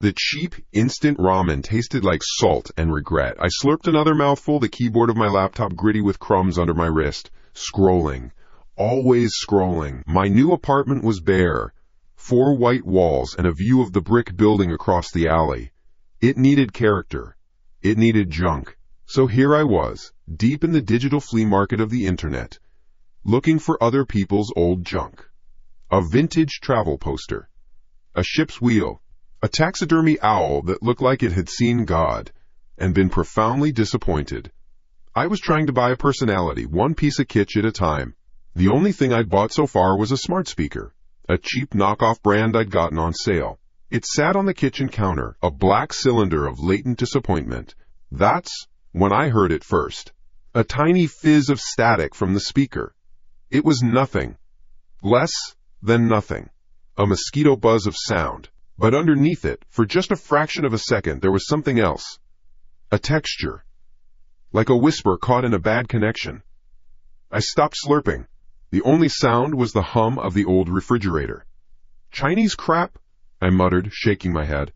The cheap, instant ramen tasted like salt and regret. I slurped another mouthful, the keyboard of my laptop gritty with crumbs under my wrist. Scrolling. Always scrolling. My new apartment was bare. 4 white walls and a view of the brick building across the alley. It needed character. It needed junk. So here I was, deep in the digital flea market of the internet, looking for other people's old junk. A vintage travel poster. A ship's wheel. A taxidermy owl that looked like it had seen God and been profoundly disappointed. I was trying to buy a personality, one piece of kitsch at a time. The only thing I'd bought so far was a smart speaker, a cheap knockoff brand I'd gotten on sale. It sat on the kitchen counter, a black cylinder of latent disappointment. That's when I heard it first. A tiny fizz of static from the speaker. It was nothing. Less than nothing. A mosquito buzz of sound. But underneath it, for just a fraction of a second, there was something else. A texture. Like a whisper caught in a bad connection. I stopped slurping. The only sound was the hum of the old refrigerator. Chinese crap? I muttered, shaking my head.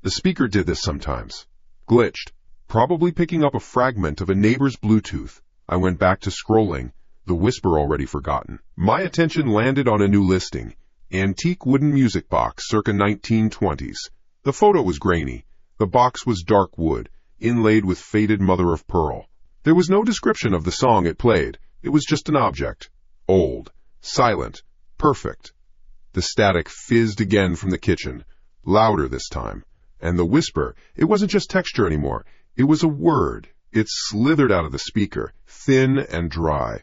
The speaker did this sometimes. Glitched. Probably picking up a fragment of a neighbor's Bluetooth. I went back to scrolling, the whisper already forgotten. My attention landed on a new listing. Antique wooden music box circa 1920s. The photo was grainy. The box was dark wood, inlaid with faded mother-of-pearl. There was no description of the song it played. It was just an object. Old. Silent. Perfect. The static fizzed again from the kitchen. Louder this time. And the whisper, it wasn't just texture anymore. It was a word. It slithered out of the speaker, thin and dry.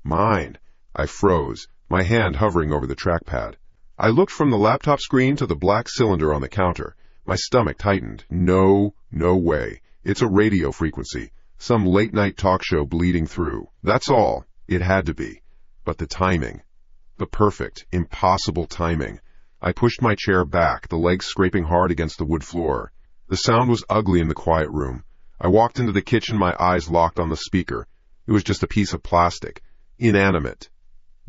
Mine. I froze, my hand hovering over the trackpad. I looked from the laptop screen to the black cylinder on the counter. My stomach tightened. No way. It's a radio frequency. Some late-night talk show bleeding through. That's all. It had to be. But the timing. The perfect, impossible timing. I pushed my chair back, the legs scraping hard against the wood floor. The sound was ugly in the quiet room. I walked into the kitchen, my eyes locked on the speaker. It was just a piece of plastic. Inanimate.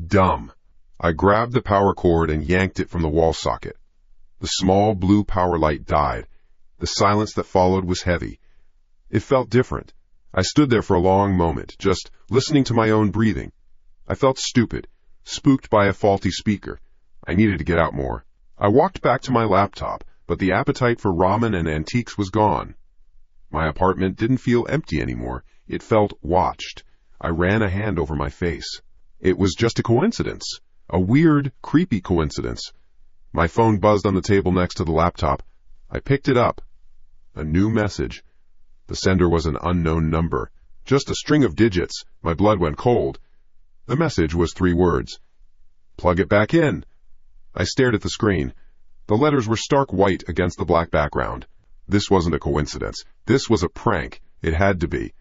Dumb. I grabbed the power cord and yanked it from the wall socket. The small blue power light died. The silence that followed was heavy. It felt different. I stood there for a long moment, just listening to my own breathing. I felt stupid, spooked by a faulty speaker. I needed to get out more. I walked back to my laptop, but the appetite for ramen and antiques was gone. My apartment didn't feel empty anymore. It felt watched. I ran a hand over my face. It was just a coincidence. A weird, creepy coincidence. My phone buzzed on the table next to the laptop. I picked it up. A new message. The sender was an unknown number. Just a string of digits. My blood went cold. The message was 3 words. Plug it back in. I stared at the screen. The letters were stark white against the black background. This wasn't a coincidence. This was a prank. It had to be.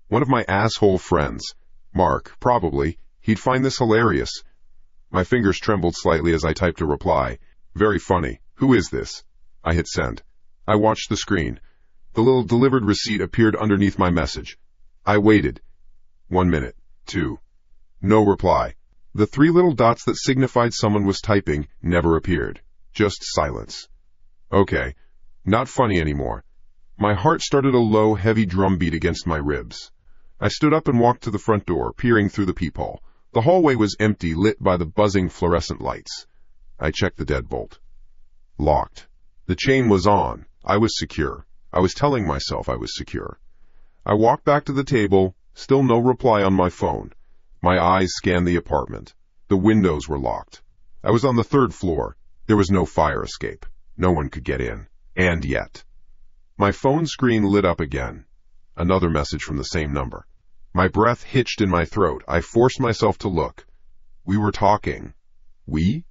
One of my asshole friends. Mark, probably. He'd find this hilarious. My fingers trembled slightly as I typed a reply. Very funny. Who is this? I hit send. I watched the screen. The little delivered receipt appeared underneath my message. I waited. 1 minute. 2. No reply. The 3 little dots that signified someone was typing never appeared. Just silence. Okay. Not funny anymore. My heart started a low, heavy drumbeat against my ribs. I stood up and walked to the front door, peering through the peephole. The hallway was empty, lit by the buzzing fluorescent lights. I checked the deadbolt. Locked. The chain was on. I was secure. I was telling myself I was secure. I walked back to the table, still no reply on my phone. My eyes scanned the apartment. The windows were locked. I was on the 3rd floor. There was no fire escape. No one could get in. And yet. My phone screen lit up again. Another message from the same number. My breath hitched in my throat. I forced myself to look. We were talking. We?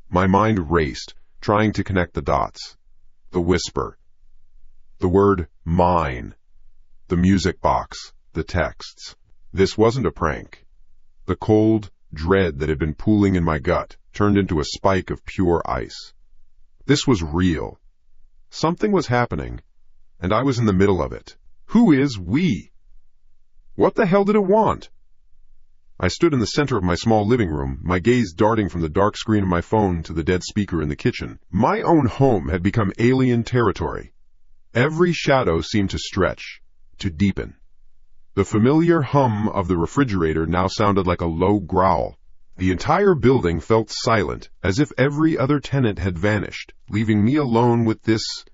My mind raced, trying to connect the dots. The whisper. The word mine. The music box. The texts. This wasn't a prank. The cold dread that had been pooling in my gut turned into a spike of pure ice. This was real. Something was happening, and I was in the middle of it. Who is we? What the hell did it want? I stood in the center of my small living room, my gaze darting from the dark screen of my phone to the dead speaker in the kitchen. My own home had become alien territory. Every shadow seemed to stretch, to deepen. The familiar hum of the refrigerator now sounded like a low growl. The entire building felt silent, as if every other tenant had vanished, leaving me alone with this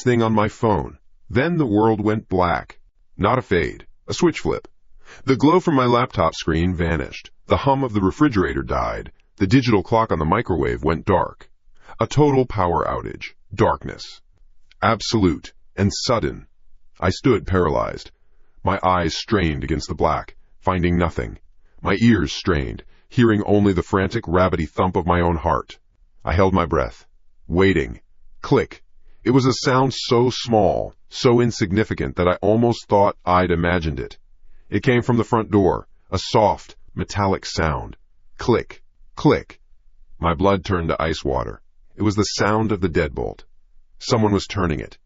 thing on my phone. Then the world went black. Not a fade, a switch flip. The glow from my laptop screen vanished. The hum of the refrigerator died. The digital clock on the microwave went dark. A total power outage. Darkness. Absolute and sudden. I stood paralyzed. My eyes strained against the black, finding nothing. My ears strained, hearing only the frantic, rabbity thump of my own heart. I held my breath, waiting. Click. It was a sound so small, so insignificant that I almost thought I'd imagined it. It came from the front door, a soft, metallic sound. Click, click. My blood turned to ice water. It was the sound of the deadbolt. Someone was turning it.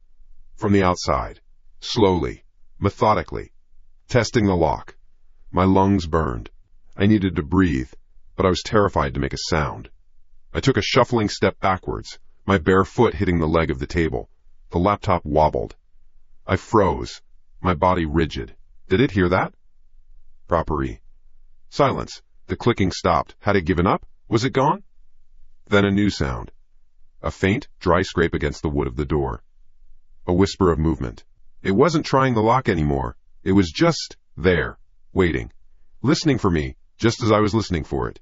From the outside. Slowly, methodically. Testing the lock. My lungs burned. I needed to breathe, but I was terrified to make a sound. I took a shuffling step backwards, my bare foot hitting the leg of the table. The laptop wobbled. I froze, my body rigid. Did it hear that? Proper-y. Silence. The clicking stopped. Had it given up? Was it gone? Then a new sound. A faint, dry scrape against the wood of the door. A whisper of movement. It wasn't trying the lock anymore. It was just there, waiting, listening for me, just as I was listening for it.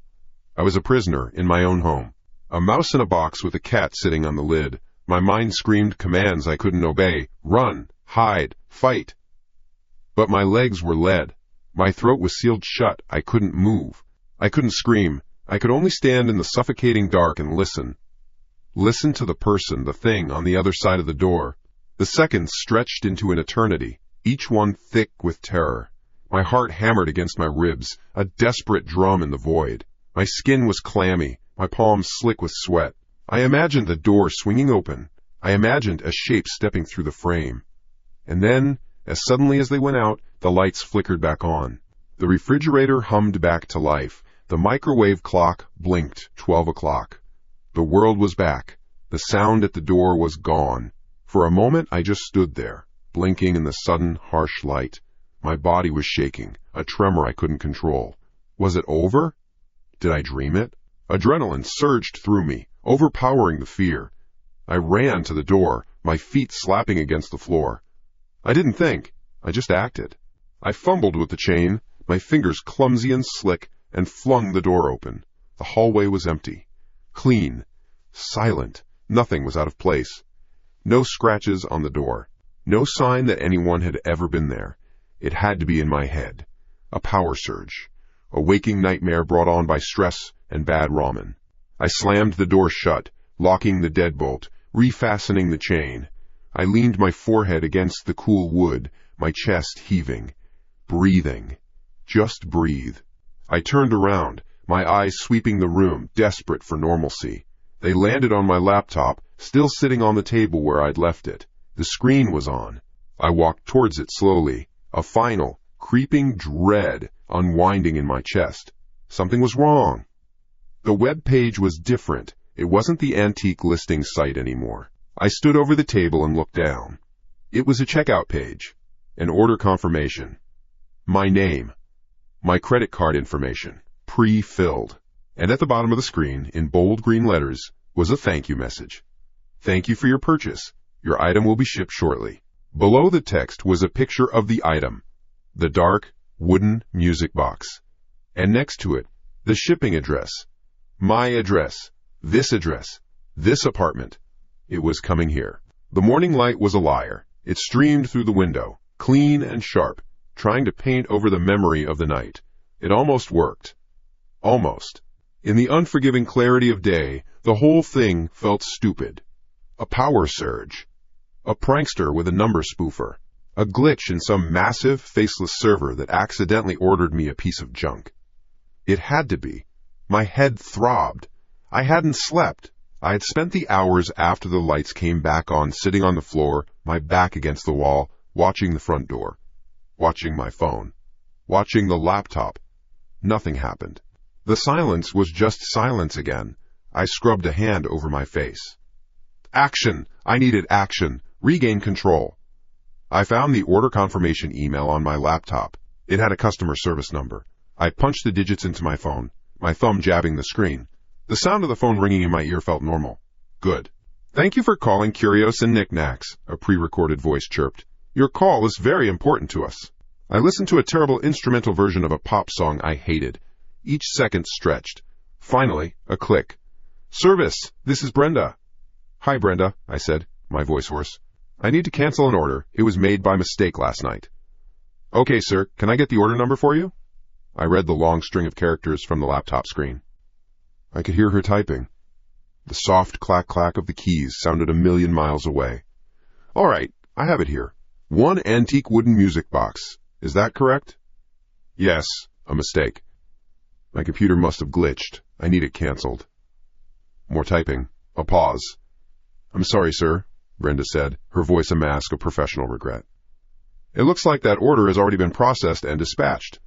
I was a prisoner in my own home. A mouse in a box with a cat sitting on the lid. My mind screamed commands I couldn't obey. Run, hide, fight. But my legs were lead. My throat was sealed shut. I couldn't move. I couldn't scream. I could only stand in the suffocating dark and listen. Listen to the person, the thing, on the other side of the door. The seconds stretched into an eternity, each one thick with terror. My heart hammered against my ribs, a desperate drum in the void. My skin was clammy, my palms slick with sweat. I imagined the door swinging open. I imagined a shape stepping through the frame. And then, as suddenly as they went out, the lights flickered back on. The refrigerator hummed back to life. The microwave clock blinked 12 o'clock. The world was back. The sound at the door was gone. For a moment I just stood there, blinking in the sudden, harsh light. My body was shaking, a tremor I couldn't control. Was it over? Did I dream it? Adrenaline surged through me, overpowering the fear. I ran to the door, my feet slapping against the floor. I didn't think. I just acted. I fumbled with the chain, my fingers clumsy and slick, and flung the door open. The hallway was empty. Clean. Silent. Nothing was out of place. No scratches on the door. No sign that anyone had ever been there. It had to be in my head. A power surge. A waking nightmare brought on by stress and bad ramen. I slammed the door shut, locking the deadbolt, refastening the chain. I leaned my forehead against the cool wood, my chest heaving. Breathing. Just breathe. I turned around, my eyes sweeping the room, desperate for normalcy. They landed on my laptop, still sitting on the table where I'd left it. The screen was on. I walked towards it slowly, a final, creeping dread unwinding in my chest. Something was wrong. The web page was different. It wasn't the antique listing site anymore. I stood over the table and looked down. It was a checkout page, an order confirmation. My name, my credit card information, pre-filled. And at the bottom of the screen, in bold green letters, was a thank you message. Thank you for your purchase. Your item will be shipped shortly. Below the text was a picture of the item, the dark, wooden music box. And next to it, the shipping address. My address. This apartment. It was coming here. The morning light was a liar. It streamed through the window, clean and sharp, trying to paint over the memory of the night. It almost worked. Almost. In the unforgiving clarity of day, the whole thing felt stupid. A power surge. A prankster with a number spoofer. A glitch in some massive, faceless server that accidentally ordered me a piece of junk. It had to be. My head throbbed. I hadn't slept. I had spent the hours after the lights came back on sitting on the floor, my back against the wall, watching the front door. Watching my phone. Watching the laptop. Nothing happened. The silence was just silence again. I scrubbed a hand over my face. Action! I needed action. Regain control. I found the order confirmation email on my laptop. It had a customer service number. I punched the digits into my phone, my thumb jabbing the screen. The sound of the phone ringing in my ear felt normal. Good. Thank you for calling Curios and Knickknacks, a pre-recorded voice chirped. Your call is very important to us. I listened to a terrible instrumental version of a pop song I hated. Each second stretched. Finally, a click. Service, this is Brenda. Hi, Brenda, I said, my voice hoarse. I need to cancel an order. It was made by mistake last night. Okay, sir, can I get the order number for you? I read the long string of characters from the laptop screen. I could hear her typing. The soft clack-clack of the keys sounded a million miles away. All right, I have it here. 1 antique wooden music box. Is that correct? Yes, a mistake. My computer must have glitched. I need it canceled. More typing. A pause. I'm sorry, sir, Brenda said, her voice a mask of professional regret. It looks like that order has already been processed and dispatched.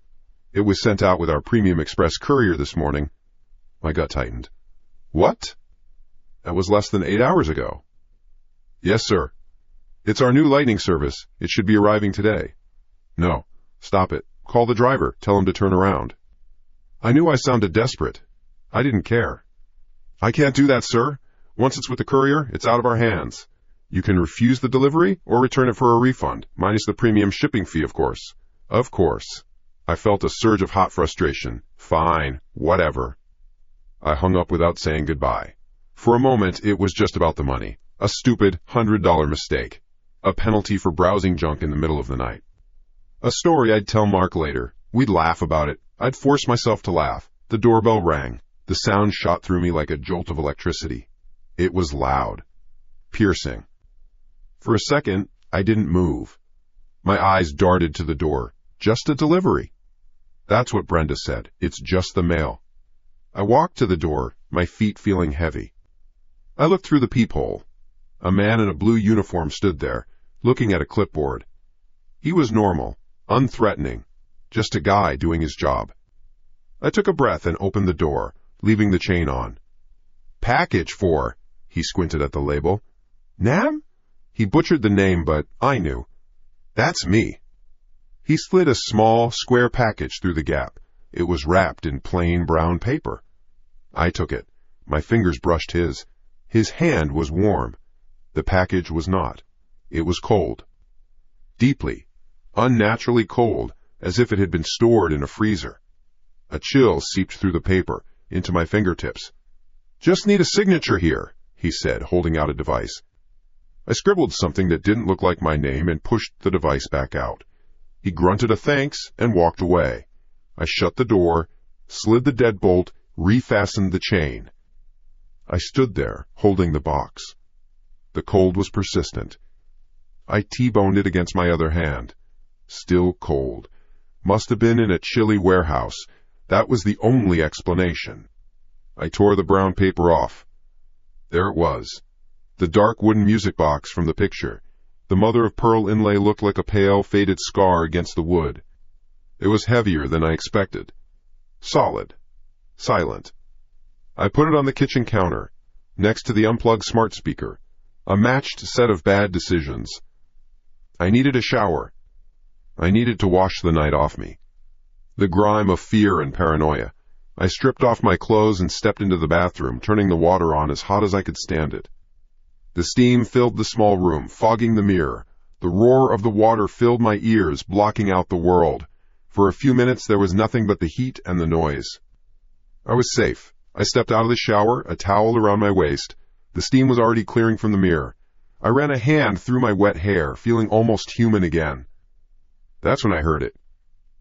It was sent out with our Premium Express courier this morning. My gut tightened. What? That was less than 8 hours ago. Yes, sir. It's our new Lightning service. It should be arriving today. No. Stop it. Call the driver. Tell him to turn around. I knew I sounded desperate. I didn't care. I can't do that, sir. Once it's with the courier, it's out of our hands. You can refuse the delivery or return it for a refund, minus the premium shipping fee, of course. Of course. I felt a surge of hot frustration. Fine. Whatever. I hung up without saying goodbye. For a moment, it was just about the money. A stupid $100 mistake. A penalty for browsing junk in the middle of the night. A story I'd tell Mark later. We'd laugh about it. I'd force myself to laugh. The doorbell rang. The sound shot through me like a jolt of electricity. It was loud. Piercing. For a second, I didn't move. My eyes darted to the door. Just a delivery. That's what Brenda said. It's just the mail. I walked to the door, my feet feeling heavy. I looked through the peephole. A man in a blue uniform stood there, looking at a clipboard. He was normal, unthreatening, just a guy doing his job. I took a breath and opened the door, leaving the chain on. Package for, he squinted at the label. Nam? He butchered the name, but I knew. That's me. He slid a small, square package through the gap. It was wrapped in plain brown paper. I took it. My fingers brushed his. His hand was warm. The package was not. It was cold. Deeply, unnaturally cold, as if it had been stored in a freezer. A chill seeped through the paper, into my fingertips. Just need a signature here, he said, holding out a device. I scribbled something that didn't look like my name and pushed the device back out. He grunted a thanks and walked away. I shut the door, slid the deadbolt, refastened the chain. I stood there, holding the box. The cold was persistent. I T-boned it against my other hand. Still cold. Must have been in a chilly warehouse. That was the only explanation. I tore the brown paper off. There it was. The dark wooden music box from the picture. The mother-of-pearl inlay looked like a pale, faded scar against the wood. It was heavier than I expected. Solid. Silent. I put it on the kitchen counter, next to the unplugged smart speaker. A matched set of bad decisions. I needed a shower. I needed to wash the night off me. The grime of fear and paranoia. I stripped off my clothes and stepped into the bathroom, turning the water on as hot as I could stand it. The steam filled the small room, fogging the mirror. The roar of the water filled my ears, blocking out the world. For a few minutes there was nothing but the heat and the noise. I was safe. I stepped out of the shower, a towel around my waist. The steam was already clearing from the mirror. I ran a hand through my wet hair, feeling almost human again. That's when I heard it.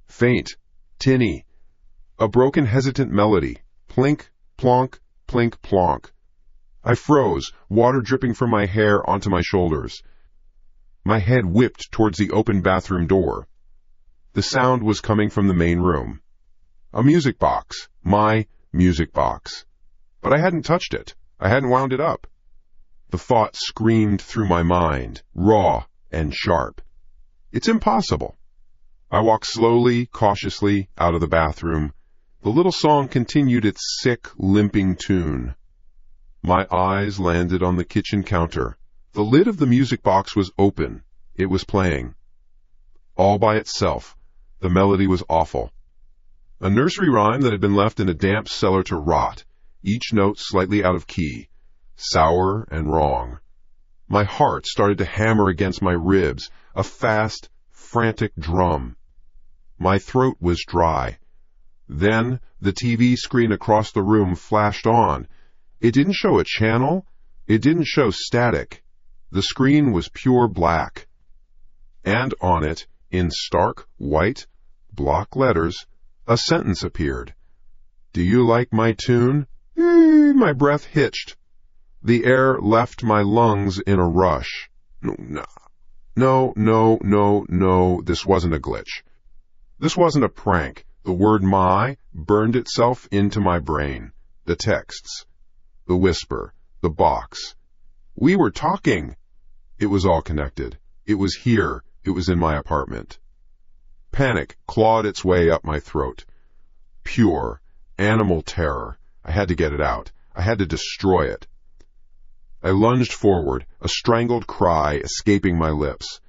Faint, tinny. A broken, hesitant melody. Plink, plonk, plink, plonk. I froze, water dripping from my hair onto my shoulders. My head whipped towards the open bathroom door. The sound was coming from the main room. A music box. My music box. But I hadn't touched it. I hadn't wound it up. The thought screamed through my mind, raw and sharp. It's impossible. I walked slowly, cautiously out of the bathroom, The little song continued its sick, limping tune. My eyes landed on the kitchen counter. The lid of the music box was open. It was playing. All by itself. The melody was awful. A nursery rhyme that had been left in a damp cellar to rot, each note slightly out of key, sour and wrong. My heart started to hammer against my ribs, a fast, frantic drum. My throat was dry. Then the TV screen across the room flashed on. It didn't show a channel. It didn't show static. The screen was pure black. And on it, in stark, white, block letters, a sentence appeared. "Do you like my tune?" My breath hitched. The air left my lungs in a rush. No, this wasn't a glitch. This wasn't a prank. The word "my" burned itself into my brain. The texts. The whisper. The box. We were talking. It was all connected. It was here. It was in my apartment. Panic clawed its way up my throat. Pure, animal terror. I had to get it out. I had to destroy it. I lunged forward, a strangled cry escaping my lips.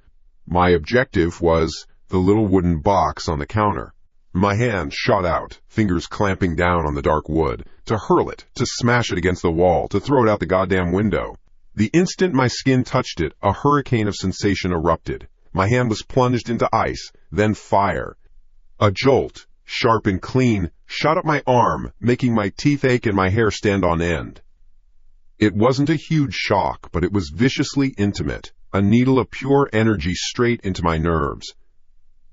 My objective was the little wooden box on the counter. My hand shot out, fingers clamping down on the dark wood, to hurl it, to smash it against the wall, to throw it out the goddamn window. The instant my skin touched it, a hurricane of sensation erupted. My hand was plunged into ice, then fire. A jolt, sharp and clean, shot up my arm, making my teeth ache and my hair stand on end. It wasn't a huge shock, but it was viciously intimate, a needle of pure energy straight into my nerves.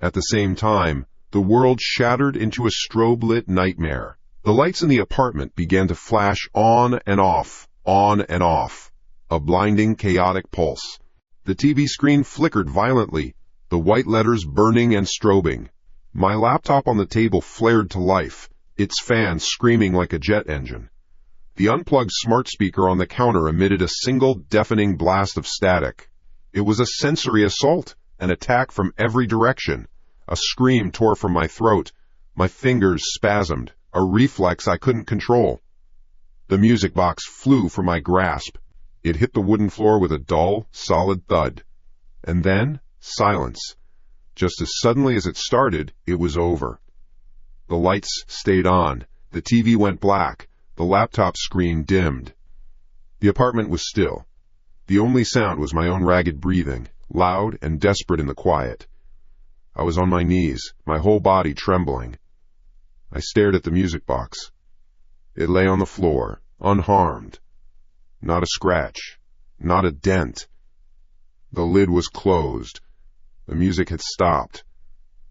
At the same time, the world shattered into a strobe-lit nightmare. The lights in the apartment began to flash on and off, a blinding, chaotic pulse. The TV screen flickered violently, the white letters burning and strobing. My laptop on the table flared to life, its fan screaming like a jet engine. The unplugged smart speaker on the counter emitted a single deafening blast of static. It was a sensory assault, an attack from every direction. A scream tore from my throat. My fingers spasmed, a reflex I couldn't control. The music box flew from my grasp. It hit the wooden floor with a dull, solid thud. And then, silence. Just as suddenly as it started, it was over. The lights stayed on. The TV went black. The laptop screen dimmed. The apartment was still. The only sound was my own ragged breathing, loud and desperate in the quiet. I was on my knees, my whole body trembling. I stared at the music box. It lay on the floor, unharmed. Not a scratch, not a dent. The lid was closed. The music had stopped.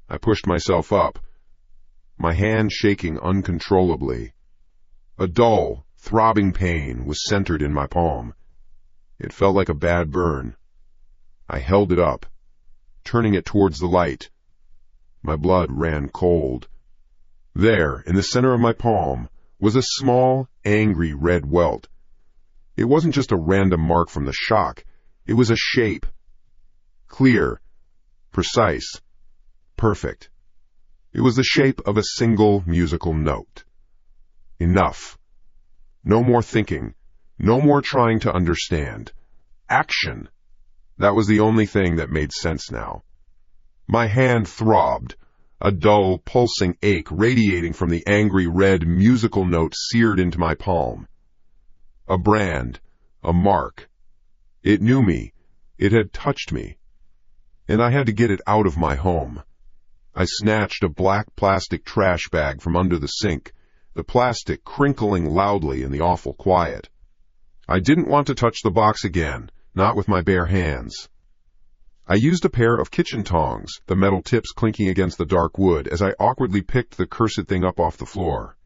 I pushed myself up, my hand shaking uncontrollably. A dull, throbbing pain was centered in my palm. It felt like a bad burn. I held it up, turning it towards the light. My blood ran cold. There, in the center of my palm, was a small, angry red welt. It wasn't just a random mark from the shock. It was a shape. Clear, precise, perfect. It was the shape of a single musical note. Enough. No more thinking. No more trying to understand. Action. That was the only thing that made sense now. My hand throbbed, a dull, pulsing ache radiating from the angry red musical note seared into my palm. A brand, a mark. It knew me. It had touched me. And I had to get it out of my home. I snatched a black plastic trash bag from under the sink, the plastic crinkling loudly in the awful quiet. I didn't want to touch the box again, not with my bare hands. I used a pair of kitchen tongs, the metal tips clinking against the dark wood as I awkwardly picked the cursed thing up off the floor.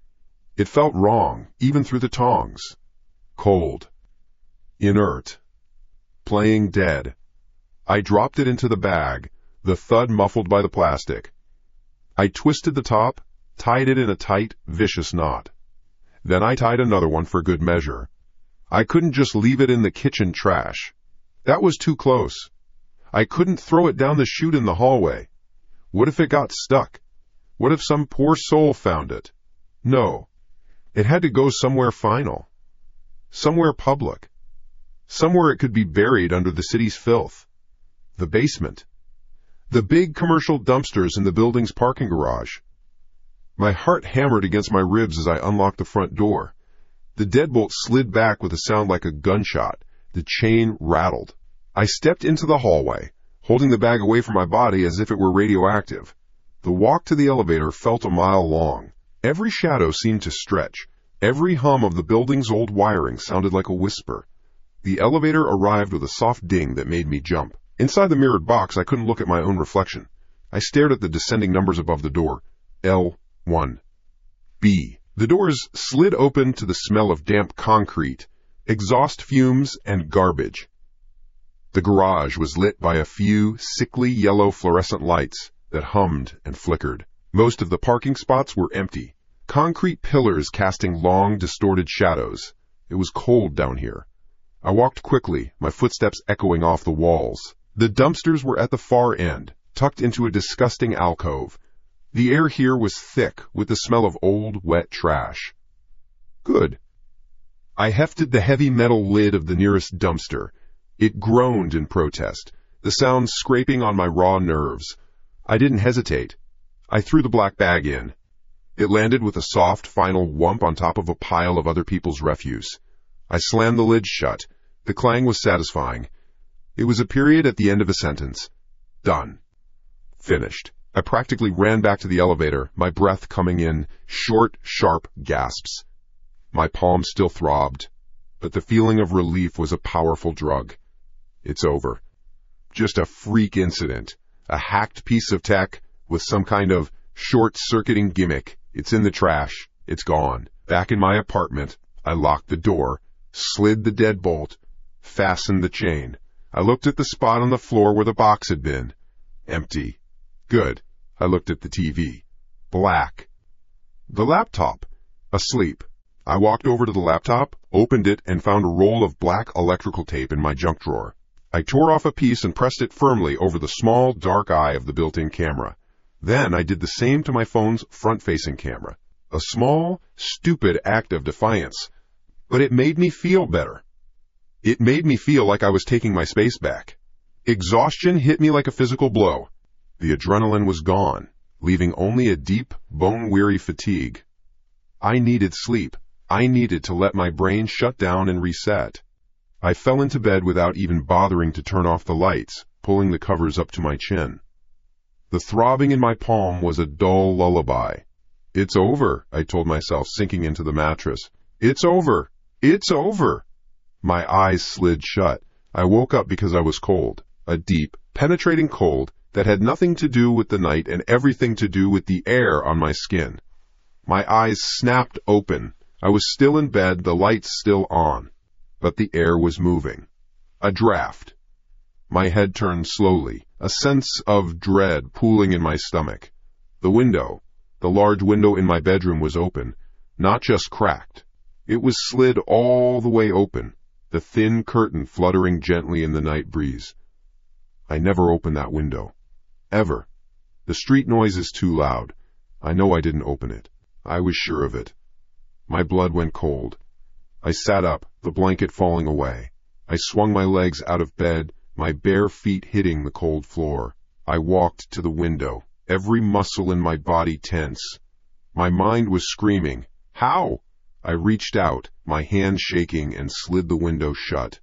It felt wrong, even through the tongs. Cold. Inert. Playing dead. I dropped it into the bag, the thud muffled by the plastic. I twisted the top, tied it in a tight, vicious knot. Then I tied another one for good measure. I couldn't just leave it in the kitchen trash. That was too close. I couldn't throw it down the chute in the hallway. What if it got stuck? What if some poor soul found it? No, it had to go somewhere final, somewhere public, somewhere it could be buried under the city's filth. The basement. The big commercial dumpsters in the building's parking garage. My heart hammered against my ribs as I unlocked the front door. The deadbolt slid back with a sound like a gunshot. The chain rattled. I stepped into the hallway, holding the bag away from my body as if it were radioactive. The walk to the elevator felt a mile long. Every shadow seemed to stretch. Every hum of the building's old wiring sounded like a whisper. The elevator arrived with a soft ding that made me jump. Inside the mirrored box, I couldn't look at my own reflection. I stared at the descending numbers above the door. L1. B. The doors slid open to the smell of damp concrete, exhaust fumes, and garbage. The garage was lit by a few sickly yellow fluorescent lights that hummed and flickered. Most of the parking spots were empty, concrete pillars casting long, distorted shadows. It was cold down here. I walked quickly, my footsteps echoing off the walls. The dumpsters were at the far end, tucked into a disgusting alcove. The air here was thick with the smell of old, wet trash. Good. I hefted the heavy metal lid of the nearest dumpster. It groaned in protest, the sound scraping on my raw nerves. I didn't hesitate. I threw the black bag in. It landed with a soft, final whump on top of a pile of other people's refuse. I slammed the lid shut. The clang was satisfying. It was a period at the end of a sentence. Done. Finished. I practically ran back to the elevator, my breath coming in short, sharp gasps. My palms still throbbed, but the feeling of relief was a powerful drug. It's over. Just a freak incident. A hacked piece of tech with some kind of short-circuiting gimmick. It's in the trash. It's gone. Back in my apartment, I locked the door, slid the deadbolt, fastened the chain. I looked at the spot on the floor where the box had been. Empty. Good. I looked at the TV. Black. The laptop. Asleep. I walked over to the laptop, opened it, and found a roll of black electrical tape in my junk drawer. I tore off a piece and pressed it firmly over the small, dark eye of the built-in camera. Then I did the same to my phone's front-facing camera. A small, stupid act of defiance. But it made me feel better. It made me feel like I was taking my space back. Exhaustion hit me like a physical blow. The adrenaline was gone, leaving only a deep, bone-weary fatigue. I needed sleep. I needed to let my brain shut down and reset. I fell into bed without even bothering to turn off the lights, pulling the covers up to my chin. The throbbing in my palm was a dull lullaby. It's over, I told myself, sinking into the mattress. It's over. It's over. My eyes slid shut. I woke up because I was cold, a deep, penetrating cold that had nothing to do with the night and everything to do with the air on my skin. My eyes snapped open. I was still in bed, the lights still on, but the air was moving. A draft. My head turned slowly, a sense of dread pooling in my stomach. The window, the large window in my bedroom, was open, not just cracked. It was slid all the way open, the thin curtain fluttering gently in the night breeze. I never opened that window. Ever. The street noise is too loud. I know I didn't open it. I was sure of it. My blood went cold. I sat up, the blanket falling away. I swung my legs out of bed, my bare feet hitting the cold floor. I walked to the window, every muscle in my body tense. My mind was screaming, "How?" I reached out, my hand shaking, and slid the window shut.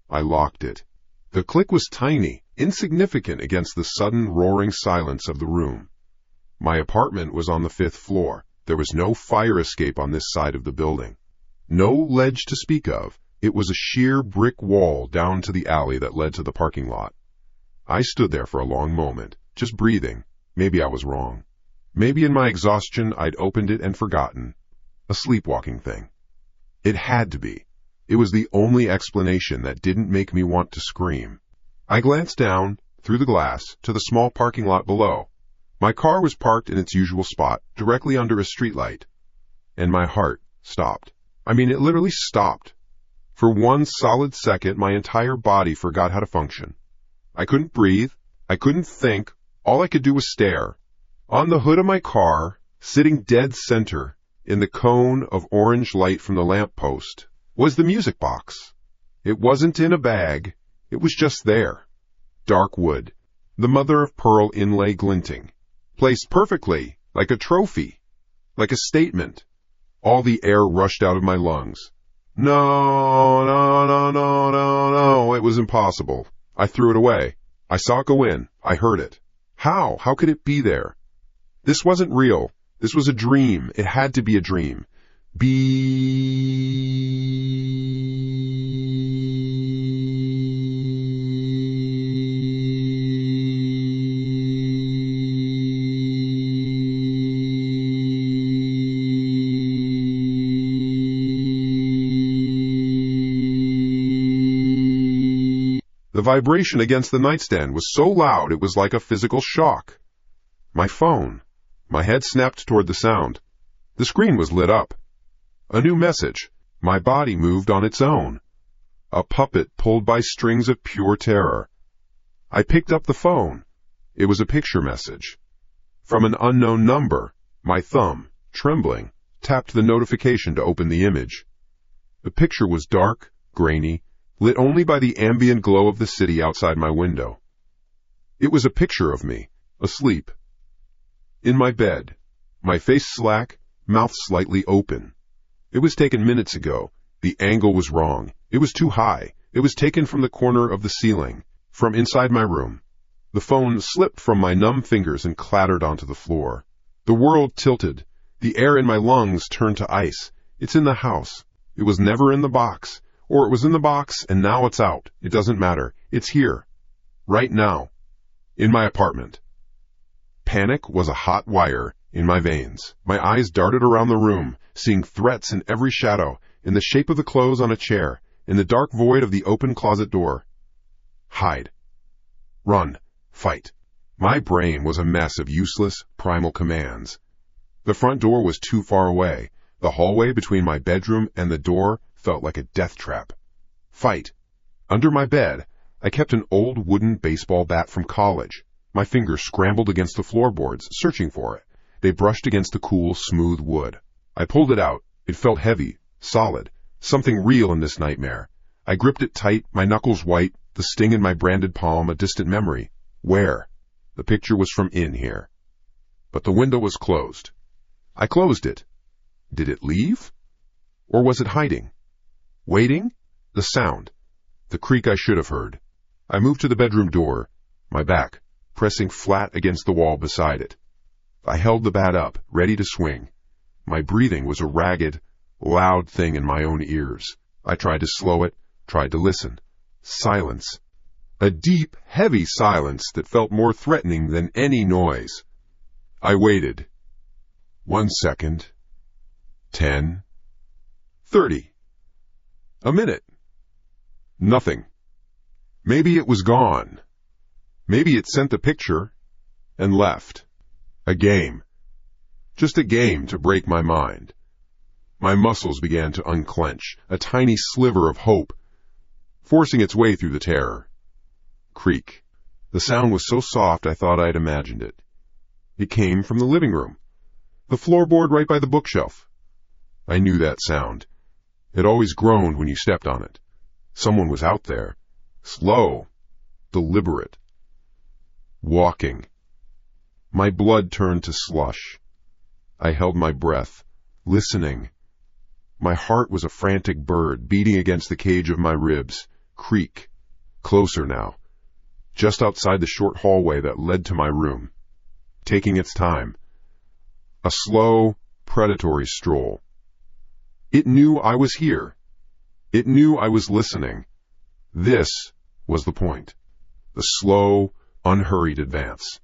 I locked it. The click was tiny, insignificant against the sudden roaring silence of the room. My apartment was on the 5th floor. There was no fire escape on this side of the building. No ledge to speak of. It was a sheer brick wall down to the alley that led to the parking lot. I stood there for a long moment, just breathing. Maybe I was wrong. Maybe in my exhaustion I'd opened it and forgotten. A sleepwalking thing. It had to be. It was the only explanation that didn't make me want to scream. I glanced down, through the glass, to the small parking lot below. My car was parked in its usual spot, directly under a streetlight. And my heart stopped. I mean, it literally stopped. For one solid second, my entire body forgot how to function. I couldn't breathe. I couldn't think. All I could do was stare. On the hood of my car, sitting dead center, in the cone of orange light from the lamp post, was the music box. It wasn't in a bag. It was just there. Dark wood, the mother-of-pearl inlay glinting, placed perfectly, like a trophy, like a statement. All the air rushed out of my lungs. No, no, no, no, no, no. It was impossible. I threw it away. I saw it go in. I heard it. How? How could it be there? This wasn't real. This was a dream. It had to be a dream. The vibration against the nightstand was so loud it was like a physical shock. My phone. My head snapped toward the sound. The screen was lit up. A new message. My body moved on its own. A puppet pulled by strings of pure terror. I picked up the phone. It was a picture message. From an unknown number. My thumb, trembling, tapped the notification to open the image. The picture was dark, grainy, lit only by the ambient glow of the city outside my window. It was a picture of me, asleep. In my bed, my face slack, mouth slightly open. It was taken minutes ago. The angle was wrong. It was too high. It was taken from the corner of the ceiling, from inside my room. The phone slipped from my numb fingers and clattered onto the floor. The world tilted. The air in my lungs turned to ice. It's in the house. It was never in the box. Or it was in the box and now it's out. It doesn't matter. It's here. Right now. In my apartment. Panic was a hot wire in my veins. My eyes darted around the room, seeing threats in every shadow, in the shape of the clothes on a chair, in the dark void of the open closet door. Hide. Run. Fight. My brain was a mess of useless, primal commands. The front door was too far away. The hallway between my bedroom and the door felt like a death trap. Fight. Under my bed, I kept an old wooden baseball bat from college. My fingers scrambled against the floorboards, searching for it. They brushed against the cool, smooth wood. I pulled it out. It felt heavy, solid, something real in this nightmare. I gripped it tight, my knuckles white, the sting in my branded palm a distant memory. Where? The picture was from in here. But the window was closed. I closed it. Did it leave? Or was it hiding? Waiting? The sound. The creak I should have heard. I moved to the bedroom door, my back pressing flat against the wall beside it. I held the bat up, ready to swing. My breathing was a ragged, loud thing in my own ears. I tried to slow it, tried to listen. Silence. A deep, heavy silence that felt more threatening than any noise. I waited. 1 second. 10. 30. A minute. Nothing. Maybe it was gone. Maybe it sent the picture and left. A game. Just a game to break my mind. My muscles began to unclench, a tiny sliver of hope, forcing its way through the terror. Creak. The sound was so soft I thought I had imagined it. It came from the living room, the floorboard right by the bookshelf. I knew that sound. It always groaned when you stepped on it. Someone was out there. Slow. Deliberate. Walking. My blood turned to slush. I held my breath, listening. My heart was a frantic bird beating against the cage of my ribs. Creak. Closer now. Just outside the short hallway that led to my room. Taking its time. A slow, predatory stroll. It knew I was here. It knew I was listening. This was the point. The slow, unhurried advance.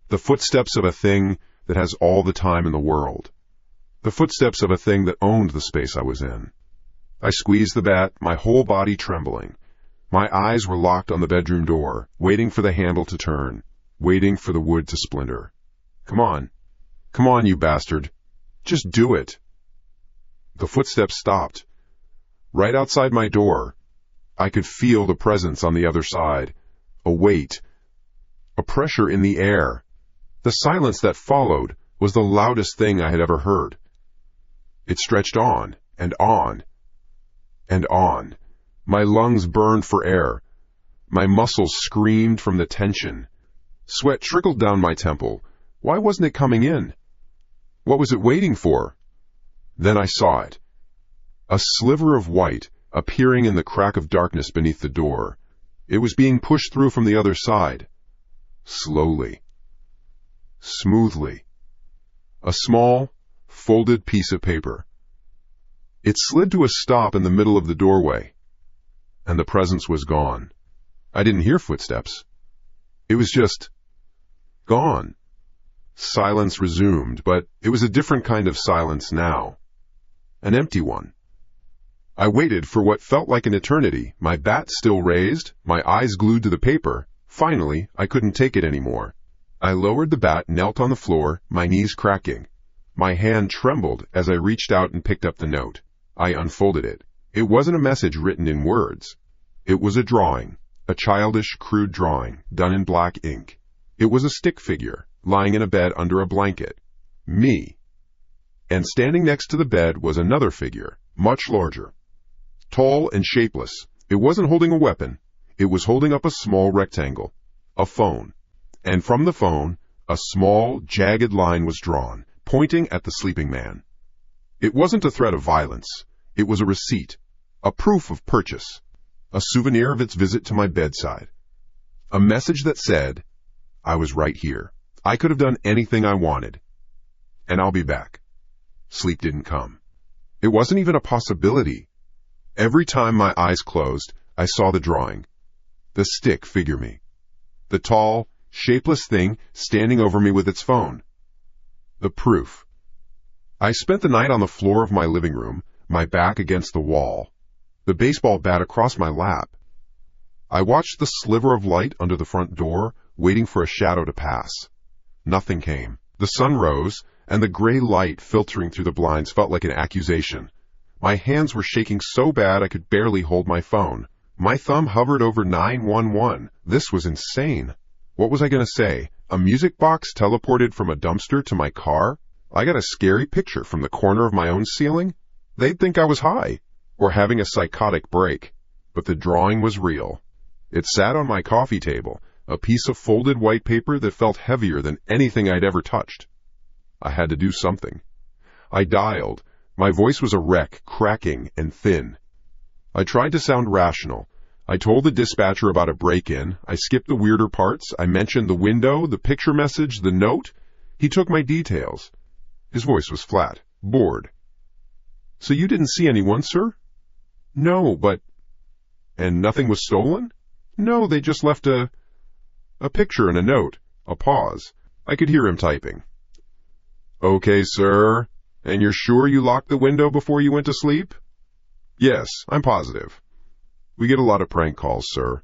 The footsteps of a thing that has all the time in the world. The footsteps of a thing that owned the space I was in. I squeezed the bat, my whole body trembling. My eyes were locked on the bedroom door, waiting for the handle to turn, waiting for the wood to splinter. Come on. Come on, you bastard. Just do it. The footsteps stopped. Right outside my door, I could feel the presence on the other side. A weight. A pressure in the air. The silence that followed was the loudest thing I had ever heard. It stretched on, and on, and on. My lungs burned for air. My muscles screamed from the tension. Sweat trickled down my temple. Why wasn't it coming in? What was it waiting for? Then I saw it. A sliver of white appearing in the crack of darkness beneath the door. It was being pushed through from the other side. Slowly. Smoothly. A small, folded piece of paper. It slid to a stop in the middle of the doorway, and the presence was gone. I didn't hear footsteps. It was just gone. Silence resumed, but it was a different kind of silence now. An empty one. I waited for what felt like an eternity, my bat still raised, my eyes glued to the paper. Finally, I couldn't take it anymore. I lowered the bat, knelt on the floor, my knees cracking. My hand trembled as I reached out and picked up the note. I unfolded it. It wasn't a message written in words. It was a drawing, a childish, crude drawing, done in black ink. It was a stick figure, lying in a bed under a blanket. Me. And standing next to the bed was another figure, much larger. Tall and shapeless. It wasn't holding a weapon. It was holding up a small rectangle. A phone. And from the phone, a small, jagged line was drawn, pointing at the sleeping man. It wasn't a threat of violence. It was a receipt. A proof of purchase. A souvenir of its visit to my bedside. A message that said, I was right here. I could have done anything I wanted. And I'll be back. Sleep didn't come. It wasn't even a possibility. Every time my eyes closed, I saw the drawing. The stick figure me. The tall, shapeless thing standing over me with its phone. The proof. I spent the night on the floor of my living room, my back against the wall, the baseball bat across my lap. I watched the sliver of light under the front door, waiting for a shadow to pass. Nothing came. The sun rose, and the gray light filtering through the blinds felt like an accusation. My hands were shaking so bad I could barely hold my phone. My thumb hovered over 911. This was insane. What was I going to say? A music box teleported from a dumpster to my car? I got a scary picture from the corner of my own ceiling? They'd think I was high, or having a psychotic break. But the drawing was real. It sat on my coffee table, a piece of folded white paper that felt heavier than anything I'd ever touched. I had to do something. I dialed. My voice was a wreck, cracking and thin. I tried to sound rational. I told the dispatcher about a break-in. I skipped the weirder parts. I mentioned the window, the picture message, the note. He took my details. His voice was flat, bored. So you didn't see anyone, sir? No, but... And nothing was stolen? No, they just left a picture and a note. A pause. I could hear him typing. Okay, sir. And you're sure you locked the window before you went to sleep? Yes, I'm positive. We get a lot of prank calls, sir.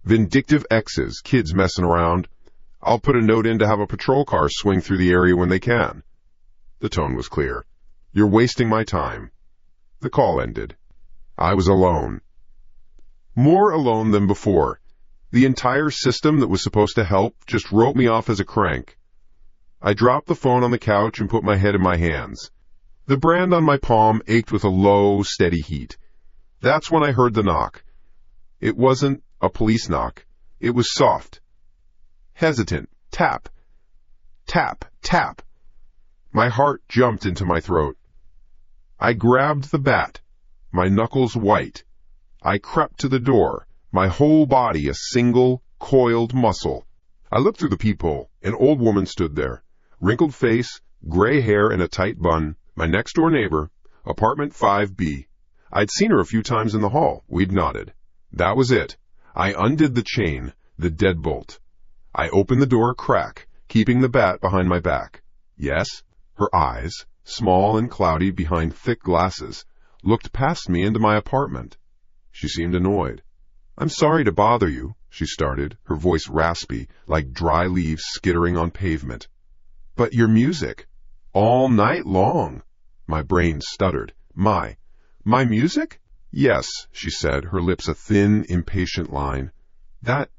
Vindictive exes, kids messing around. I'll put a note in to have a patrol car swing through the area when they can. The tone was clear. You're wasting my time. The call ended. I was alone. More alone than before. The entire system that was supposed to help just wrote me off as a crank. I dropped the phone on the couch and put my head in my hands. The brand on my palm ached with a low, steady heat. That's when I heard the knock. It wasn't a police knock. It was soft. Hesitant. Tap. Tap. Tap. My heart jumped into my throat. I grabbed the bat, my knuckles white. I crept to the door, my whole body a single, coiled muscle. I looked through the peephole. An old woman stood there. Wrinkled face, gray hair in a tight bun, my next-door neighbor, apartment 5B. I'd seen her a few times in the hall. We'd nodded. That was it. I undid the chain, the deadbolt. I opened the door a crack, keeping the bat behind my back. Yes, her eyes, small and cloudy behind thick glasses, looked past me into my apartment. She seemed annoyed. I'm sorry to bother you, she started, her voice raspy, like dry leaves skittering on pavement. But your music. All night long. My brain stuttered. My music? Yes, she said, her lips a thin, impatient line. That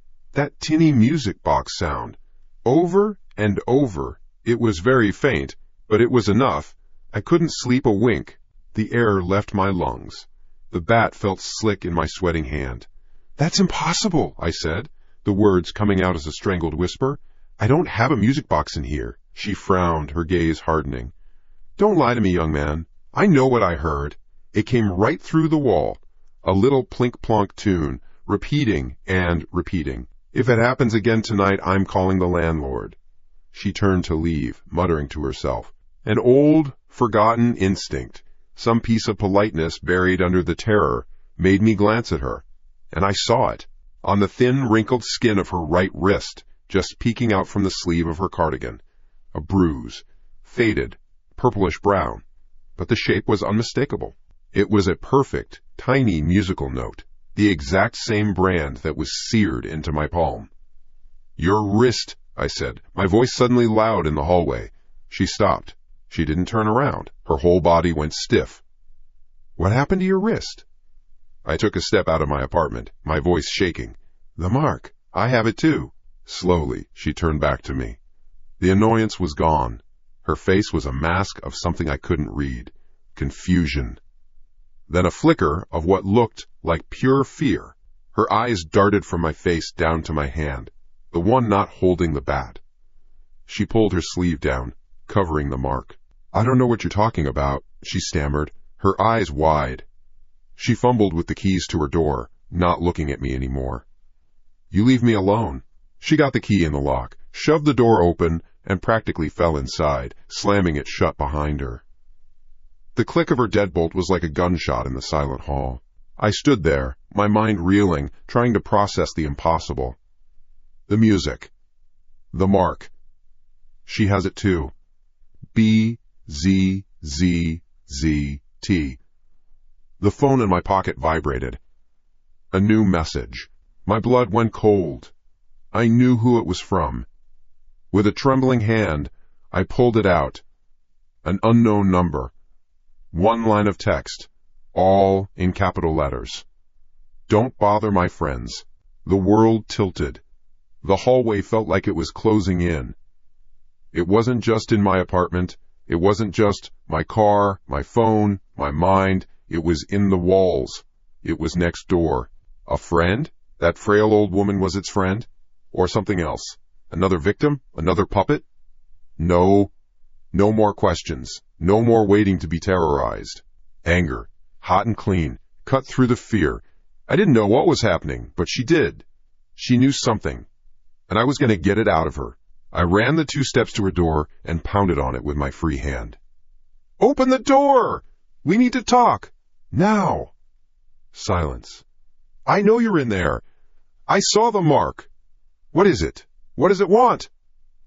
tinny music box sound. Over and over. It was very faint, but it was enough. I couldn't sleep a wink. The air left my lungs. The bat felt slick in my sweating hand. "That's impossible," I said, the words coming out as a strangled whisper. "I don't have a music box in here." She frowned, her gaze hardening. "Don't lie to me, young man. I know what I heard. It came right through the wall. A little plink-plonk tune, repeating and repeating. If it happens again tonight, I'm calling the landlord." She turned to leave, muttering to herself. An old, forgotten instinct, some piece of politeness buried under the terror, made me glance at her. And I saw it, on the thin, wrinkled skin of her right wrist, just peeking out from the sleeve of her cardigan. A bruise, faded, purplish-brown, but the shape was unmistakable. It was a perfect, tiny musical note, the exact same brand that was seared into my palm. "Your wrist," I said, my voice suddenly loud in the hallway. She stopped. She didn't turn around. Her whole body went stiff. "What happened to your wrist?" I took a step out of my apartment, my voice shaking. "The mark. I have it too." Slowly, she turned back to me. The annoyance was gone. Her face was a mask of something I couldn't read. Confusion. Then a flicker of what looked like pure fear. Her eyes darted from my face down to my hand, the one not holding the bat. She pulled her sleeve down, covering the mark. "I don't know what you're talking about," she stammered, her eyes wide. She fumbled with the keys to her door, not looking at me anymore. "You leave me alone." She got the key in the lock, shoved the door open, and practically fell inside, slamming it shut behind her. The click of her deadbolt was like a gunshot in the silent hall. I stood there, my mind reeling, trying to process the impossible. The music. The mark. She has it too. BZZZT. The phone in my pocket vibrated. A new message. My blood went cold. I knew who it was from. With a trembling hand, I pulled it out. An unknown number. One line of text, all in capital letters. "Don't bother my friends." The world tilted. The hallway felt like it was closing in. It wasn't just in my apartment. It wasn't just my car, my phone, my mind. It was in the walls. It was next door. A friend? That frail old woman was its friend? Or something else? Another victim? Another puppet? No. No more questions. No more waiting to be terrorized. Anger, hot and clean, cut through the fear. I didn't know what was happening, but she did. She knew something, and I was going to get it out of her. I ran the 2 steps to her door and pounded on it with my free hand. "Open the door! We need to talk! Now!" Silence. "I know you're in there. I saw the mark. What is it? What does it want?"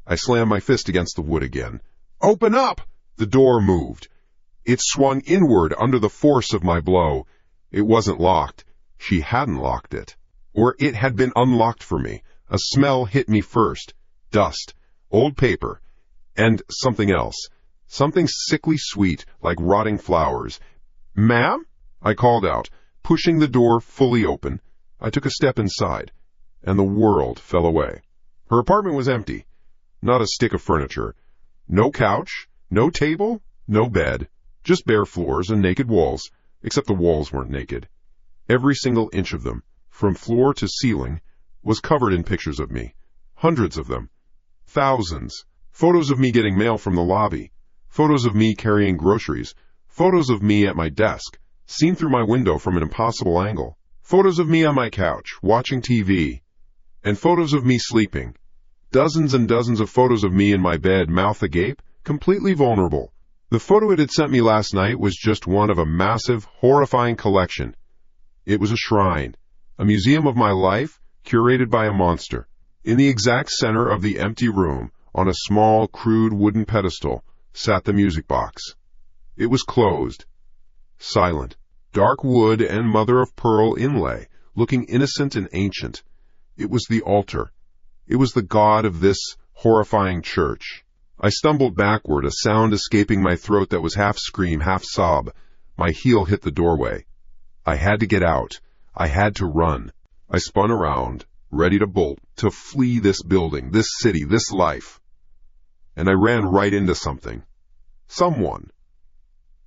I slammed my fist against the wood again. "Open up!" The door moved. It swung inward under the force of my blow. It wasn't locked. She hadn't locked it. Or it had been unlocked for me. A smell hit me first. Dust, old paper, and something else. Something sickly sweet, like rotting flowers. "Ma'am?" I called out, pushing the door fully open. I took a step inside, and the world fell away. Her apartment was empty. Not a stick of furniture. No couch, no table, no bed. Just bare floors and naked walls, except the walls weren't naked. Every single inch of them, from floor to ceiling, was covered in pictures of me. Hundreds of them. Thousands. Photos of me getting mail from the lobby. Photos of me carrying groceries. Photos of me at my desk, seen through my window from an impossible angle. Photos of me on my couch, watching TV. And photos of me sleeping. Dozens and dozens of photos of me in my bed, mouth agape, completely vulnerable. The photo it had sent me last night was just one of a massive, horrifying collection. It was a shrine, a museum of my life, curated by a monster. In the exact center of the empty room, on a small, crude wooden pedestal, sat the music box. It was closed, silent, dark wood and mother-of-pearl inlay, looking innocent and ancient. It was the altar. It was the god of this horrifying church. I stumbled backward, a sound escaping my throat that was half scream, half sob. My heel hit the doorway. I had to get out. I had to run. I spun around, ready to bolt, to flee this building, this city, this life. And I ran right into something. Someone.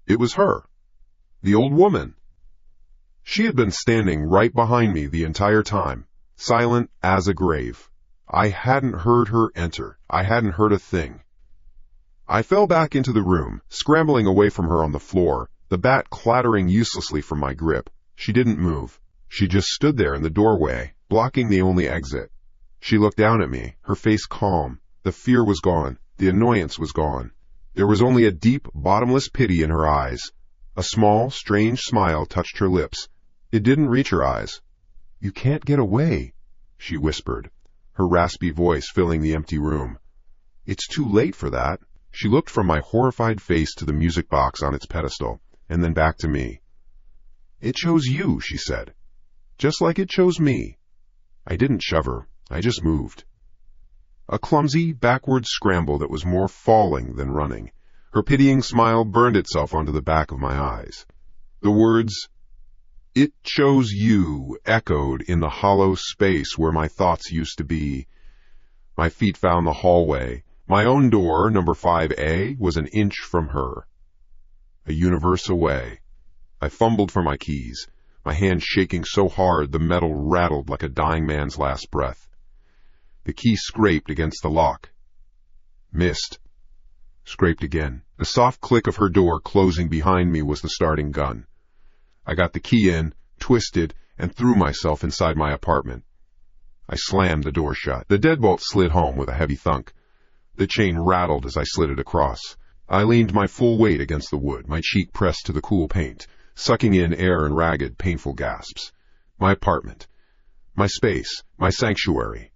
It was her. The old woman. She had been standing right behind me the entire time, silent as a grave. I hadn't heard her enter. I hadn't heard a thing. I fell back into the room, scrambling away from her on the floor, the bat clattering uselessly from my grip. She didn't move. She just stood there in the doorway, blocking the only exit. She looked down at me, her face calm. The fear was gone. The annoyance was gone. There was only a deep, bottomless pity in her eyes. A small, strange smile touched her lips. It didn't reach her eyes. "You can't get away," she whispered, her raspy voice filling the empty room. "It's too late for that." She looked from my horrified face to the music box on its pedestal, and then back to me. "It chose you," she said, "just like it chose me." I didn't shove her. I just moved. A clumsy, backward scramble that was more falling than running. Her pitying smile burned itself onto the back of my eyes. The words, "It chose you," echoed in the hollow space where my thoughts used to be. My feet found the hallway. My own door, number 5A, was an inch from her. A universe away. I fumbled for my keys, my hand shaking so hard the metal rattled like a dying man's last breath. The key scraped against the lock. Missed. Scraped again. The soft click of her door closing behind me was the starting gun. I got the key in, twisted, and threw myself inside my apartment. I slammed the door shut. The deadbolt slid home with a heavy thunk. The chain rattled as I slid it across. I leaned my full weight against the wood, my cheek pressed to the cool paint, sucking in air in ragged, painful gasps. My apartment. My space. My sanctuary.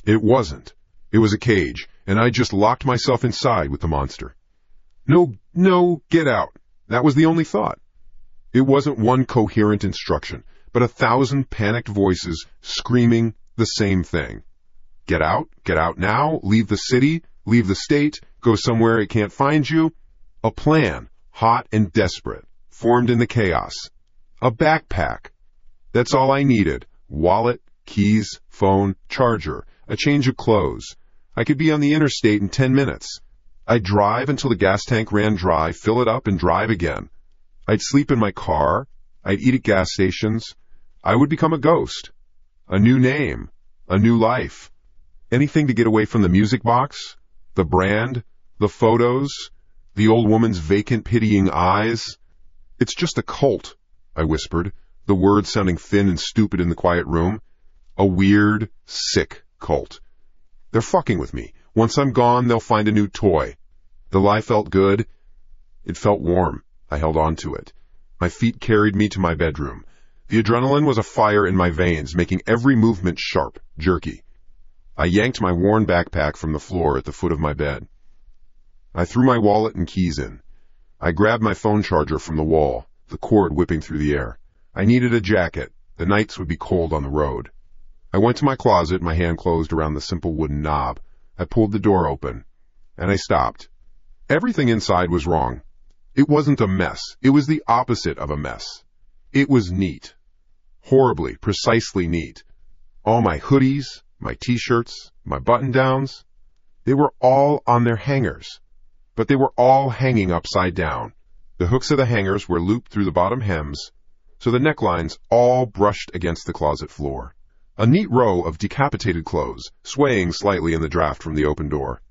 It wasn't. It was a cage, and I just locked myself inside with the monster. No, get out. That was the only thought. It wasn't one coherent instruction, but 1,000 panicked voices screaming the same thing. Get out now, leave the city, leave the state, go somewhere it can't find you. A plan, hot and desperate, formed in the chaos. A backpack. That's all I needed. Wallet, keys, phone, charger, a change of clothes. I could be on the interstate in 10 minutes. I'd drive until the gas tank ran dry, fill it up, and drive again. I'd sleep in my car. I'd eat at gas stations. I would become a ghost. A new name. A new life. Anything to get away from the music box, the brand, the photos, the old woman's vacant, pitying eyes. "It's just a cult," I whispered, the words sounding thin and stupid in the quiet room. "A weird, sick cult. They're fucking with me. Once I'm gone, they'll find a new toy." The lie felt good. It felt warm. I held on to it. My feet carried me to my bedroom. The adrenaline was a fire in my veins, making every movement sharp, jerky. I yanked my worn backpack from the floor at the foot of my bed. I threw my wallet and keys in. I grabbed my phone charger from the wall, the cord whipping through the air. I needed a jacket. The nights would be cold on the road. I went to my closet, my hand closed around the simple wooden knob. I pulled the door open, and I stopped. Everything inside was wrong. It wasn't a mess. It was the opposite of a mess. It was neat. Horribly, precisely neat. All my hoodies, my t-shirts, my button-downs, they were all on their hangers, but they were all hanging upside down. The hooks of the hangers were looped through the bottom hems, so the necklines all brushed against the closet floor. A neat row of decapitated clothes, swaying slightly in the draft from the open door.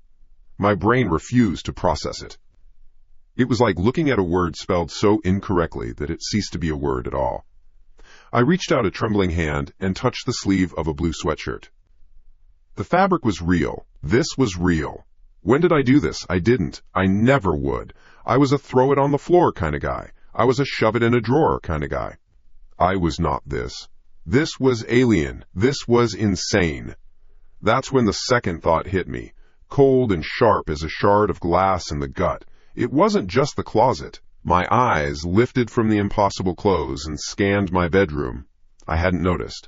My brain refused to process it. It was like looking at a word spelled so incorrectly that it ceased to be a word at all. I reached out a trembling hand and touched the sleeve of a blue sweatshirt. The fabric was real. This was real. When did I do this? I didn't. I never would. I was a throw it on the floor kind of guy. I was a shove it in a drawer kind of guy. I was not this. This was alien. This was insane. That's when the second thought hit me, cold and sharp as a shard of glass in the gut. It wasn't just the closet. My eyes lifted from the impossible clothes and scanned my bedroom. I hadn't noticed.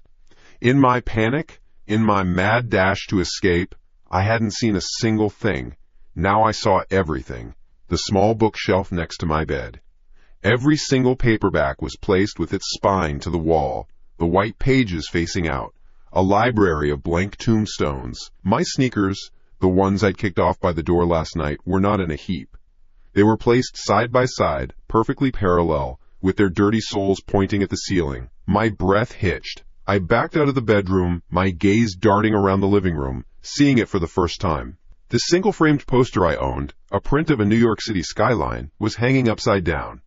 In my panic, in my mad dash to escape, I hadn't seen a single thing. Now I saw everything. The small bookshelf next to my bed. Every single paperback was placed with its spine to the wall, the white pages facing out. A library of blank tombstones. My sneakers, the ones I'd kicked off by the door last night, were not in a heap. They were placed side by side, perfectly parallel, with their dirty soles pointing at the ceiling. My breath hitched. I backed out of the bedroom, my gaze darting around the living room, seeing it for the first time. The single-framed poster I owned, a print of a New York City skyline, was hanging upside down.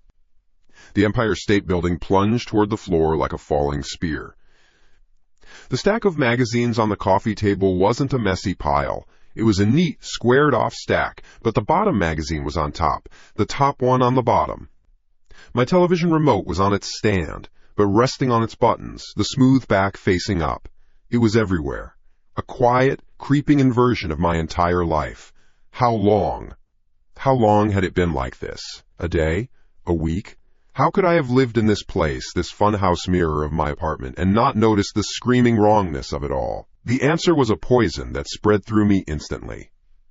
The Empire State Building plunged toward the floor like a falling spear. The stack of magazines on the coffee table wasn't a messy pile. It was a neat, squared-off stack, but the bottom magazine was on top, the top one on the bottom. My television remote was on its stand, but resting on its buttons, the smooth back facing up. It was everywhere. A quiet, creeping inversion of my entire life. How long? How long had it been like this? A day? A week? How could I have lived in this place, this funhouse mirror of my apartment, and not noticed the screaming wrongness of it all? The answer was a poison that spread through me instantly.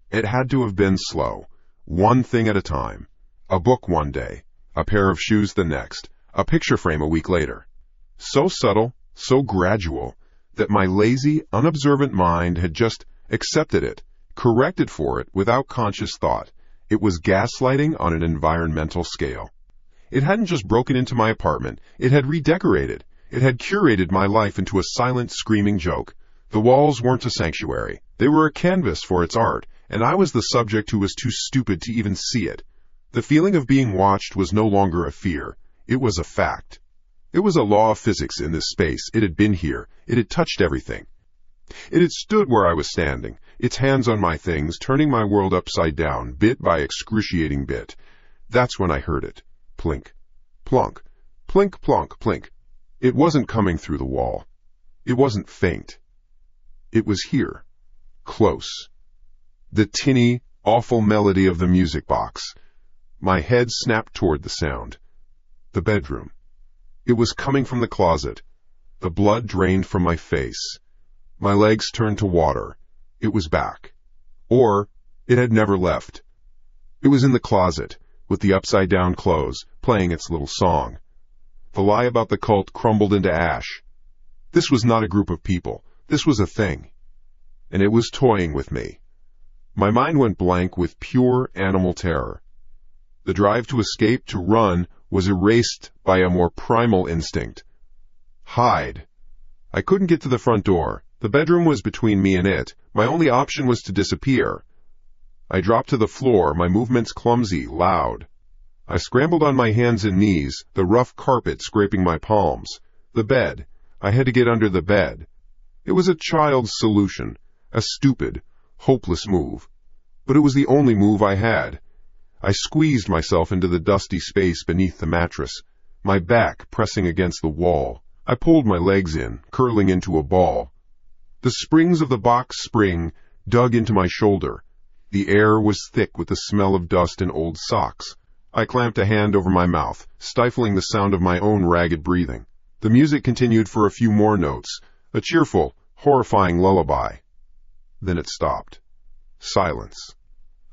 It had to have been slow, one thing at a time. A book one day, a pair of shoes the next, a picture frame a week later. So subtle, so gradual, that my lazy, unobservant mind had just accepted it, corrected for it without conscious thought. It was gaslighting on an environmental scale. It hadn't just broken into my apartment, it had redecorated. It had curated my life into a silent, screaming joke. The walls weren't a sanctuary. They were a canvas for its art, and I was the subject who was too stupid to even see it. The feeling of being watched was no longer a fear. It was a fact. It was a law of physics in this space. It had been here. It had touched everything. It had stood where I was standing, its hands on my things, turning my world upside down, bit by excruciating bit. That's when I heard it. Plink, plonk, plink, plonk, plink. It wasn't coming through the wall. It wasn't faint. It was here. Close. The tinny, awful melody of the music box. My head snapped toward the sound. The bedroom. It was coming from the closet. The blood drained from my face. My legs turned to water. It was back. Or it had never left. It was in the closet, with the upside-down clothes, playing its little song. The lie about the cult crumbled into ash. This was not a group of people. This was a thing. And it was toying with me. My mind went blank with pure animal terror. The drive to escape, to run, was erased by a more primal instinct. Hide. I couldn't get to the front door. The bedroom was between me and it. My only option was to disappear. I dropped to the floor, my movements clumsy, loud. I scrambled on my hands and knees, the rough carpet scraping my palms. The bed. I had to get under the bed. It was a child's solution, a stupid, hopeless move. But it was the only move I had. I squeezed myself into the dusty space beneath the mattress, my back pressing against the wall. I pulled my legs in, curling into a ball. The springs of the box spring dug into my shoulder. The air was thick with the smell of dust and old socks. I clamped a hand over my mouth, stifling the sound of my own ragged breathing. The music continued for a few more notes, a cheerful, horrifying lullaby. Then it stopped. Silence.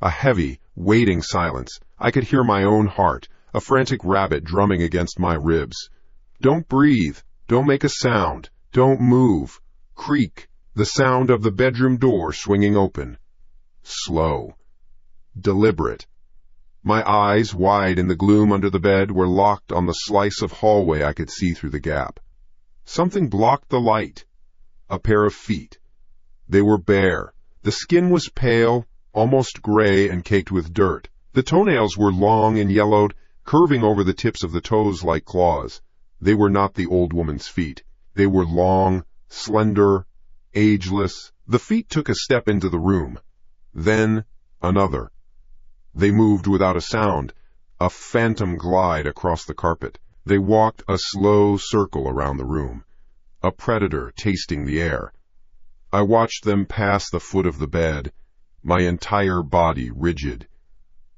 A heavy, waiting silence. I could hear my own heart, a frantic rabbit drumming against my ribs. Don't breathe. Don't make a sound. Don't move. Creak. The sound of the bedroom door swinging open. Slow. Deliberate. My eyes, wide in the gloom under the bed, were locked on the slice of hallway I could see through the gap. Something blocked the light. A pair of feet. They were bare. The skin was pale, almost gray and caked with dirt. The toenails were long and yellowed, curving over the tips of the toes like claws. They were not the old woman's feet. They were long, slender, ageless. The feet took a step into the room. Then another. They moved without a sound, a phantom glide across the carpet. They walked a slow circle around the room, a predator tasting the air. I watched them pass the foot of the bed, my entire body rigid.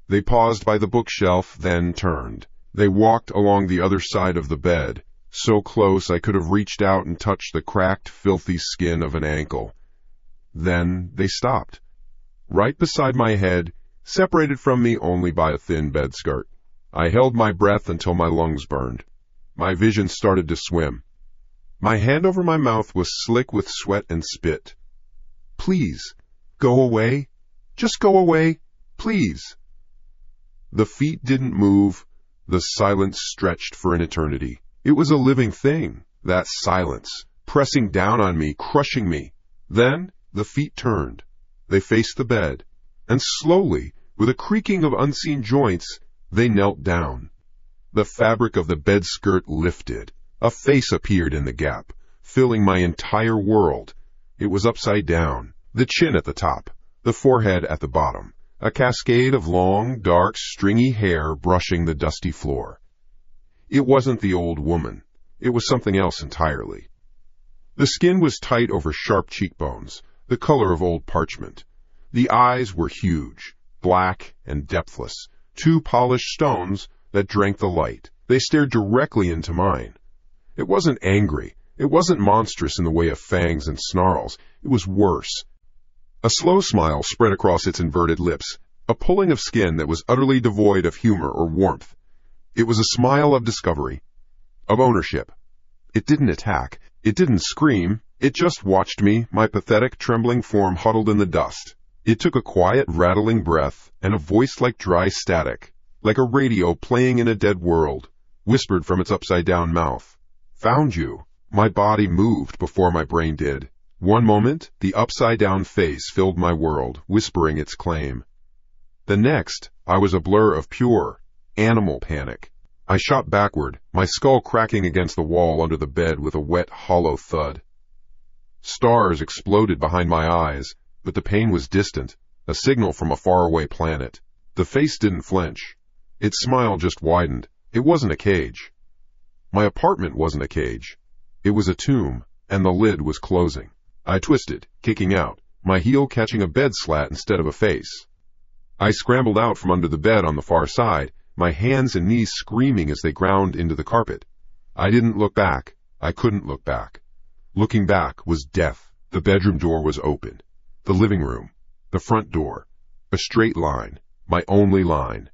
They paused by the bookshelf, then turned. They walked along the other side of the bed, so close I could have reached out and touched the cracked, filthy skin of an ankle. Then they stopped, right beside my head, separated from me only by a thin bedskirt. I held my breath until my lungs burned. My vision started to swim. My hand over my mouth was slick with sweat and spit. Please, go away. Just go away, please. The feet didn't move, The silence stretched for an eternity. It was a living thing, that silence, pressing down on me, crushing me. Then the feet turned. They faced the bed, and slowly, with a creaking of unseen joints, they knelt down. The fabric of the bed skirt lifted. A face appeared in the gap, filling my entire world. It was upside down, the chin at the top, the forehead at the bottom, a cascade of long, dark, stringy hair brushing the dusty floor. It wasn't the old woman. It was something else entirely. The skin was tight over sharp cheekbones, the color of old parchment. The eyes were huge, black and depthless, two polished stones that drank the light. They stared directly into mine. It wasn't angry. It wasn't monstrous in the way of fangs and snarls. It was worse. A slow smile spread across its inverted lips, a pulling of skin that was utterly devoid of humor or warmth. It was a smile of discovery, of ownership. It didn't attack. It didn't scream. It just watched me, my pathetic, trembling form huddled in the dust. It took a quiet, rattling breath, and a voice like dry static, like a radio playing in a dead world, whispered from its upside-down mouth. "Found you." My body moved before my brain did. One moment, the upside-down face filled my world, whispering its claim. The next, I was a blur of pure, animal panic. I shot backward, my skull cracking against the wall under the bed with a wet, hollow thud. Stars exploded behind my eyes, but the pain was distant, a signal from a faraway planet. The face didn't flinch. Its smile just widened. It wasn't a cage. My apartment wasn't a cage. It was a tomb, and the lid was closing. I twisted, kicking out, my heel catching a bed slat instead of a face. I scrambled out from under the bed on the far side, my hands and knees screaming as they ground into the carpet. I didn't look back. I couldn't look back. Looking back was death. The bedroom door was open. The living room. The front door. A straight line. My only line.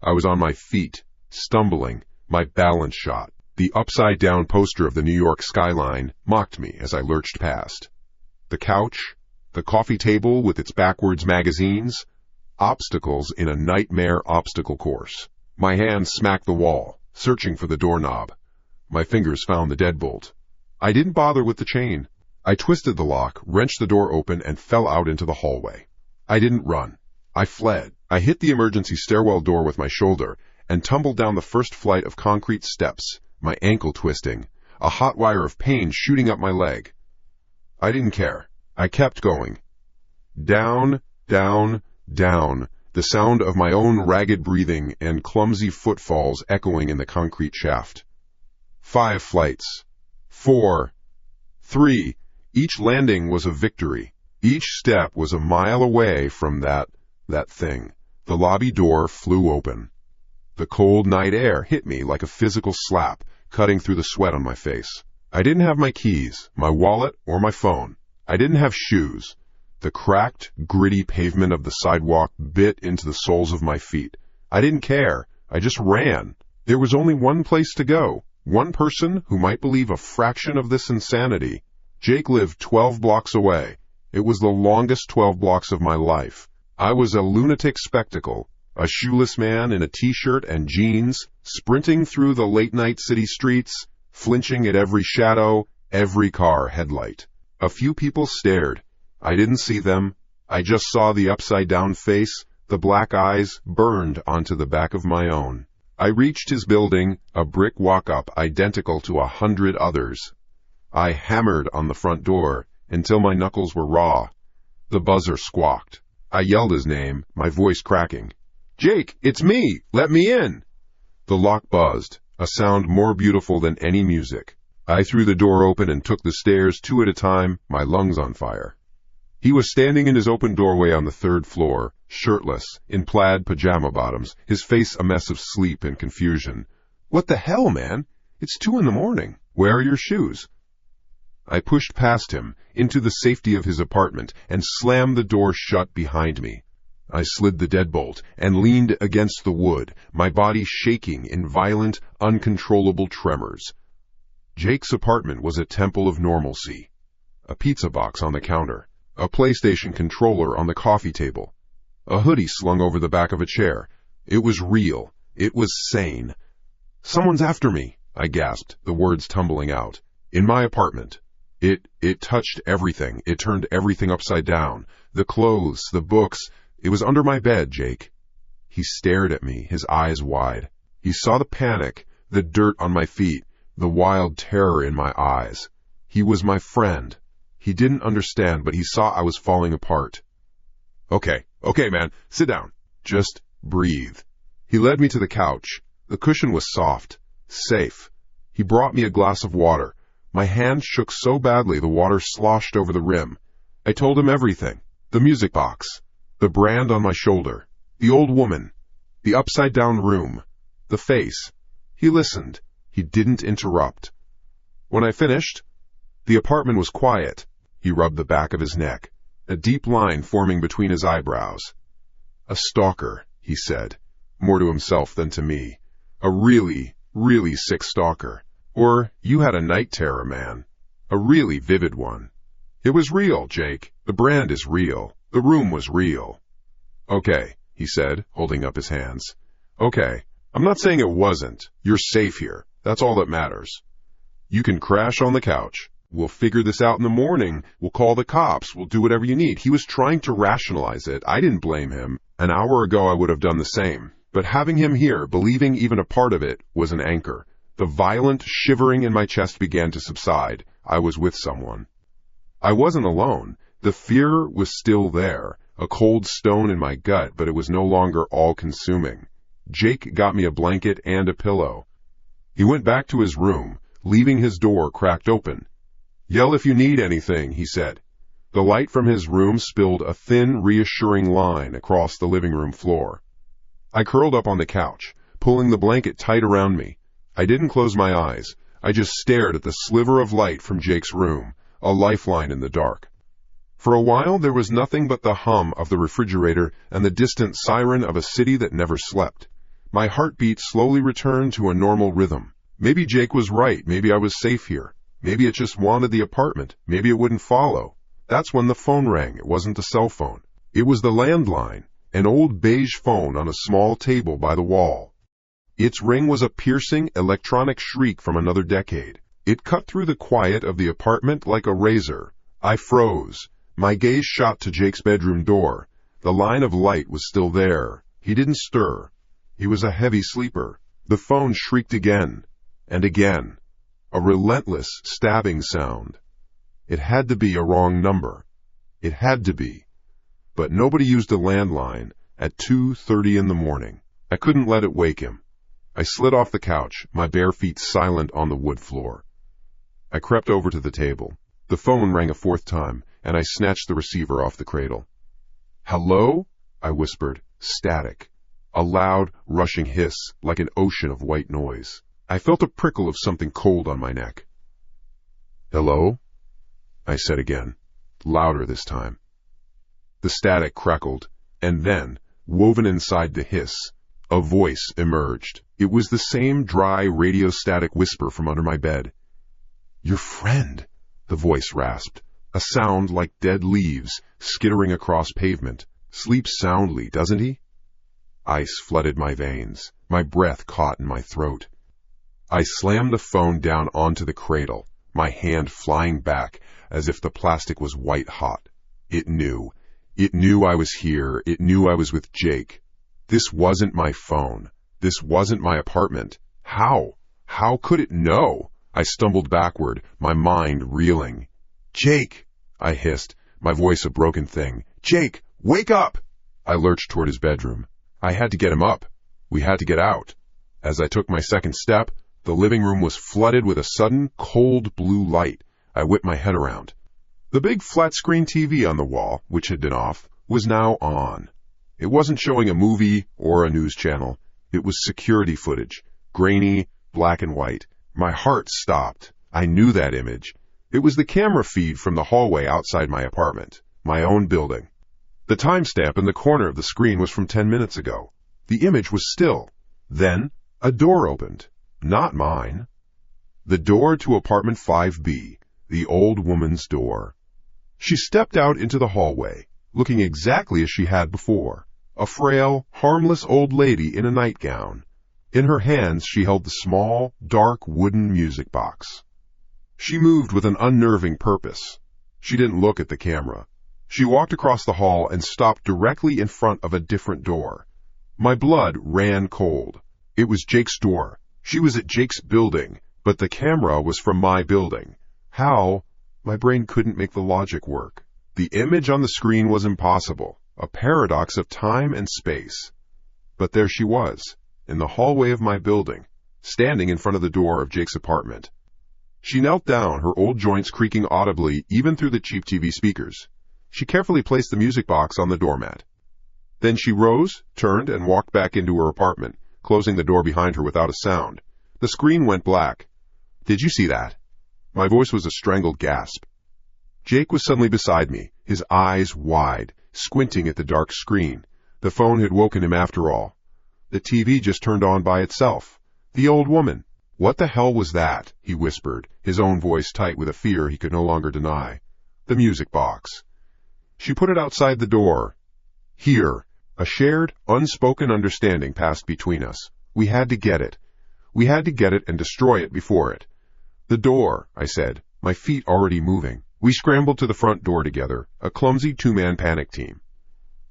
I was on my feet, stumbling, my balance shot. The upside-down poster of the New York skyline mocked me as I lurched past. The couch, the coffee table with its backwards magazines, obstacles in a nightmare obstacle course. My hand smacked the wall, searching for the doorknob. My fingers found the deadbolt. I didn't bother with the chain. I twisted the lock, wrenched the door open, and fell out into the hallway. I didn't run. I fled. I hit the emergency stairwell door with my shoulder and tumbled down the first flight of concrete steps, my ankle twisting, a hot wire of pain shooting up my leg. I didn't care. I kept going. Down, down, down, the sound of my own ragged breathing and clumsy footfalls echoing in the concrete shaft. 5 flights. 4. 3. Each landing was a victory. Each step was a mile away from that thing. The lobby door flew open. The cold night air hit me like a physical slap, cutting through the sweat on my face. I didn't have my keys, my wallet, or my phone. I didn't have shoes. The cracked, gritty pavement of the sidewalk bit into the soles of my feet. I didn't care. I just ran. There was only one place to go. One person who might believe a fraction of this insanity. Jake lived 12 blocks away. It was the longest 12 blocks of my life. I was a lunatic spectacle, a shoeless man in a t-shirt and jeans, sprinting through the late-night city streets, flinching at every shadow, every car headlight. A few people stared. I didn't see them. I just saw the upside-down face, the black eyes burned onto the back of my own. I reached his building, a brick walk-up identical to 100 others. I hammered on the front door until my knuckles were raw. The buzzer squawked. I yelled his name, my voice cracking. "Jake, it's me! Let me in!" The lock buzzed, a sound more beautiful than any music. I threw the door open and took the stairs 2 at a time, my lungs on fire. He was standing in his open doorway on the 3rd floor, shirtless, in plaid pajama bottoms, his face a mess of sleep and confusion. "What the hell, man? It's 2 in the morning. Where are your shoes?" I pushed past him, into the safety of his apartment, and slammed the door shut behind me. I slid the deadbolt and leaned against the wood, my body shaking in violent, uncontrollable tremors. Jake's apartment was a temple of normalcy. A pizza box on the counter, a PlayStation controller on the coffee table, a hoodie slung over the back of a chair. It was real. It was sane. "Someone's after me," I gasped, the words tumbling out. "In my apartment." It touched everything. It turned everything upside down. The clothes, the books. It was under my bed, Jake. He stared at me, his eyes wide. He saw the panic, the dirt on my feet, the wild terror in my eyes. He was my friend. He didn't understand, but he saw I was falling apart. Okay, man, sit down. Just breathe." He led me to the couch. The cushion was soft, safe. He brought me a glass of water. My hand shook so badly the water sloshed over the rim. I told him everything. The music box, the brand on my shoulder, the old woman, the upside-down room, the face. He listened. He didn't interrupt. When I finished, the apartment was quiet. He rubbed the back of his neck, a deep line forming between his eyebrows. "A stalker," he said, more to himself than to me. "A really, really sick stalker. Or you had a night terror, man. A really vivid one. It was real, Jake. The brand is real. The room was real." "Okay," he said, holding up his hands. "Okay. I'm not saying it wasn't. You're safe here. That's all that matters. You can crash on the couch. We'll figure this out in the morning. We'll call the cops. We'll do whatever you need." He was trying to rationalize it. I didn't blame him. An hour ago I would have done the same. But having him here, believing even a part of it, was an anchor. The violent shivering in my chest began to subside. I was with someone. I wasn't alone. The fear was still there, a cold stone in my gut, but it was no longer all-consuming. Jake got me a blanket and a pillow. He went back to his room, leaving his door cracked open. "Yell if you need anything," he said. The light from his room spilled a thin, reassuring line across the living room floor. I curled up on the couch, pulling the blanket tight around me. I didn't close my eyes. I just stared at the sliver of light from Jake's room, a lifeline in the dark. For a while there was nothing but the hum of the refrigerator and the distant siren of a city that never slept. My heartbeat slowly returned to a normal rhythm. Maybe Jake was right. Maybe I was safe here. Maybe it just wanted the apartment. Maybe it wouldn't follow. That's when the phone rang. It wasn't the cell phone. It was the landline, an old beige phone on a small table by the wall. Its ring was a piercing, electronic shriek from another decade. It cut through the quiet of the apartment like a razor. I froze. My gaze shot to Jake's bedroom door. The line of light was still there. He didn't stir. He was a heavy sleeper. The phone shrieked again and again. A relentless, stabbing sound. It had to be a wrong number. It had to be. But nobody used a landline at 2:30 in the morning. I couldn't let it wake him. I slid off the couch, my bare feet silent on the wood floor. I crept over to the table. The phone rang a fourth time, and I snatched the receiver off the cradle. "Hello?" I whispered, static. A loud, rushing hiss, like an ocean of white noise. I felt a prickle of something cold on my neck. "Hello?" I said again, louder this time. The static crackled, and then, woven inside the hiss, a voice emerged. It was the same dry, radio-static whisper from under my bed. "Your friend," the voice rasped, a sound like dead leaves skittering across pavement. "Sleeps soundly, doesn't he?" Ice flooded my veins. My breath caught in my throat. I slammed the phone down onto the cradle, my hand flying back as if the plastic was white hot. It knew. It knew I was here. It knew I was with Jake. This wasn't my phone. This wasn't my apartment. How? How could it know? I stumbled backward, my mind reeling. "Jake!" I hissed, my voice a broken thing. "Jake, wake up!" I lurched toward his bedroom. I had to get him up. We had to get out. As I took my second step, the living room was flooded with a sudden, cold blue light. I whipped my head around. The big flat-screen TV on the wall, which had been off, was now on. It wasn't showing a movie or a news channel. It was security footage, grainy, black and white. My heart stopped. I knew that image. It was the camera feed from the hallway outside my apartment, my own building. The timestamp in the corner of the screen was from 10 minutes ago. The image was still. Then, a door opened. Not mine. The door to apartment 5B, the old woman's door. She stepped out into the hallway, looking exactly as she had before. A frail, harmless old lady in a nightgown. In her hands she held the small, dark wooden music box. She moved with an unnerving purpose. She didn't look at the camera. She walked across the hall and stopped directly in front of a different door. My blood ran cold. It was Jake's door. She was at Jake's building, but the camera was from my building. How? My brain couldn't make the logic work. The image on the screen was impossible, a paradox of time and space. But there she was, in the hallway of my building, standing in front of the door of Jake's apartment. She knelt down, her old joints creaking audibly even through the cheap TV speakers. She carefully placed the music box on the doormat. Then she rose, turned, and walked back into her apartment, closing the door behind her without a sound. The screen went black. "Did you see that?" My voice was a strangled gasp. Jake was suddenly beside me, his eyes wide, squinting at the dark screen. The phone had woken him after all. The TV just turned on by itself. The old woman. "What the hell was that?" he whispered, his own voice tight with a fear he could no longer deny. "The music box." She put it outside the door. Here, a shared, unspoken understanding passed between us. We had to get it. We had to get it and destroy it before it. "The door," I said, my feet already moving. We scrambled to the front door together, a clumsy two-man panic team.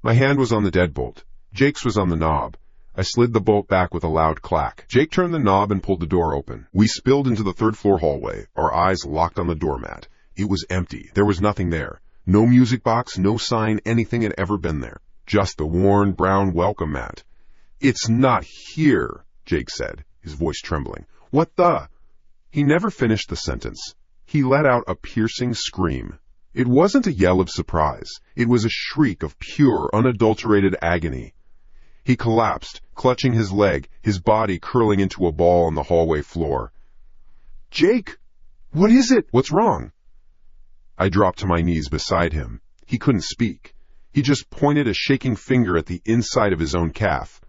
My hand was on the deadbolt. Jake's was on the knob. I slid the bolt back with a loud clack. Jake turned the knob and pulled the door open. We spilled into the third-floor hallway, our eyes locked on the doormat. It was empty. There was nothing there. No music box, no sign anything had ever been there. Just the worn, brown welcome mat. "It's not here," Jake said, his voice trembling. "What the—" He never finished the sentence. He let out a piercing scream. It wasn't a yell of surprise. It was a shriek of pure, unadulterated agony. He collapsed, clutching his leg, his body curling into a ball on the hallway floor. "Jake! What is it? What's wrong?" I dropped to my knees beside him. He couldn't speak. He just pointed a shaking finger at the inside of his own calf.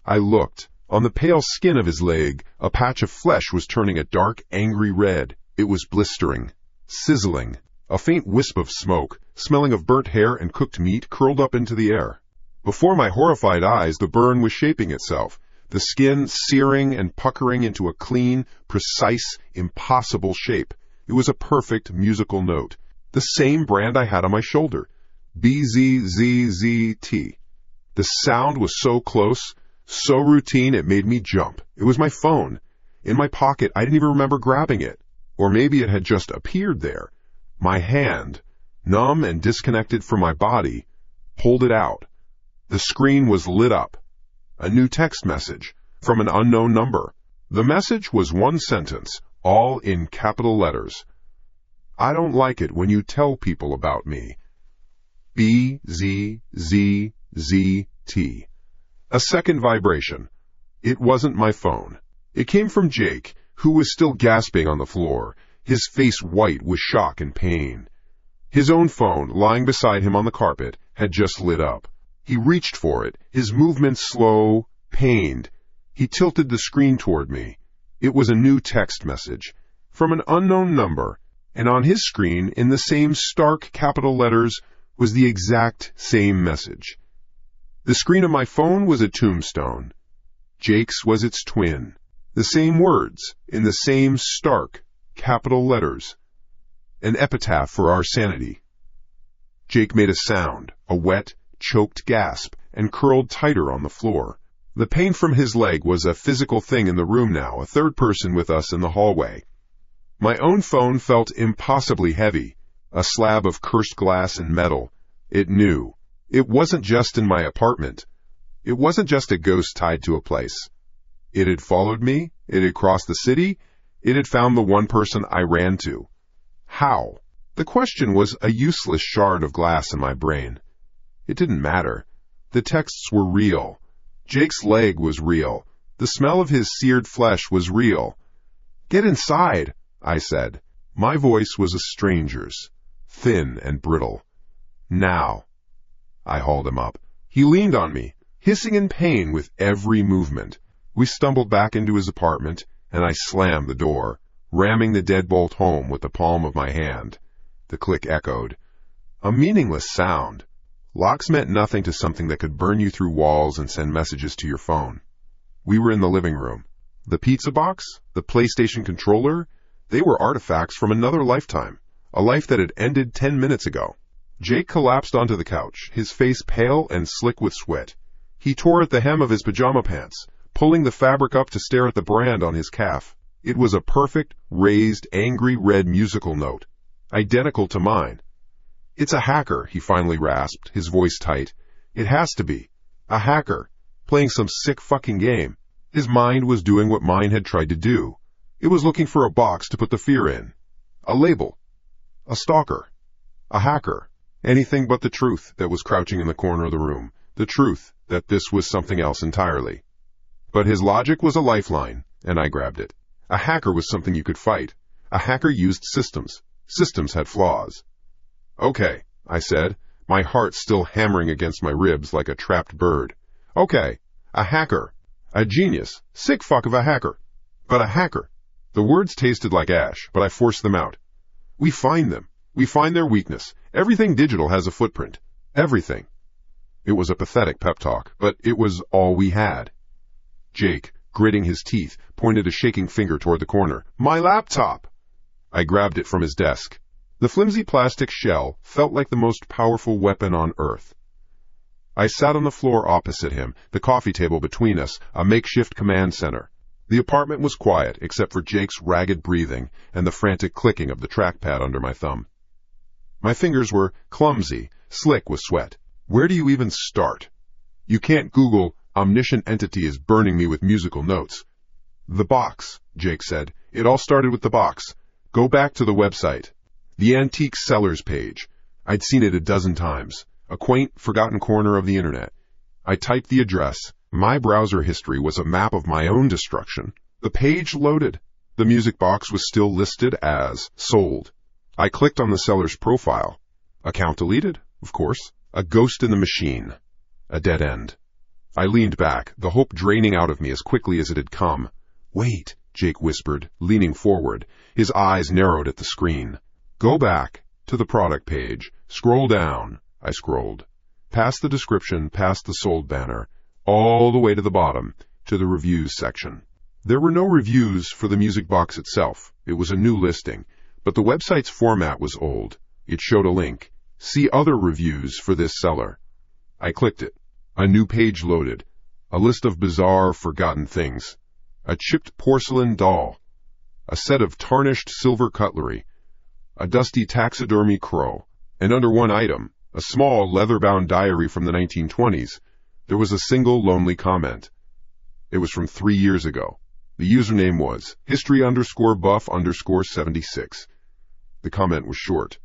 I looked. On the pale skin of his leg, a patch of flesh was turning a dark, angry red. It was blistering, sizzling. A faint wisp of smoke, smelling of burnt hair and cooked meat, curled up into the air. Before my horrified eyes, the burn was shaping itself, the skin searing and puckering into a clean, precise, impossible shape. It was a perfect musical note, the same brand I had on my shoulder, BZZZT. The sound was so close, so routine it made me jump. It was my phone. In my pocket, I didn't even remember grabbing it. Or maybe it had just appeared there. My hand, numb and disconnected from my body, pulled it out. The screen was lit up. A new text message from an unknown number. The message was one sentence, all in capital letters. "I don't like it when you tell people about me. BZZZT. A second vibration. It wasn't my phone. It came from Jake, who was still gasping on the floor, his face white with shock and pain. His own phone, lying beside him on the carpet, had just lit up. He reached for it, his movements slow, pained. He tilted the screen toward me. It was a new text message, from an unknown number, and on his screen, in the same stark capital letters, was the exact same message. The screen of my phone was a tombstone. Jake's was its twin. The same words, in the same stark capital letters. An epitaph for our sanity. Jake made a sound, a wet, choked gasp, and curled tighter on the floor. The pain from his leg was a physical thing in the room now, a third person with us in the hallway. My own phone felt impossibly heavy, a slab of cursed glass and metal. It knew. It wasn't just in my apartment. It wasn't just a ghost tied to a place. It had followed me. It had crossed the city. It had found the one person I ran to. How? The question was a useless shard of glass in my brain. It didn't matter. The texts were real. Jake's leg was real. The smell of his seared flesh was real. "Get inside," I said. My voice was a stranger's, thin and brittle. "Now." I hauled him up. He leaned on me, hissing in pain with every movement. We stumbled back into his apartment, and I slammed the door, ramming the deadbolt home with the palm of my hand. The click echoed. A meaningless sound. Locks meant nothing to something that could burn you through walls and send messages to your phone. We were in the living room. The pizza box, the PlayStation controller, they were artifacts from another lifetime, a life that had ended 10 minutes ago. Jake collapsed onto the couch, his face pale and slick with sweat. He tore at the hem of his pajama pants, pulling the fabric up to stare at the brand on his calf. It was a perfect, raised, angry red musical note, identical to mine. "It's a hacker," he finally rasped, his voice tight. "It has to be. A hacker, playing some sick fucking game." His mind was doing what mine had tried to do. It was looking for a box to put the fear in. A label. A stalker. A hacker. Anything but the truth that was crouching in the corner of the room. The truth that this was something else entirely. But his logic was a lifeline, and I grabbed it. A hacker was something you could fight. A hacker used systems. Systems had flaws. "Okay," I said, my heart still hammering against my ribs like a trapped bird. "Okay, a hacker. A genius. Sick fuck of a hacker. But a hacker." The words tasted like ash, but I forced them out. "We find them. We find their weakness. Everything digital has a footprint. Everything." It was a pathetic pep talk, but it was all we had. Jake, gritting his teeth, pointed a shaking finger toward the corner. "My laptop!" I grabbed it from his desk. The flimsy plastic shell felt like the most powerful weapon on Earth. I sat on the floor opposite him, the coffee table between us, a makeshift command center. The apartment was quiet, except for Jake's ragged breathing and the frantic clicking of the trackpad under my thumb. My fingers were clumsy, slick with sweat. Where do you even start? You can't Google, "omniscient entity is burning me with musical notes." "The box," Jake said. "It all started with the box. Go back to the website. The antique sellers page. I'd seen it a dozen times. A quaint, forgotten corner of the internet. I typed the address. My browser history was a map of my own destruction. The page loaded. The music box was still listed as sold. I clicked on the seller's profile. Account deleted, of course. A ghost in the machine. A dead end. I leaned back, the hope draining out of me as quickly as it had come. "Wait," Jake whispered, leaning forward. His eyes narrowed at the screen. "Go back to the product page. Scroll down." I scrolled. Past the description, past the sold banner, all the way to the bottom, to the reviews section. There were no reviews for the music box itself. It was a new listing, but the website's format was old. It showed a link. "See other reviews for this seller." I clicked it. A new page loaded. A list of bizarre, forgotten things. A chipped porcelain doll. A set of tarnished silver cutlery. A dusty taxidermy crow. And under one item, a small leather-bound diary from the 1920s, there was a single lonely comment. It was from 3 years ago. The username was history_buff_76. The comment was short.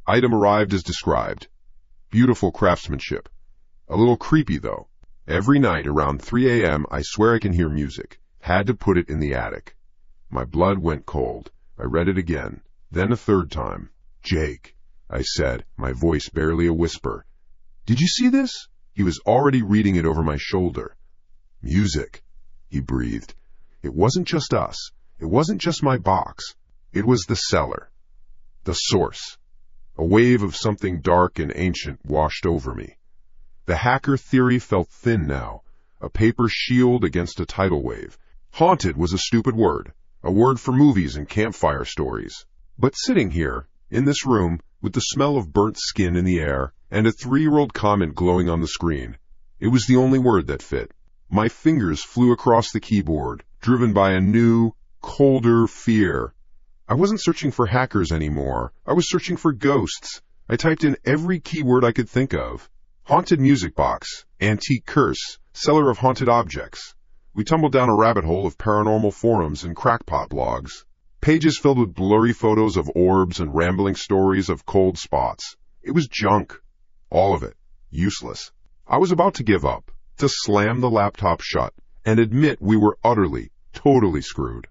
Item arrived as described. Beautiful craftsmanship. A little creepy, though. Every night around 3 a.m., I swear I can hear music. Had to put it in the attic. My blood went cold. I read it again, then a third time. "Jake," I said, my voice barely a whisper. "Did you see this?" He was already reading it over my shoulder. "Music," he breathed. "It wasn't just us. It wasn't just my box. It was the seller. The source." A wave of something dark and ancient washed over me. The hacker theory felt thin now, a paper shield against a tidal wave. Haunted was a stupid word, a word for movies and campfire stories. But sitting here, in this room, with the smell of burnt skin in the air, and a 3-year-old comment glowing on the screen, it was the only word that fit. My fingers flew across the keyboard, driven by a new, colder fear. I wasn't searching for hackers anymore. I was searching for ghosts. I typed in every keyword I could think of. Haunted music box, antique curse, seller of haunted objects. We tumbled down a rabbit hole of paranormal forums and crackpot blogs. Pages filled with blurry photos of orbs and rambling stories of cold spots. It was junk. All of it. Useless. I was about to give up, to slam the laptop shut, and admit we were utterly, totally screwed.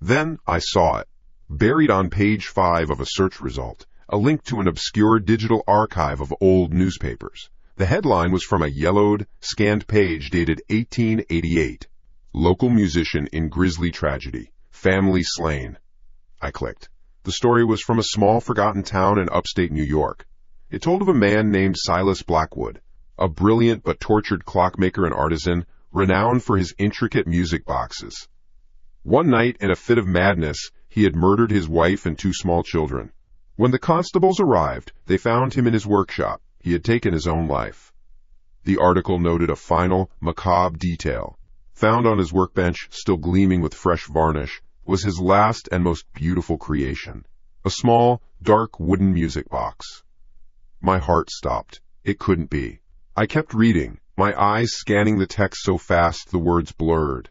Then I saw it. Buried on page 5 of a search result, a link to an obscure digital archive of old newspapers. The headline was from a yellowed, scanned page dated 1888. Local musician in grisly tragedy. Family slain. I clicked. The story was from a small forgotten town in upstate New York. It told of a man named Silas Blackwood, a brilliant but tortured clockmaker and artisan renowned for his intricate music boxes. One night, in a fit of madness, he had murdered his wife and 2 small children. When the constables arrived, they found him in his workshop. He had taken his own life. The article noted a final, macabre detail. Found on his workbench, still gleaming with fresh varnish, was his last and most beautiful creation, a small, dark wooden music box. My heart stopped. It couldn't be. I kept reading, my eyes scanning the text so fast the words blurred.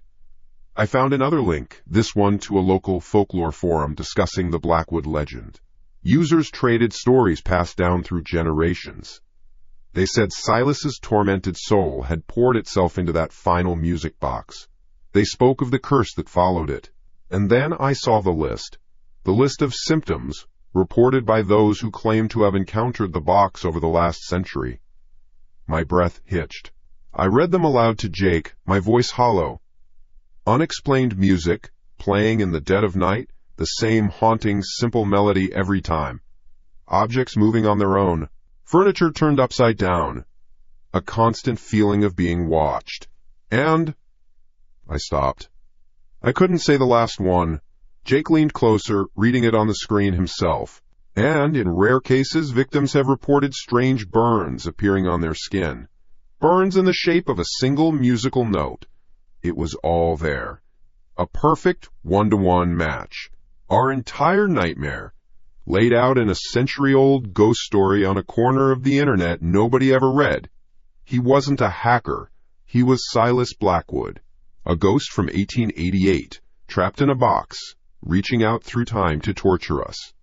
I found another link, this one to a local folklore forum discussing the Blackwood legend. Users traded stories passed down through generations. They said Silas's tormented soul had poured itself into that final music box. They spoke of the curse that followed it. And then I saw the list of symptoms reported by those who claimed to have encountered the box over the last century. My breath hitched. I read them aloud to Jake, my voice hollow. Unexplained music, playing in the dead of night, the same haunting, simple melody every time. Objects moving on their own, furniture turned upside down. A constant feeling of being watched. And I stopped. I couldn't say the last one. Jake leaned closer, reading it on the screen himself. And, in rare cases, victims have reported strange burns appearing on their skin. Burns in the shape of a single musical note. It was all there. A perfect one-to-one match. Our entire nightmare, laid out in a century-old ghost story on a corner of the internet nobody ever read. He wasn't a hacker. He was Silas Blackwood, a ghost from 1888, trapped in a box, reaching out through time to torture us.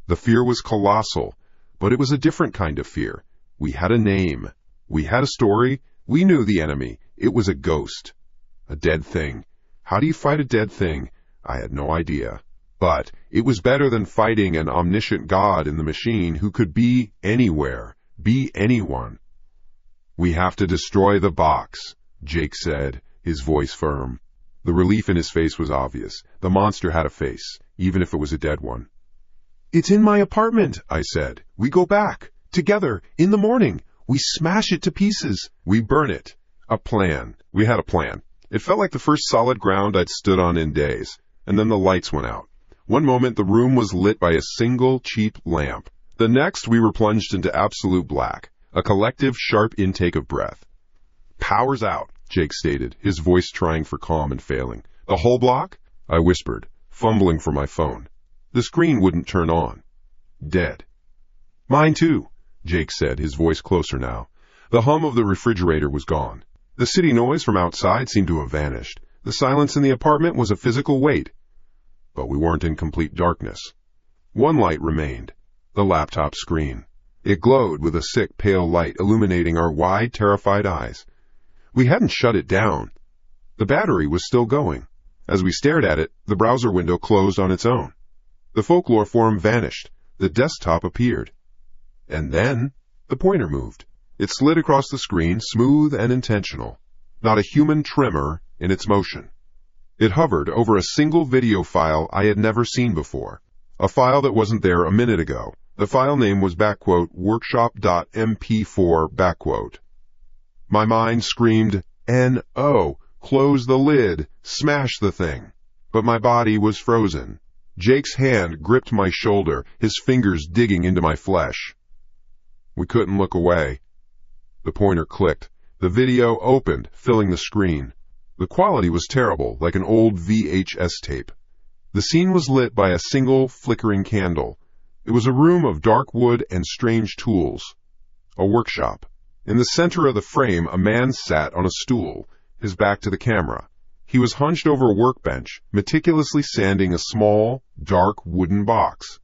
The fear was colossal, but it was a different kind of fear. We had a name. We had a story. We knew the enemy. It was a ghost. A dead thing. How do you fight a dead thing? I had no idea. But it was better than fighting an omniscient God in the machine who could be anywhere, be anyone. We have to destroy the box, Jake said, his voice firm. The relief in his face was obvious. The monster had a face, even if it was a dead one. It's in my apartment, I said. We go back. Together. In the morning. We smash it to pieces. We burn it. A plan. We had a plan. It felt like the first solid ground I'd stood on in days. And then the lights went out. One moment the room was lit by a single cheap lamp. The next we were plunged into absolute black. A collective sharp intake of breath. Power's out, Jake stated, his voice trying for calm and failing. The whole block? I whispered, fumbling for my phone. The screen wouldn't turn on. Dead. Mine too, Jake said, his voice closer now. The hum of the refrigerator was gone. The city noise from outside seemed to have vanished. The silence in the apartment was a physical weight. But we weren't in complete darkness. One light remained, the laptop screen. It glowed with a sick, pale light illuminating our wide, terrified eyes. We hadn't shut it down. The battery was still going. As we stared at it, the browser window closed on its own. The folklore forum vanished. The desktop appeared. And then, the pointer moved. It slid across the screen, smooth and intentional. Not a human tremor in its motion. It hovered over a single video file I had never seen before. A file that wasn't there a minute ago. The file name was workshop.mp4. My mind screamed, N-O, close the lid, smash the thing. But my body was frozen. Jake's hand gripped my shoulder, his fingers digging into my flesh. We couldn't look away. The pointer clicked. The video opened, filling the screen. The quality was terrible, like an old VHS tape. The scene was lit by a single flickering candle. It was a room of dark wood and strange tools. A workshop. In the center of the frame, a man sat on a stool, his back to the camera. He was hunched over a workbench, meticulously sanding a small, dark wooden box.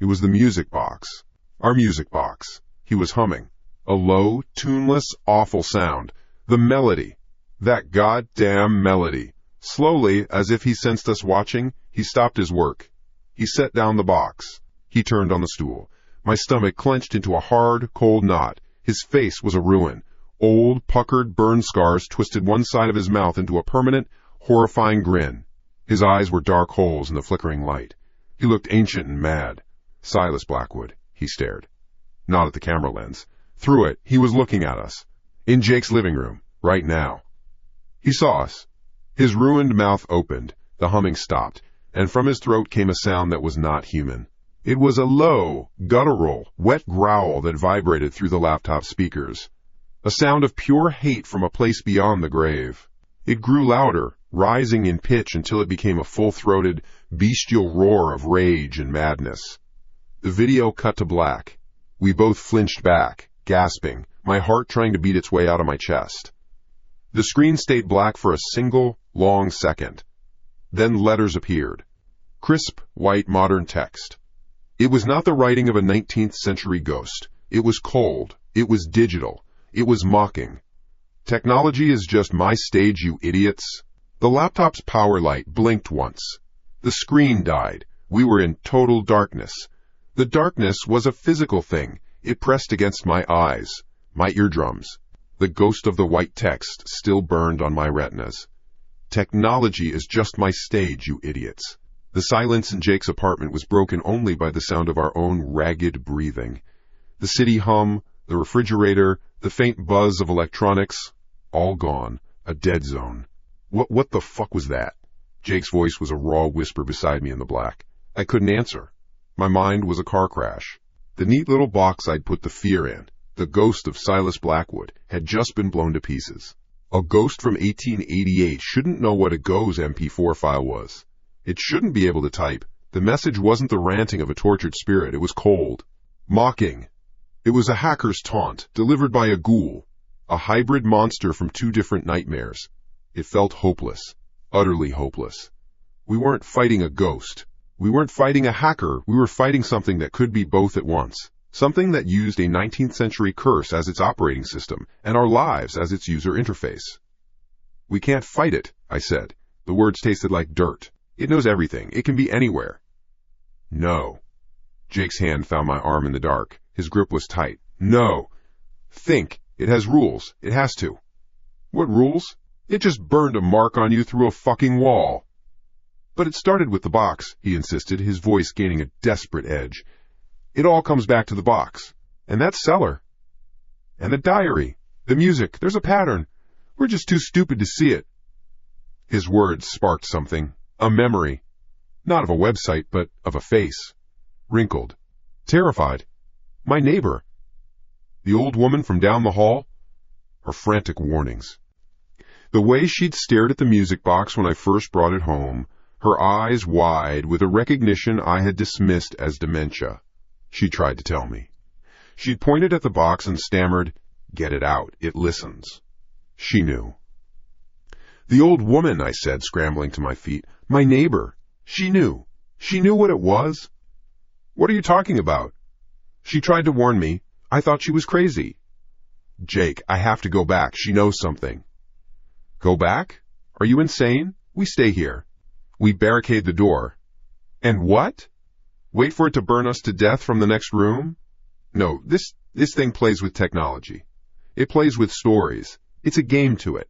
It was the music box. Our music box. He was humming. A low, tuneless, awful sound. The melody. That goddamn melody. Slowly, as if he sensed us watching, he stopped his work. He set down the box. He turned on the stool. My stomach clenched into a hard, cold knot. His face was a ruin. Old, puckered burn scars twisted one side of his mouth into a permanent, horrifying grin. His eyes were dark holes in the flickering light. He looked ancient and mad. Silas Blackwood, he stared. Not at the camera lens. Through it, he was looking at us. In Jake's living room, right now. He saw us. His ruined mouth opened, the humming stopped, and from his throat came a sound that was not human. It was a low, guttural, wet growl that vibrated through the laptop speakers. A sound of pure hate from a place beyond the grave. It grew louder, rising in pitch until it became a full-throated, bestial roar of rage and madness. The video cut to black. We both flinched back, gasping, my heart trying to beat its way out of my chest. The screen stayed black for a single, long second. Then letters appeared. Crisp, white, modern text. It was not the writing of a 19th century ghost. It was cold. It was digital. It was mocking. Technology is just my stage, you idiots. The laptop's power light blinked once. The screen died. We were in total darkness. The darkness was a physical thing. It pressed against my eyes, my eardrums. The ghost of the white text still burned on my retinas. Technology is just my stage, you idiots. The silence in Jake's apartment was broken only by the sound of our own ragged breathing. The city hum, the refrigerator, the faint buzz of electronics, all gone. A dead zone. What the fuck was that? Jake's voice was a raw whisper beside me in the black. I couldn't answer. My mind was a car crash. The neat little box I'd put the fear in, the ghost of Silas Blackwood, had just been blown to pieces. A ghost from 1888 shouldn't know what a Go's MP4 file was. It shouldn't be able to type. The message wasn't the ranting of a tortured spirit. It was cold. Mocking. It was a hacker's taunt, delivered by a ghoul. A hybrid monster from two different nightmares. It felt hopeless. Utterly hopeless. We weren't fighting a ghost. We weren't fighting a hacker. We were fighting something that could be both at once. Something that used a 19th century curse as its operating system, and our lives as its user interface. We can't fight it, I said. The words tasted like dirt. It knows everything. It can be anywhere. No. Jake's hand found my arm in the dark. His grip was tight. No. Think. It has rules. It has to. What rules? It just burned a mark on you through a fucking wall. But it started with the box, he insisted, his voice gaining a desperate edge. It all comes back to the box. And that cellar. And the diary. The music. There's a pattern. We're just too stupid to see it. His words sparked something. A memory. Not of a website, but of a face. Wrinkled. Terrified. My neighbor. The old woman from down the hall. Her frantic warnings. The way she'd stared at the music box when I first brought it home, her eyes wide with a recognition I had dismissed as dementia. She tried to tell me. She'd pointed at the box and stammered, "Get it out, it listens." She knew. The old woman, I said, scrambling to my feet. My neighbor. She knew. She knew what it was. What are you talking about? She tried to warn me. I thought she was crazy. Jake, I have to go back. She knows something. Go back? Are you insane? We stay here. We barricade the door. And what? Wait for it to burn us to death from the next room? No, this thing plays with technology. It plays with stories. It's a game to it.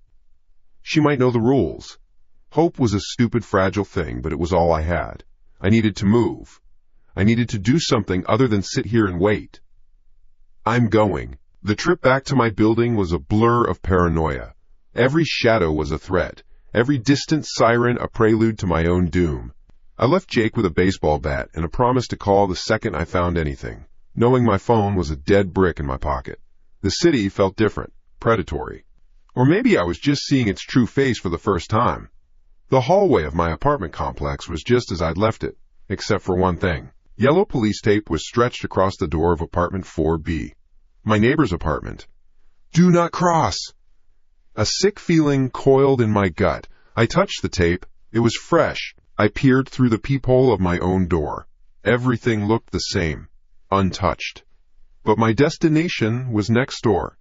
She might know the rules. Hope was a stupid, fragile thing, but it was all I had. I needed to move. I needed to do something other than sit here and wait. I'm going. The trip back to my building was a blur of paranoia. Every shadow was a threat. Every distant siren a prelude to my own doom. I left Jake with a baseball bat and a promise to call the second I found anything, knowing my phone was a dead brick in my pocket. The city felt different, predatory. Or maybe I was just seeing its true face for the first time. The hallway of my apartment complex was just as I'd left it, except for one thing. Yellow police tape was stretched across the door of apartment 4B. My neighbor's apartment. Do not cross! A sick feeling coiled in my gut. I touched the tape. It was fresh. I peered through the peephole of my own door. Everything looked the same, untouched. But my destination was next door.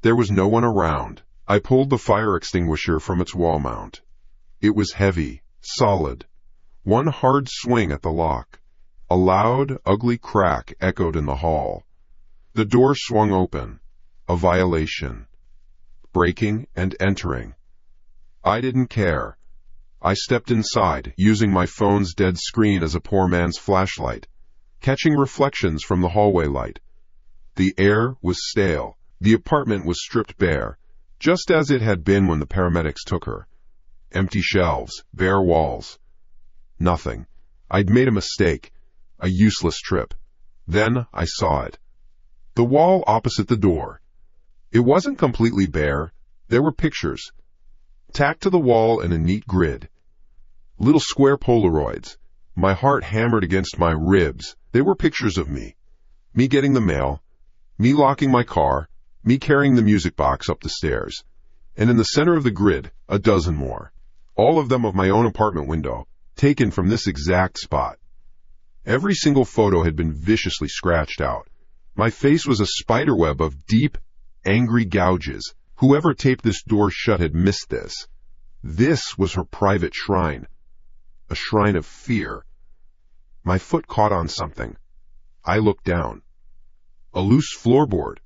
There was no one around. I pulled the fire extinguisher from its wall mount. It was heavy, solid. One hard swing at the lock. A loud, ugly crack echoed in the hall. The door swung open. A violation. Breaking and entering. I didn't care. I stepped inside, using my phone's dead screen as a poor man's flashlight, catching reflections from the hallway light. The air was stale. The apartment was stripped bare. just as it had been when the paramedics took her. Empty shelves, bare walls. Nothing. I'd made a mistake, a useless trip. Then I saw it. The wall opposite the door. It wasn't completely bare. There were pictures, tacked to the wall in a neat grid. Little square Polaroids. My heart hammered against my ribs. They were pictures of me. Me getting the mail, me locking my car, me carrying the music box up the stairs. And in the center of the grid, a dozen more. All of them of my own apartment window, taken from this exact spot. Every single photo had been viciously scratched out. My face was a spiderweb of deep, angry gouges. Whoever taped this door shut had missed this. This was her private shrine. A shrine of fear. My foot caught on something. I looked down. A loose floorboard.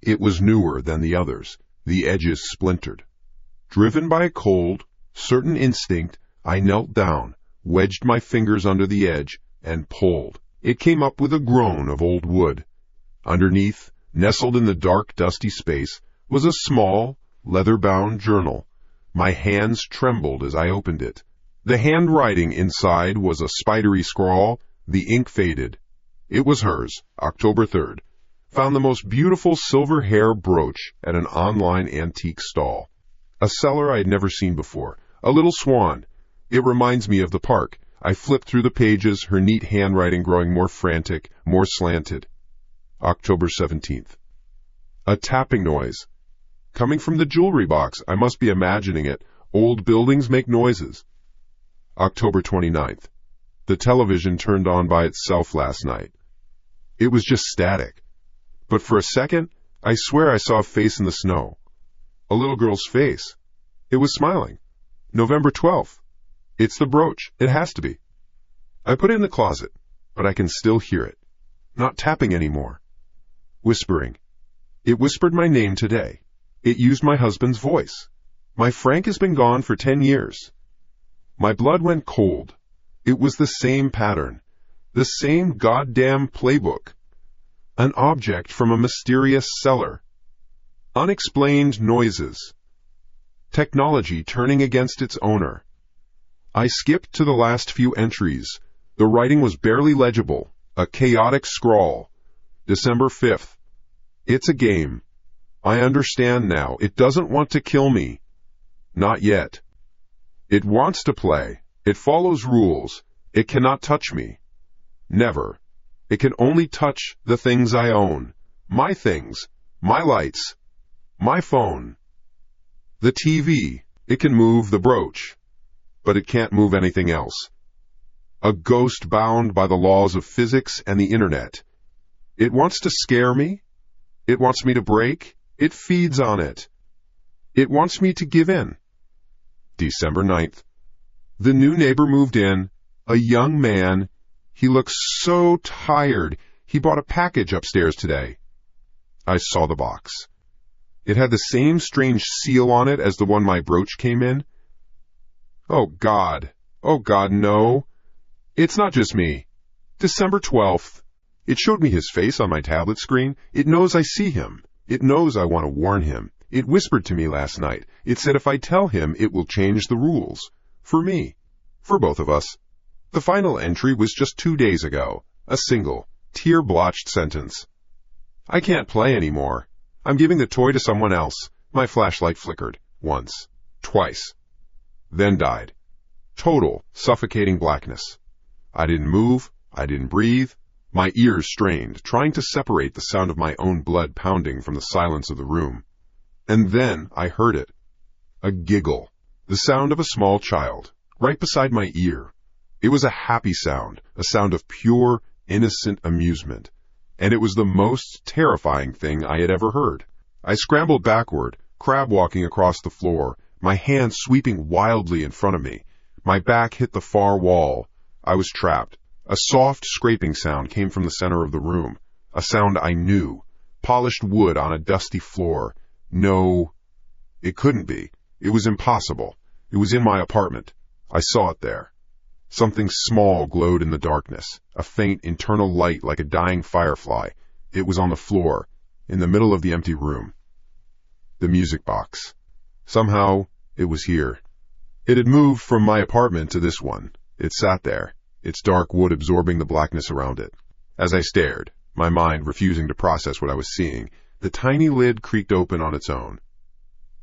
It was newer than the others, the edges splintered. Driven by a cold, certain instinct, I knelt down, wedged my fingers under the edge, and pulled. It came up with a groan of old wood. Underneath, nestled in the dark, dusty space, was a small, leather-bound journal. My hands trembled as I opened it. The handwriting inside was a spidery scrawl. The ink faded. It was hers, October 3rd. Found the most beautiful silver hair brooch at an online antique stall. A seller I had never seen before. A little swan. It reminds me of the park. I flipped through the pages, her neat handwriting growing more frantic, more slanted. October 17th. A tapping noise. Coming from the jewelry box, I must be imagining it. Old buildings make noises. October 29th. The television turned on by itself last night. It was just static. But for a second, I swear I saw a face in the snow. A little girl's face. It was smiling. November 12th. It's the brooch. It has to be. I put it in the closet, but I can still hear it. Not tapping anymore. Whispering. It whispered my name today. It used my husband's voice. My Frank has been gone for 10 years. My blood went cold. It was the same pattern. The same goddamn playbook. An object from a mysterious cellar. Unexplained noises. Technology turning against its owner. I skipped to the last few entries. The writing was barely legible. A chaotic scrawl. December 5th. It's a game. I understand now. It doesn't want to kill me. Not yet. It wants to play. It follows rules. It cannot touch me. Never. It can only touch the things I own. My things. My lights. My phone. The TV. It can move the brooch. But it can't move anything else. A ghost bound by the laws of physics and the internet. It wants to scare me. It wants me to break. It feeds on it. It wants me to give in. December 9th. The new neighbor moved in. A young man. He looks so tired. He bought a package upstairs today. I saw the box. It had the same strange seal on it as the one my brooch came in. Oh God, no. It's not just me. December 12th. It showed me his face on my tablet screen. It knows I see him. It knows I want to warn him. It whispered to me last night. It said if I tell him, it will change the rules. For me. For both of us. The final entry was just 2 days ago. A single, tear-blotched sentence. I can't play anymore. I'm giving the toy to someone else. My flashlight flickered. Once. Twice. Then died. Total, suffocating blackness. I didn't move. I didn't breathe. My ears strained, trying to separate the sound of my own blood pounding from the silence of the room. And then I heard it. A giggle. The sound of a small child, right beside my ear. It was a happy sound, a sound of pure, innocent amusement. And it was the most terrifying thing I had ever heard. I scrambled backward, crab-walking across the floor, my hands sweeping wildly in front of me. My back hit the far wall. I was trapped. A soft scraping sound came from the center of the room. A sound I knew. Polished wood on a dusty floor. No, it couldn't be. It was impossible. It was in my apartment. I saw it there. Something small glowed in the darkness, a faint internal light like a dying firefly. It was on the floor, in the middle of the empty room. The music box. Somehow, it was here. It had moved from my apartment to this one. It sat there, its dark wood absorbing the blackness around it. As I stared, my mind refusing to process what I was seeing, the tiny lid creaked open on its own.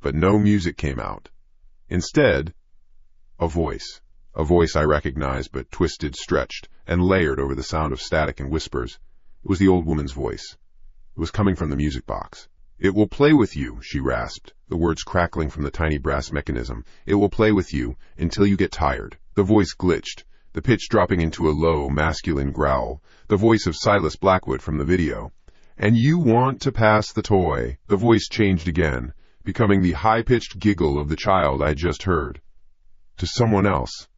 But no music came out. Instead, a voice. A voice I recognized, but twisted, stretched, and layered over the sound of static and whispers. It was the old woman's voice. It was coming from the music box. "It will play with you," she rasped, the words crackling from the tiny brass mechanism. "It will play with you until you get tired." The voice glitched, the pitch dropping into a low, masculine growl, the voice of Silas Blackwood from the video. "And you want to pass the toy." The voice changed again, becoming the high-pitched giggle of the child I just heard. To someone else.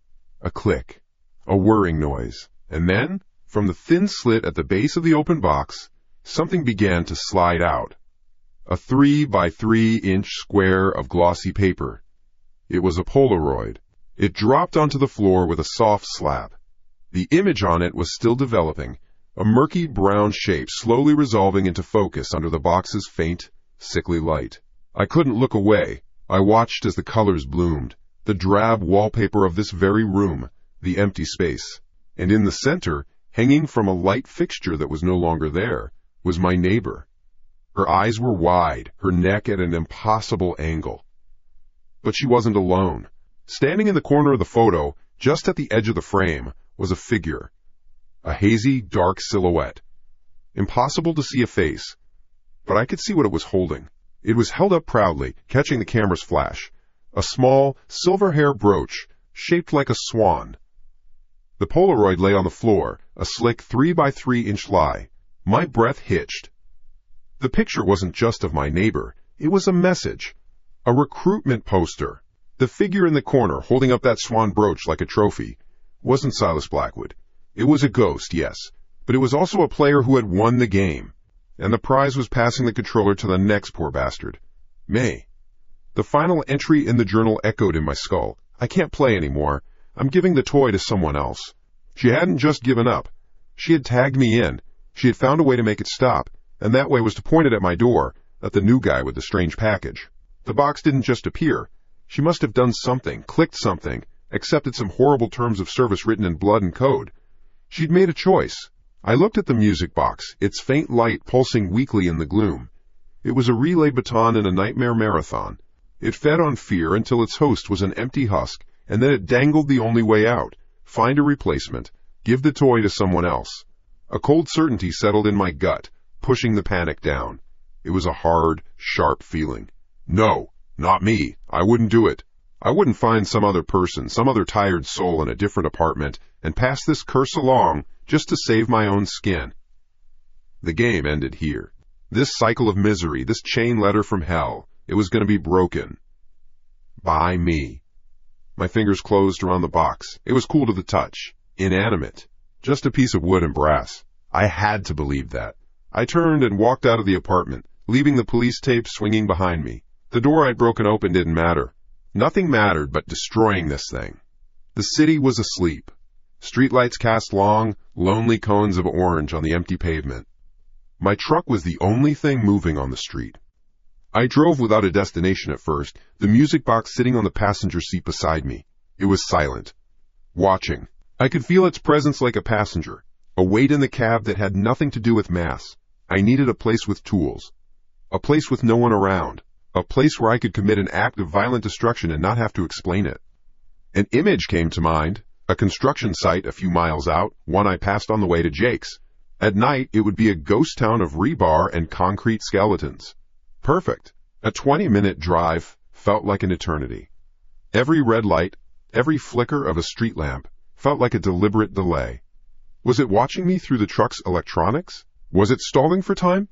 A click, a whirring noise, and then, from the thin slit at the base of the open box, something began to slide out. A 3-by-3-inch square of glossy paper. It was a Polaroid. It dropped onto the floor with a soft slap. The image on it was still developing, a murky brown shape slowly resolving into focus under the box's faint, sickly light. I couldn't look away. I watched as the colors bloomed, the drab wallpaper of this very room, the empty space. And in the center, hanging from a light fixture that was no longer there, was my neighbor. Her eyes were wide, her neck at an impossible angle. But she wasn't alone. Standing in the corner of the photo, just at the edge of the frame, was a figure. A hazy, dark silhouette. Impossible to see a face, but I could see what it was holding. It was held up proudly, catching the camera's flash. A small, silver hair brooch, shaped like a swan. The Polaroid lay on the floor, a slick 3-by-3-inch lie. My breath hitched. The picture wasn't just of my neighbor. It was a message. A recruitment poster. The figure in the corner, holding up that swan brooch like a trophy, wasn't Silas Blackwood. It was a ghost, yes, but it was also a player who had won the game. And the prize was passing the controller to the next poor bastard. May. The final entry in the journal echoed in my skull. I can't play anymore. I'm giving the toy to someone else. She hadn't just given up. She had tagged me in. She had found a way to make it stop, and that way was to point it at my door, at the new guy with the strange package. The box didn't just appear. She must have done something, clicked something, accepted some horrible terms of service written in blood and code. She'd made a choice. I looked at the music box, its faint light pulsing weakly in the gloom. It was a relay baton in a nightmare marathon. It fed on fear until its host was an empty husk, and then it dangled the only way out. Find a replacement. Give the toy to someone else. A cold certainty settled in my gut, pushing the panic down. It was a hard, sharp feeling. No, not me. I wouldn't do it. I wouldn't find some other person, some other tired soul in a different apartment, and pass this curse along just to save my own skin. The game ended here. This cycle of misery, this chain letter from hell, it was going to be broken. By me. My fingers closed around the box. It was cool to the touch. Inanimate. Just a piece of wood and brass. I had to believe that. I turned and walked out of the apartment, leaving the police tape swinging behind me. The door I'd broken open didn't matter. Nothing mattered but destroying this thing. The city was asleep. Streetlights cast long, lonely cones of orange on the empty pavement. My truck was the only thing moving on the street. I drove without a destination at first, the music box sitting on the passenger seat beside me. It was silent. Watching. I could feel its presence like a passenger, a weight in the cab that had nothing to do with mass. I needed a place with tools. A place with no one around. A place where I could commit an act of violent destruction and not have to explain it. An image came to mind, a construction site a few miles out, one I passed on the way to Jake's. At night, it would be a ghost town of rebar and concrete skeletons. Perfect. A 20-minute drive felt like an eternity. Every red light, every flicker of a street lamp felt like a deliberate delay. Was it watching me through the truck's electronics? Was it stalling for time?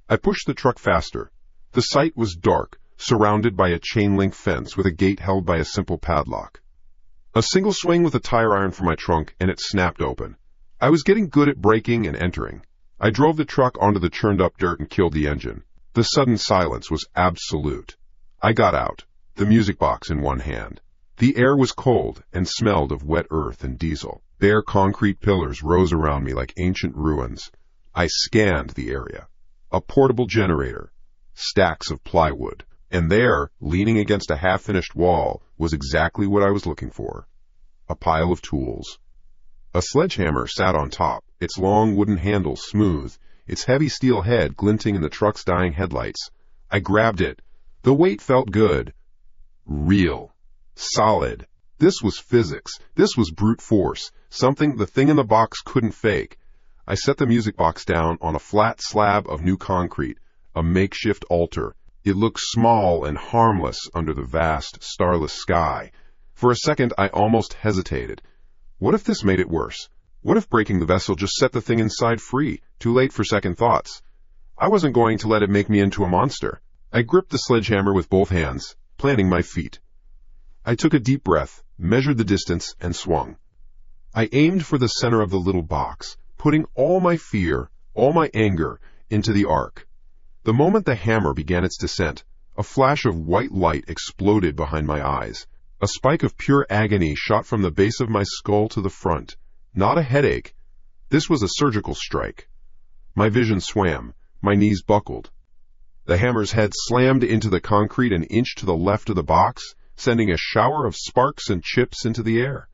I pushed the truck faster. The site was dark, surrounded by a chain-link fence with a gate held by a simple padlock. A single swing with a tire iron from my trunk, and it snapped open. I was getting good at braking and entering. I drove the truck onto the churned-up dirt and killed the engine. The sudden silence was absolute. I got out, the music box in one hand. The air was cold and smelled of wet earth and diesel. Bare concrete pillars rose around me like ancient ruins. I scanned the area. A portable generator. stacks of plywood. And there, leaning against a half-finished wall, was exactly what I was looking for. A pile of tools. A sledgehammer sat on top, its long wooden handle smooth, its heavy steel head glinting in the truck's dying headlights. I grabbed it. The weight felt good. Real. Solid. This was physics. This was brute force. Something the thing in the box couldn't fake. I set the music box down on a flat slab of new concrete, a makeshift altar. It looked small and harmless under the vast, starless sky. For a second, I almost hesitated. What if this made it worse? What if breaking the vessel just set the thing inside free? Too late for second thoughts. I wasn't going to let it make me into a monster. I gripped the sledgehammer with both hands, planting my feet. I took a deep breath, measured the distance, and swung. I aimed for the center of the little box, putting all my fear, all my anger, into the arc. The moment the hammer began its descent, a flash of white light exploded behind my eyes. A spike of pure agony shot from the base of my skull to the front. Not a headache. This was a surgical strike. My vision swam. My knees buckled. The hammer's head slammed into the concrete an inch to the left of the box, sending a shower of sparks and chips into the air.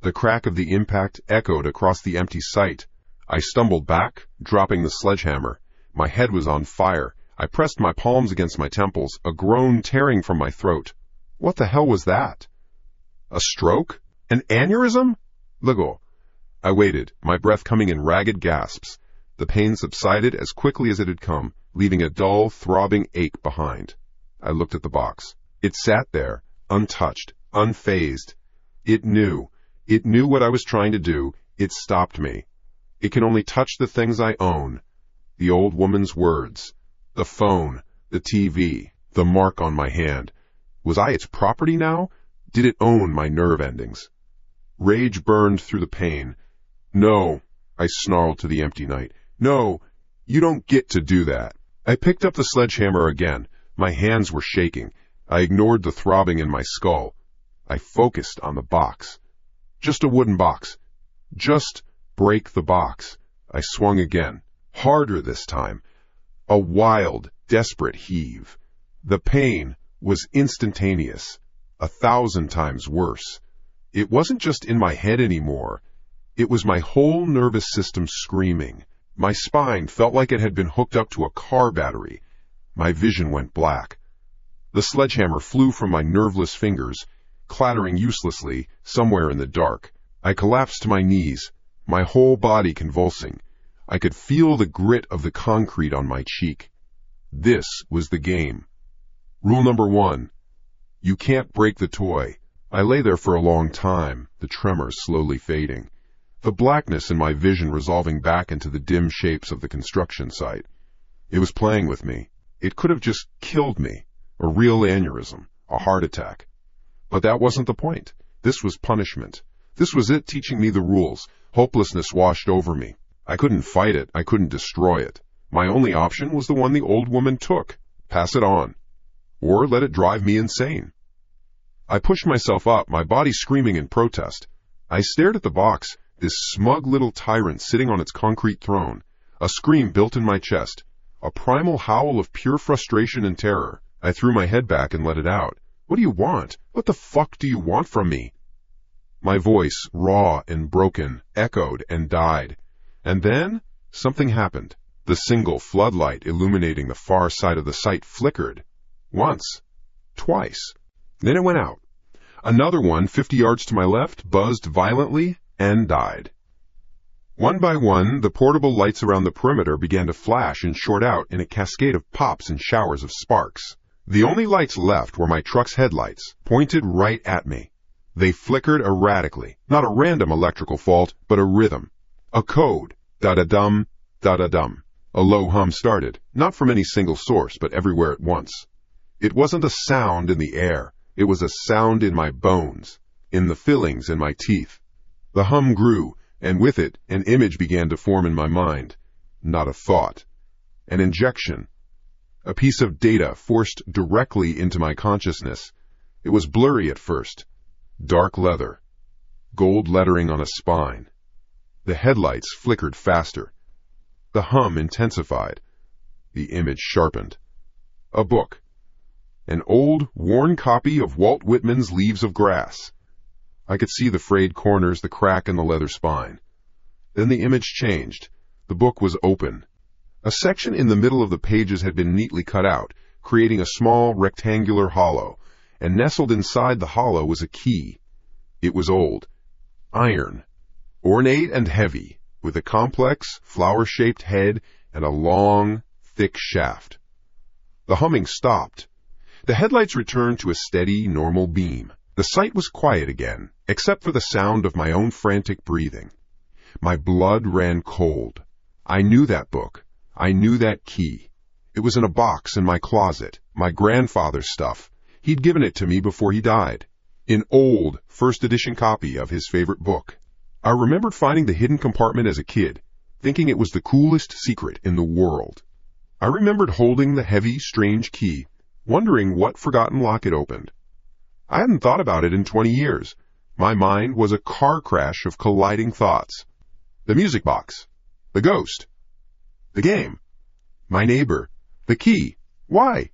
The crack of the impact echoed across the empty site. I stumbled back, dropping the sledgehammer. My head was on fire. I pressed my palms against my temples, a groan tearing from my throat. What the hell was that? A stroke? An aneurysm? Lugo. I waited, my breath coming in ragged gasps. The pain subsided as quickly as it had come, leaving a dull, throbbing ache behind. I looked at the box. It sat there, untouched, unfazed. It knew what I was trying to do. It stopped me. It can only touch the things I own. The old woman's words. The phone. The TV. The mark on my hand. Was I its property now? Did it own my nerve endings? Rage burned through the pain. No, I snarled to the empty night. No, you don't get to do that. I picked up the sledgehammer again. My hands were shaking. I ignored the throbbing in my skull. I focused on the box. Just a wooden box. Just break the box. I swung again. Harder this time. A wild, desperate heave. The pain was instantaneous, 1,000 times worse. It wasn't just in my head anymore. It was my whole nervous system screaming. My spine felt like it had been hooked up to a car battery. My vision went black. The sledgehammer flew from my nerveless fingers, clattering uselessly somewhere in the dark. I collapsed to my knees, my whole body convulsing. I could feel the grit of the concrete on my cheek. This was the game. Rule number 1. You can't break the toy. I lay there for a long time, the tremors slowly fading. The blackness in my vision resolving back into the dim shapes of the construction site. It was playing with me. It could have just killed me. A real aneurysm. A heart attack. But that wasn't the point. This was punishment. This was it teaching me the rules. Hopelessness washed over me. I couldn't fight it. I couldn't destroy it. My only option was the one the old woman took. Pass it on. Or let it drive me insane. I pushed myself up, my body screaming in protest. I stared at the box, this smug little tyrant sitting on its concrete throne. A scream built in my chest. A primal howl of pure frustration and terror. I threw my head back and let it out. What do you want? What the fuck do you want from me? My voice, raw and broken, echoed and died. And then, something happened. The single floodlight illuminating the far side of the site flickered. Once. Twice. Then it went out. Another one, 50 yards to my left, buzzed violently and died. One by one, the portable lights around the perimeter began to flash and short out in a cascade of pops and showers of sparks. The only lights left were my truck's headlights, pointed right at me. They flickered erratically, not a random electrical fault, but a rhythm. A code. Da-da-dum, da-da-dum. A low hum started, not from any single source, but everywhere at once. It wasn't a sound in the air. It was a sound in my bones, in the fillings in my teeth. The hum grew, and with it, an image began to form in my mind. Not a thought. An injection. A piece of data forced directly into my consciousness. It was blurry at first. Dark leather. Gold lettering on a spine. The headlights flickered faster. The hum intensified. The image sharpened. A book. An old, worn copy of Walt Whitman's Leaves of Grass. I could see the frayed corners, the crack in the leather spine. Then the image changed. The book was open. A section in the middle of the pages had been neatly cut out, creating a small, rectangular hollow, and nestled inside the hollow was a key. It was old. Iron. Ornate and heavy, with a complex, flower-shaped head and a long, thick shaft. The humming stopped. The headlights returned to a steady, normal beam. The sight was quiet again, except for the sound of my own frantic breathing. My blood ran cold. I knew that book. I knew that key. It was in a box in my closet, my grandfather's stuff. He'd given it to me before he died. An old, first-edition copy of his favorite book. I remembered finding the hidden compartment as a kid, thinking it was the coolest secret in the world. I remembered holding the heavy, strange key, wondering what forgotten lock it opened. I hadn't thought about it in 20 years. My mind was a car crash of colliding thoughts. The music box. The ghost. The game. My neighbor. The key. Why?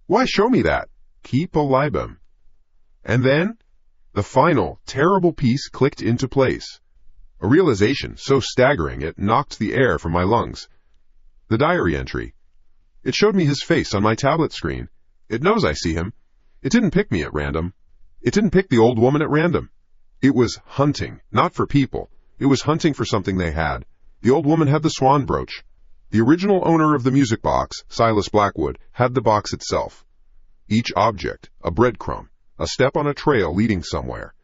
Why show me that? Keep a libum. And then, the final, terrible piece clicked into place. A realization so staggering it knocked the air from my lungs. The diary entry. It showed me his face on my tablet screen. It knows I see him. It didn't pick me at random. It didn't pick the old woman at random. It was hunting, not for people. It was hunting for something they had. The old woman had the swan brooch. The original owner of the music box, Silas Blackwood, had the box itself. Each object, a breadcrumb, a step on a trail leading somewhere.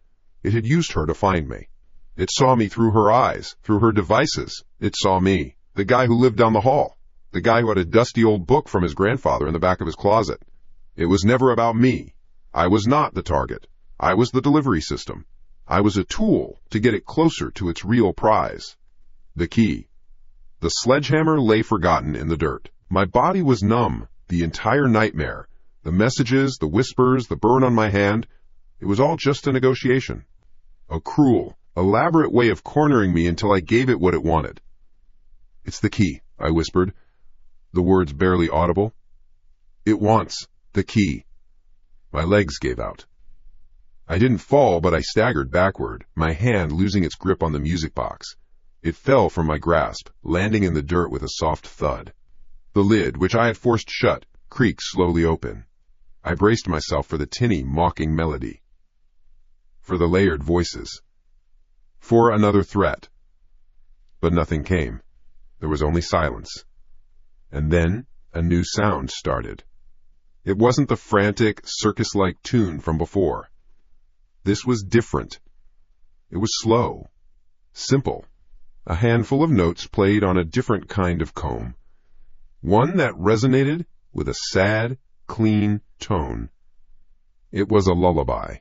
It had used her to find me. It saw me through her eyes, through her devices. It saw me, the guy who lived down the hall, the guy who had a dusty old book from his grandfather in the back of his closet. It was never about me. I was not the target. I was the delivery system. I was a tool to get it closer to its real prize. The key. The sledgehammer lay forgotten in the dirt. My body was numb, the entire nightmare. The messages, the whispers, the burn on my hand. It was all just a negotiation. A cruel, elaborate way of cornering me until I gave it what it wanted. It's the key, I whispered, the words barely audible. It wants the key. My legs gave out. I didn't fall, but I staggered backward, my hand losing its grip on the music box. It fell from my grasp, landing in the dirt with a soft thud. The lid, which I had forced shut, creaked slowly open. I braced myself for the tinny, mocking melody. For the layered voices. For another threat. But nothing came. There was only silence. And then a new sound started. It wasn't the frantic, circus-like tune from before. This was different. It was slow, simple. A handful of notes played on a different kind of comb. One that resonated with a sad, clean tone. It was a lullaby.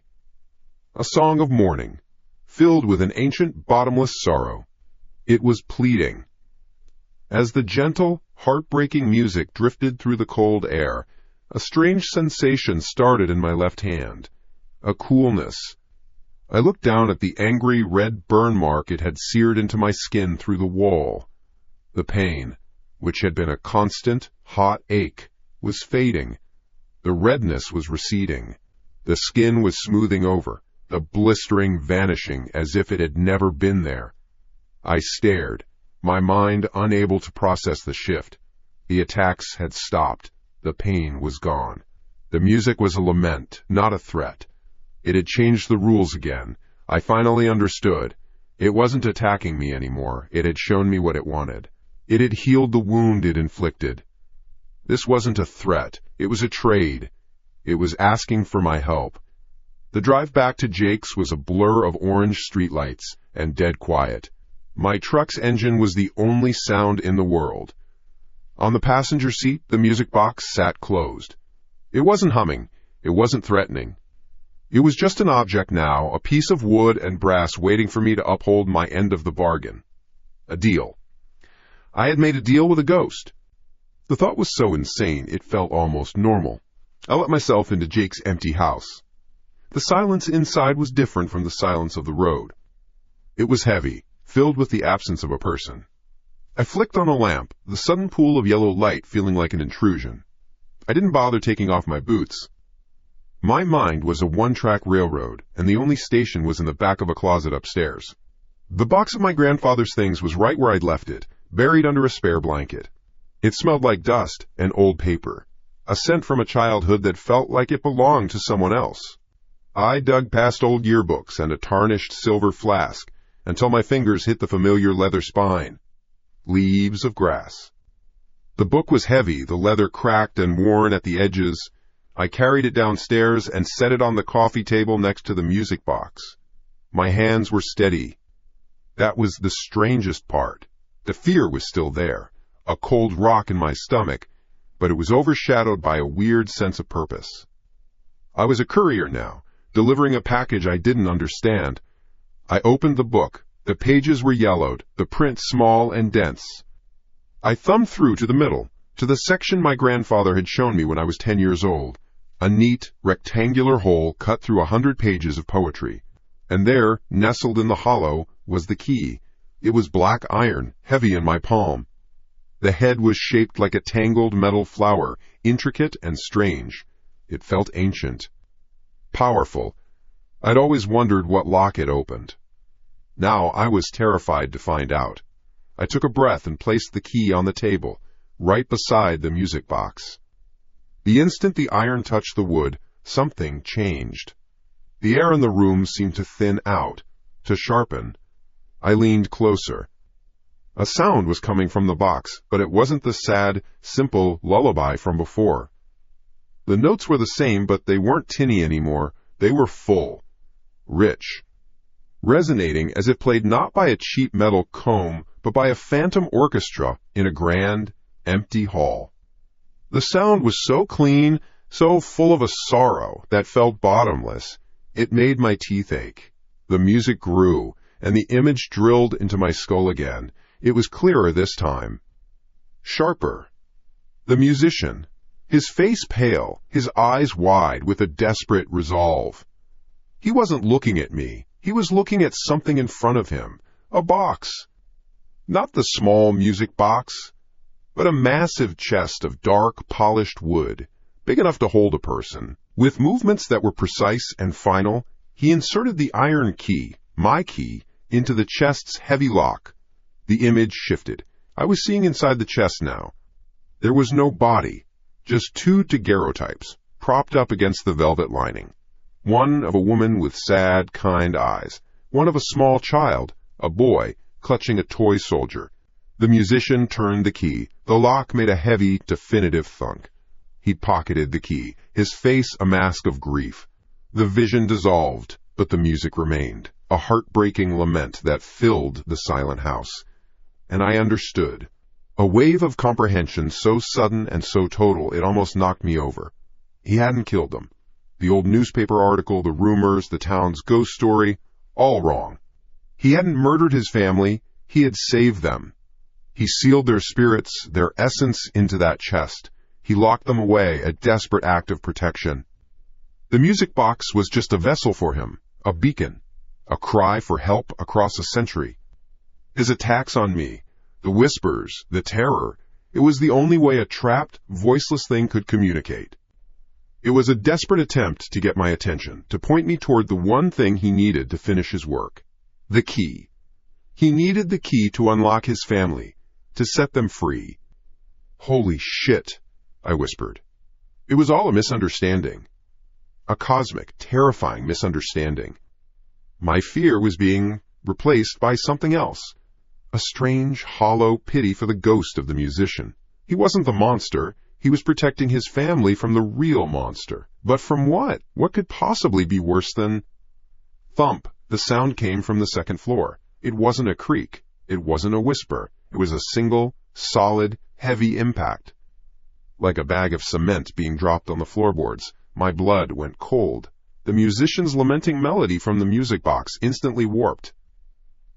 A song of mourning, filled with an ancient, bottomless sorrow. It was pleading. As the gentle, heartbreaking music drifted through the cold air, a strange sensation started in my left hand. A coolness. I looked down at the angry red burn mark it had seared into my skin through the wall. The pain, which had been a constant, hot ache, was fading. The redness was receding. The skin was smoothing over, the blistering vanishing as if it had never been there. I stared, my mind unable to process the shift. The attacks had stopped. The pain was gone. The music was a lament, not a threat. It had changed the rules again. I finally understood. It wasn't attacking me anymore. It had shown me what it wanted. It had healed the wound it inflicted. This wasn't a threat. It was a trade. It was asking for my help. The drive back to Jake's was a blur of orange streetlights and dead quiet. My truck's engine was the only sound in the world. On the passenger seat, the music box sat closed. It wasn't humming. It wasn't threatening. It was just an object now, a piece of wood and brass waiting for me to uphold my end of the bargain. A deal. I had made a deal with a ghost. The thought was so insane it felt almost normal. I let myself into Jake's empty house. The silence inside was different from the silence of the road. It was heavy, filled with the absence of a person. I flicked on a lamp, the sudden pool of yellow light feeling like an intrusion. I didn't bother taking off my boots. My mind was a one-track railroad, and the only station was in the back of a closet upstairs. The box of my grandfather's things was right where I'd left it, buried under a spare blanket. It smelled like dust and old paper, a scent from a childhood that felt like it belonged to someone else. I dug past old yearbooks and a tarnished silver flask until my fingers hit the familiar leather spine. Leaves of Grass. The book was heavy, the leather cracked and worn at the edges. I carried it downstairs and set it on the coffee table next to the music box. My hands were steady. That was the strangest part. The fear was still there, a cold rock in my stomach, but it was overshadowed by a weird sense of purpose. I was a courier now, delivering a package I didn't understand. I opened the book. The pages were yellowed, the print small and dense. I thumbed through to the middle, to the section my grandfather had shown me when I was 10 years old. A neat, rectangular hole cut through 100 pages of poetry. And there, nestled in the hollow, was the key. It was black iron, heavy in my palm. The head was shaped like a tangled metal flower, intricate and strange. It felt ancient. Powerful. I'd always wondered what lock it opened. Now I was terrified to find out. I took a breath and placed the key on the table, right beside the music box. The instant the iron touched the wood, something changed. The air in the room seemed to thin out, to sharpen. I leaned closer. A sound was coming from the box, but it wasn't the sad, simple lullaby from before. The notes were the same, but they weren't tinny anymore. They were full, rich, resonating as if played not by a cheap metal comb, but by a phantom orchestra in a grand, empty hall. The sound was so clean, so full of a sorrow that felt bottomless, it made my teeth ache. The music grew, and the image drilled into my skull again. It was clearer this time. Sharper. The musician. His face pale, his eyes wide with a desperate resolve. He wasn't looking at me. He was looking at something in front of him. A box. Not the small music box, but a massive chest of dark, polished wood, big enough to hold a person. With movements that were precise and final, he inserted the iron key, my key, into the chest's heavy lock. The image shifted. I was seeing inside the chest now. There was no body, just two daguerreotypes, propped up against the velvet lining. One of a woman with sad, kind eyes. One of a small child, a boy, clutching a toy soldier. The musician turned the key. The lock made a heavy, definitive thunk. He pocketed the key, his face a mask of grief. The vision dissolved, but the music remained, a heartbreaking lament that filled the silent house. And I understood. A wave of comprehension so sudden and so total it almost knocked me over. He hadn't killed them. The old newspaper article, the rumors, the town's ghost story, all wrong. He hadn't murdered his family, he had saved them. He sealed their spirits, their essence into that chest. He locked them away, a desperate act of protection. The music box was just a vessel for him, a beacon, a cry for help across a century. His attacks on me, the whispers, the terror, it was the only way a trapped, voiceless thing could communicate. It was a desperate attempt to get my attention, to point me toward the one thing he needed to finish his work. The key. He needed the key to unlock his family, to set them free. Holy shit, I whispered. It was all a misunderstanding. A cosmic, terrifying misunderstanding. My fear was being replaced by something else. A strange, hollow pity for the ghost of the musician. He wasn't the monster. He was protecting his family from the real monster. But from what? What could possibly be worse than... Thump. The sound came from the second floor. It wasn't a creak. It wasn't a whisper. It was a single, solid, heavy impact. Like a bag of cement being dropped on the floorboards, my blood went cold. The musician's lamenting melody from the music box instantly warped.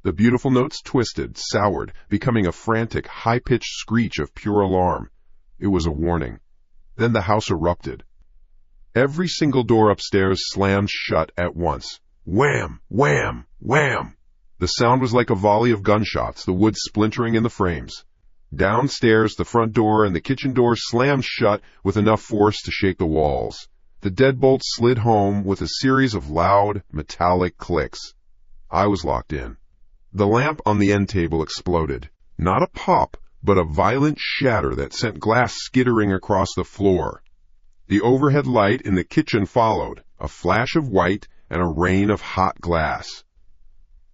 The beautiful notes twisted, soured, becoming a frantic, high-pitched screech of pure alarm. It was a warning. Then the house erupted. Every single door upstairs slammed shut at once. Wham! Wham! Wham! The sound was like a volley of gunshots, the wood splintering in the frames. Downstairs, the front door and the kitchen door slammed shut with enough force to shake the walls. The deadbolt slid home with a series of loud, metallic clicks. I was locked in. The lamp on the end table exploded. Not a pop, but a violent shatter that sent glass skittering across the floor. The overhead light in the kitchen followed, a flash of white and a rain of hot glass.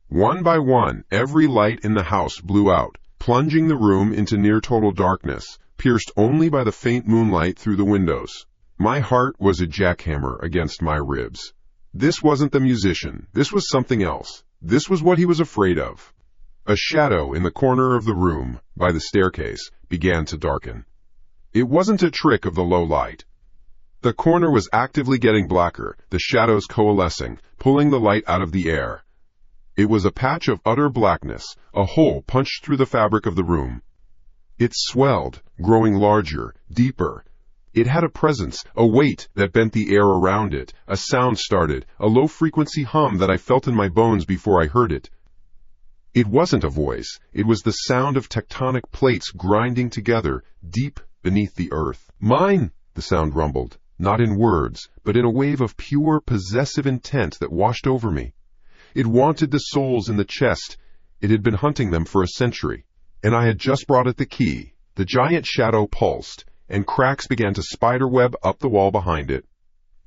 One by one, every light in the house blew out, plunging the room into near-total darkness, pierced only by the faint moonlight through the windows. My heart was a jackhammer against my ribs. This wasn't the musician. This was something else. This was what he was afraid of. A shadow in the corner of the room, by the staircase, began to darken. It wasn't a trick of the low light. The corner was actively getting blacker, the shadows coalescing, pulling the light out of the air. It was a patch of utter blackness, a hole punched through the fabric of the room. It swelled, growing larger, deeper. It had a presence, a weight that bent the air around it. A sound started, a low-frequency hum that I felt in my bones before I heard it. It wasn't a voice. It was the sound of tectonic plates grinding together, deep beneath the earth. "Mine!" the sound rumbled, not in words, but in a wave of pure, possessive intent that washed over me. It wanted the souls in the chest. It had been hunting them for a century. And I had just brought it the key. The giant shadow pulsed, and cracks began to spiderweb up the wall behind it.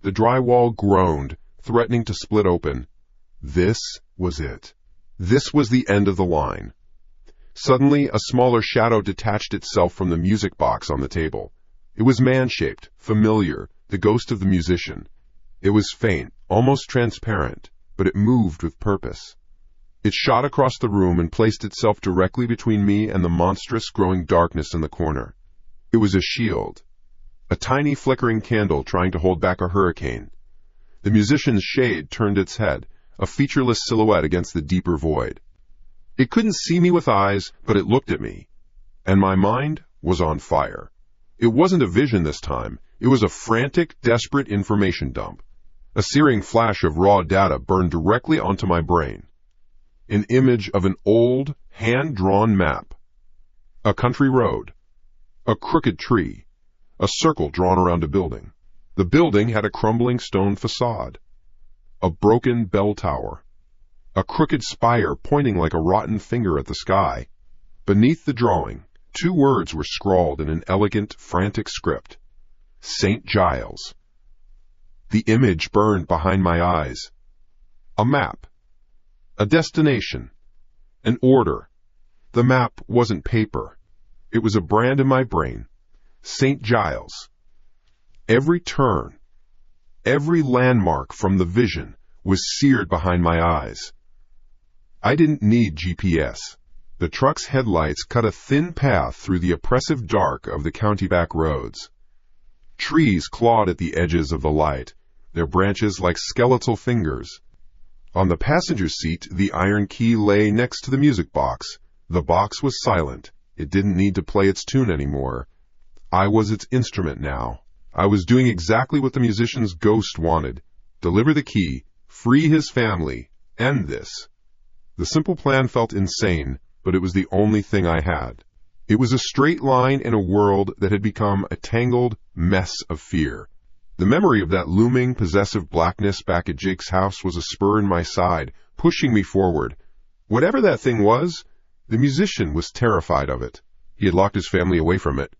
The drywall groaned, threatening to split open. This was it. This was the end of the line. Suddenly, a smaller shadow detached itself from the music box on the table. It was man-shaped, familiar, the ghost of the musician. It was faint, almost transparent, but it moved with purpose. It shot across the room and placed itself directly between me and the monstrous growing darkness in the corner. It was a shield, a tiny flickering candle trying to hold back a hurricane. The musician's shade turned its head, a featureless silhouette against the deeper void. It couldn't see me with eyes, but it looked at me, and my mind was on fire. It wasn't a vision this time. It was a frantic, desperate information dump. A searing flash of raw data burned directly onto my brain. An image of an old, hand-drawn map. A country road. A crooked tree. A circle drawn around a building. The building had a crumbling stone facade. A broken bell tower. A crooked spire pointing like a rotten finger at the sky. Beneath the drawing, 2 words were scrawled in an elegant, frantic script. St. Giles. The image burned behind my eyes. A map. A destination. An order. The map wasn't paper. It was a brand in my brain. St. Giles. Every turn, every landmark from the vision was seared behind my eyes. I didn't need GPS. The truck's headlights cut a thin path through the oppressive dark of the county back roads. Trees clawed at the edges of the light, their branches like skeletal fingers. On the passenger seat, the iron key lay next to the music box. The box was silent. It didn't need to play its tune anymore. I was its instrument now. I was doing exactly what the musician's ghost wanted. Deliver the key, free his family, end this. The simple plan felt insane, but it was the only thing I had. It was a straight line in a world that had become a tangled mess of fear. The memory of that looming, possessive blackness back at Jake's house was a spur in my side, pushing me forward. Whatever that thing was, the musician was terrified of it. He had locked his family away from it.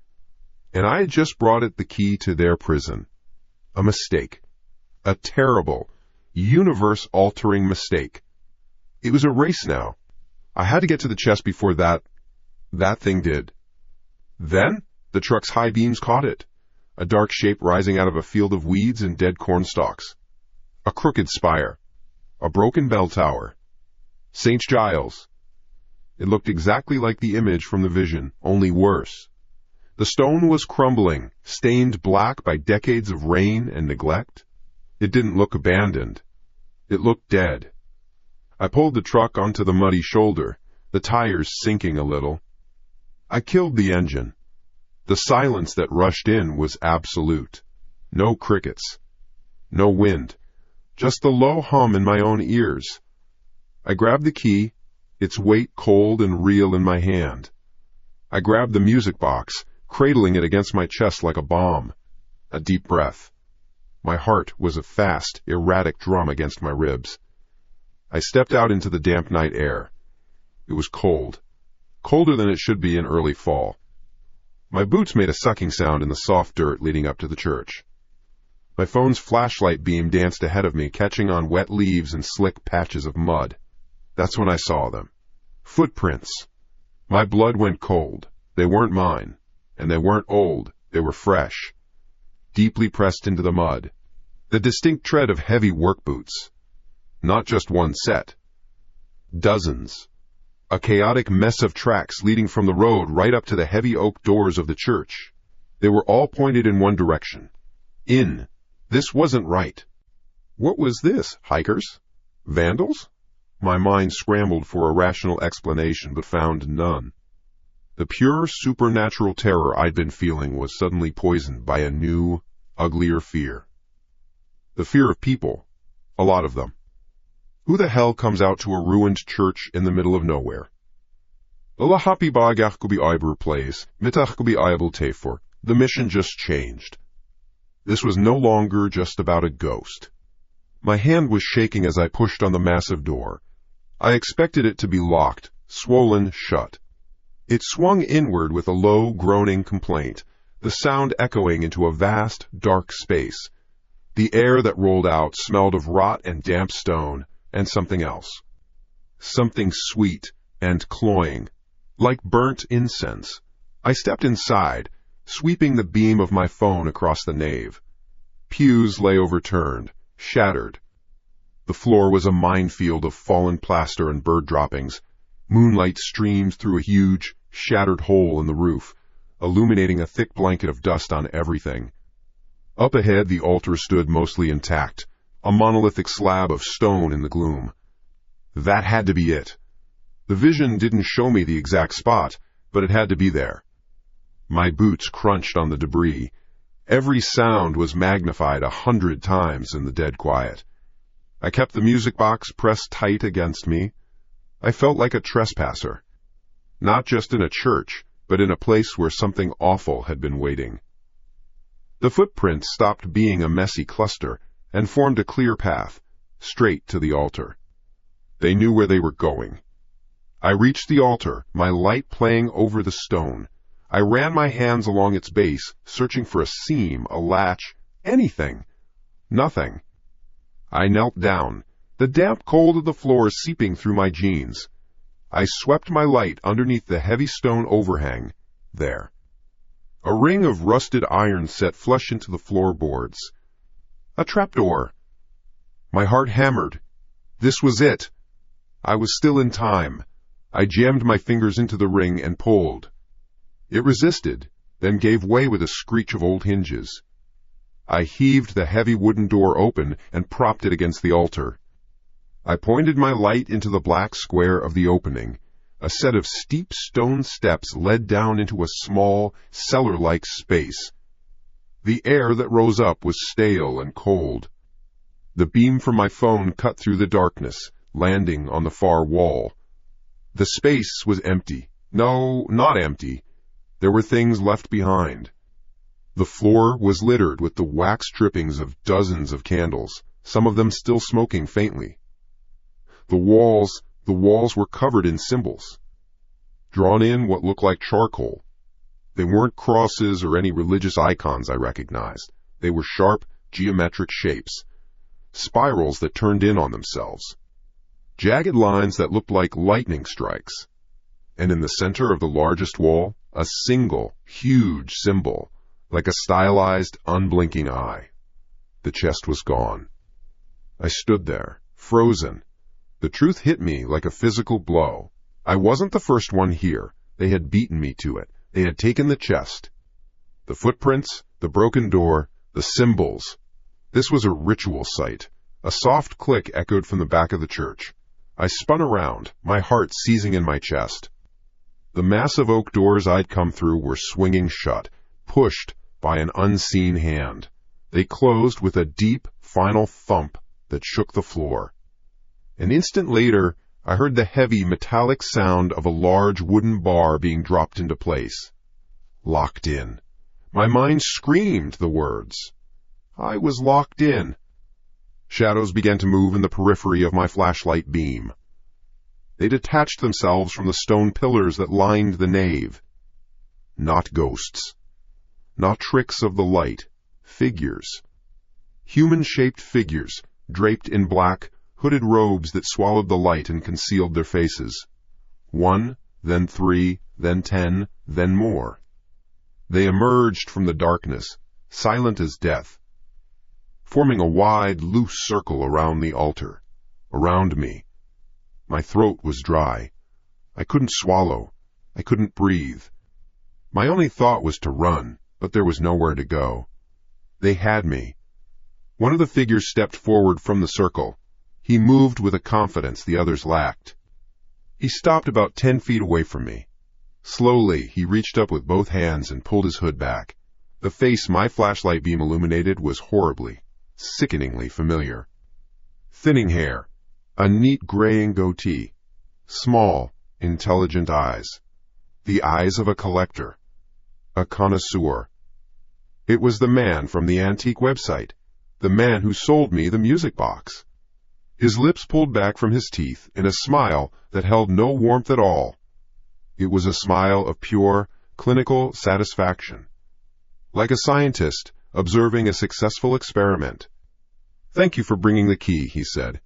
And I had just brought it the key to their prison. A mistake. A terrible, universe-altering mistake. It was a race now. I had to get to the chest before that thing did. Then, the truck's high beams caught it. A dark shape rising out of a field of weeds and dead corn stalks. A crooked spire. A broken bell tower. St. Giles. It looked exactly like the image from the vision, only worse. The stone was crumbling, stained black by decades of rain and neglect. It didn't look abandoned. It looked dead. I pulled the truck onto the muddy shoulder, the tires sinking a little. I killed the engine. The silence that rushed in was absolute. No crickets. No wind. Just the low hum in my own ears. I grabbed the key, its weight cold and real in my hand. I grabbed the music box, cradling it against my chest like a bomb. A deep breath. My heart was a fast, erratic drum against my ribs. I stepped out into the damp night air. It was cold. Colder than it should be in early fall. My boots made a sucking sound in the soft dirt leading up to the church. My phone's flashlight beam danced ahead of me, catching on wet leaves and slick patches of mud. That's when I saw them. Footprints. My blood went cold. They weren't mine. And they weren't old. They were fresh. Deeply pressed into the mud. The distinct tread of heavy work boots. Not just one set. Dozens. A chaotic mess of tracks leading from the road right up to the heavy oak doors of the church. They were all pointed in one direction. In. This wasn't right. What was this? Hikers? Vandals? My mind scrambled for a rational explanation, but found none. The pure supernatural terror I'd been feeling was suddenly poisoned by a new, uglier fear. The fear of people. A lot of them. Who the hell comes out to a ruined church in the middle of nowhere? The mission just changed. This was no longer just about a ghost. My hand was shaking as I pushed on the massive door. I expected it to be locked, swollen shut. It swung inward with a low, groaning complaint, the sound echoing into a vast, dark space. The air that rolled out smelled of rot and damp stone, and something else. Something sweet and cloying, like burnt incense. I stepped inside, sweeping the beam of my phone across the nave. Pews lay overturned, shattered. The floor was a minefield of fallen plaster and bird droppings. Moonlight streamed through a huge, shattered hole in the roof, illuminating a thick blanket of dust on everything. Up ahead, the altar stood mostly intact, a monolithic slab of stone in the gloom. That had to be it. The vision didn't show me the exact spot, but it had to be there. My boots crunched on the debris. Every sound was magnified 100 times in the dead quiet. I kept the music box pressed tight against me. I felt like a trespasser. Not just in a church, but in a place where something awful had been waiting. The footprints stopped being a messy cluster and formed a clear path, straight to the altar. They knew where they were going. I reached the altar, my light playing over the stone. I ran my hands along its base, searching for a seam, a latch, anything. Nothing. I knelt down, the damp cold of the floor seeping through my jeans. I swept my light underneath the heavy stone overhang. There. A ring of rusted iron set flush into the floorboards. A trapdoor. My heart hammered. This was it. I was still in time. I jammed my fingers into the ring and pulled. It resisted, then gave way with a screech of old hinges. I heaved the heavy wooden door open and propped it against the altar. I pointed my light into the black square of the opening. A set of steep stone steps led down into a small, cellar-like space. The air that rose up was stale and cold. The beam from my phone cut through the darkness, landing on the far wall. The space was empty. No, not empty. There were things left behind. The floor was littered with the wax drippings of dozens of candles, some of them still smoking faintly. The walls were covered in symbols, drawn in what looked like charcoal. They weren't crosses or any religious icons I recognized. They were sharp, geometric shapes, spirals that turned in on themselves, jagged lines that looked like lightning strikes. And in the center of the largest wall, a single, huge symbol, like a stylized, unblinking eye. The chest was gone. I stood there, frozen. The truth hit me like a physical blow. I wasn't the first one here. They had beaten me to it. They had taken the chest. The footprints, the broken door, the symbols. This was a ritual site. A soft click echoed from the back of the church. I spun around, my heart seizing in my chest. The massive oak doors I'd come through were swinging shut, pushed by an unseen hand. They closed with a deep, final thump that shook the floor. An instant later, I heard the heavy, metallic sound of a large wooden bar being dropped into place. Locked in. My mind screamed the words. I was locked in. Shadows began to move in the periphery of my flashlight beam. They detached themselves from the stone pillars that lined the nave. Not ghosts. Not tricks of the light. Figures. Human-shaped figures, draped in black, hooded robes that swallowed the light and concealed their faces. 1, then 3, then 10, then more. They emerged from the darkness, silent as death, forming a wide, loose circle around the altar, around me. My throat was dry. I couldn't swallow. I couldn't breathe. My only thought was to run, but there was nowhere to go. They had me. One of the figures stepped forward from the circle. He moved with a confidence the others lacked. He stopped about 10 feet away from me. Slowly, he reached up with both hands and pulled his hood back. The face my flashlight beam illuminated was horribly, sickeningly familiar. Thinning hair, a neat graying goatee, small, intelligent eyes. The eyes of a collector, a connoisseur. It was the man from the antique website, the man who sold me the music box. His lips pulled back from his teeth in a smile that held no warmth at all. It was a smile of pure, clinical satisfaction, like a scientist observing a successful experiment. "Thank you for bringing the key," he said.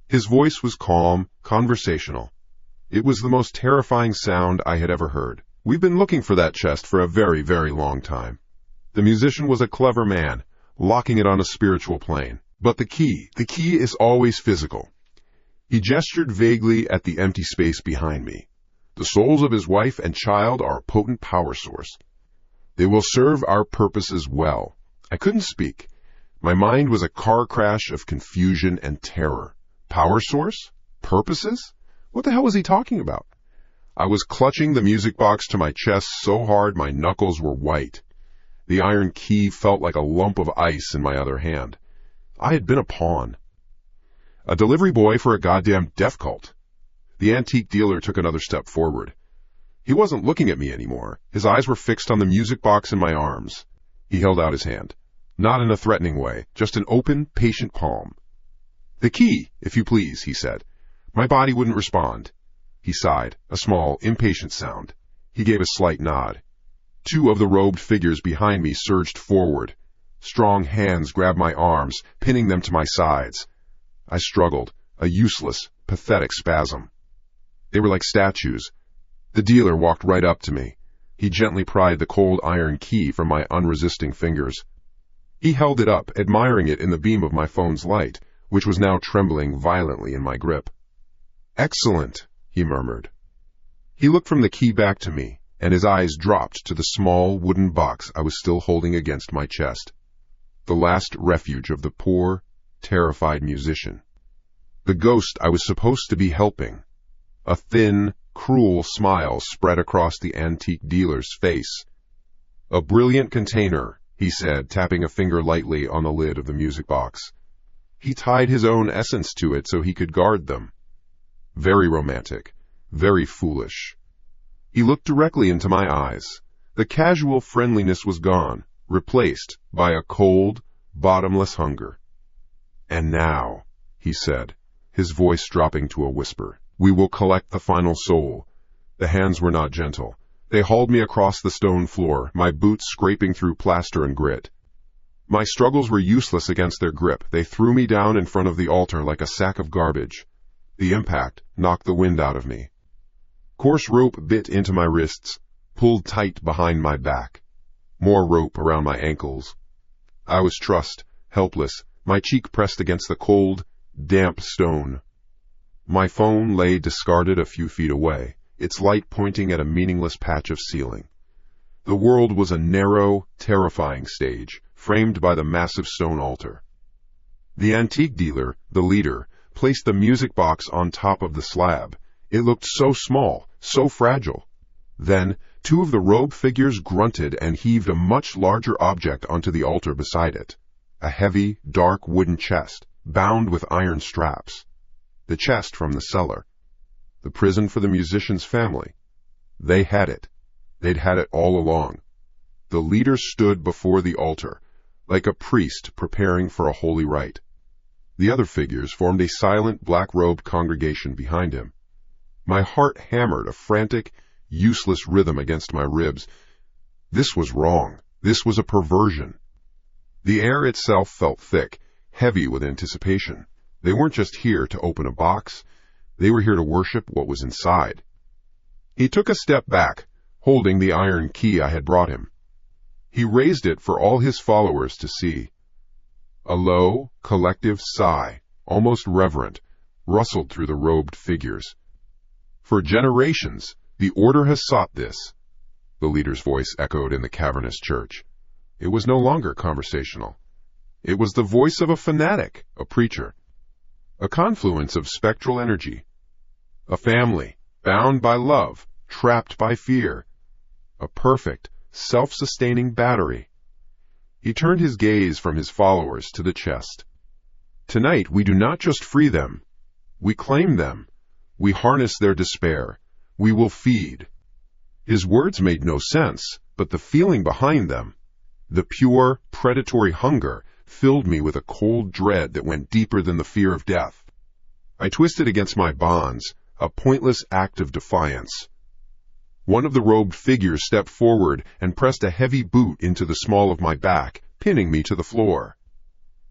His voice was calm, conversational. It was the most terrifying sound I had ever heard. "We've been looking for that chest for a very, very long time." The musician was a clever man, locking it on a spiritual plane. "But the key is always physical." He gestured vaguely at the empty space behind me. "The souls of his wife and child are a potent power source. They will serve our purposes well." I couldn't speak. My mind was a car crash of confusion and terror. Power source? Purposes? What the hell was he talking about? I was clutching the music box to my chest so hard my knuckles were white. The iron key felt like a lump of ice in my other hand. I had been a pawn. A delivery boy for a goddamn death cult. The antique dealer took another step forward. He wasn't looking at me anymore. His eyes were fixed on the music box in my arms. He held out his hand. Not in a threatening way, just an open, patient palm. "The key, if you please," he said. My body wouldn't respond. He sighed, a small, impatient sound. He gave a slight nod. 2 of the robed figures behind me surged forward. Strong hands grabbed my arms, pinning them to my sides. I struggled, a useless, pathetic spasm. They were like statues. The dealer walked right up to me. He gently pried the cold iron key from my unresisting fingers. He held it up, admiring it in the beam of my phone's light, which was now trembling violently in my grip. "Excellent," he murmured. He looked from the key back to me, and his eyes dropped to the small wooden box I was still holding against my chest. The last refuge of the poor, terrified musician. The ghost I was supposed to be helping. A thin, cruel smile spread across the antique dealer's face. "A brilliant container," he said, tapping a finger lightly on the lid of the music box. He tied his own essence to it so he could guard them. Very romantic, very foolish. He looked directly into my eyes. The casual friendliness was gone, replaced by a cold, bottomless hunger. "And now," he said, his voice dropping to a whisper, "we will collect the final soul." The hands were not gentle. They hauled me across the stone floor, my boots scraping through plaster and grit. My struggles were useless against their grip. They threw me down in front of the altar like a sack of garbage. The impact knocked the wind out of me. Coarse rope bit into my wrists, pulled tight behind my back. More rope around my ankles. I was trussed, helpless, my cheek pressed against the cold, damp stone. My phone lay discarded a few feet away, its light pointing at a meaningless patch of ceiling. The world was a narrow, terrifying stage, framed by the massive stone altar. The antique dealer, the leader, placed the music box on top of the slab. It looked so small, so fragile. Then, 2 of the robed figures grunted and heaved a much larger object onto the altar beside it. A heavy, dark wooden chest, bound with iron straps. The chest from the cellar. the prison for the musician's family. They had it. They'd had it all along. The leader stood before the altar, like a priest preparing for a holy rite. The other figures formed a silent, black-robed congregation behind him. My heart hammered a frantic, useless rhythm against my ribs. This was wrong. This was a perversion. The air itself felt thick, heavy with anticipation. They weren't just here to open a box. They were here to worship what was inside. He took a step back, holding the iron key I had brought him. He raised it for all his followers to see. A low, collective sigh, almost reverent, rustled through the robed figures. For generations, the Order has sought this, the leader's voice echoed in the cavernous church. It was no longer conversational. It was the voice of a fanatic, a preacher. A confluence of spectral energy. A family, bound by love, trapped by fear. A perfect, self-sustaining battery. He turned his gaze from his followers to the chest. Tonight we do not just free them. We claim them. We harness their despair. We will feed. His words made no sense, but the feeling behind them, the pure, predatory hunger, filled me with a cold dread that went deeper than the fear of death. I twisted against my bonds, a pointless act of defiance. One of the robed figures stepped forward and pressed a heavy boot into the small of my back, pinning me to the floor.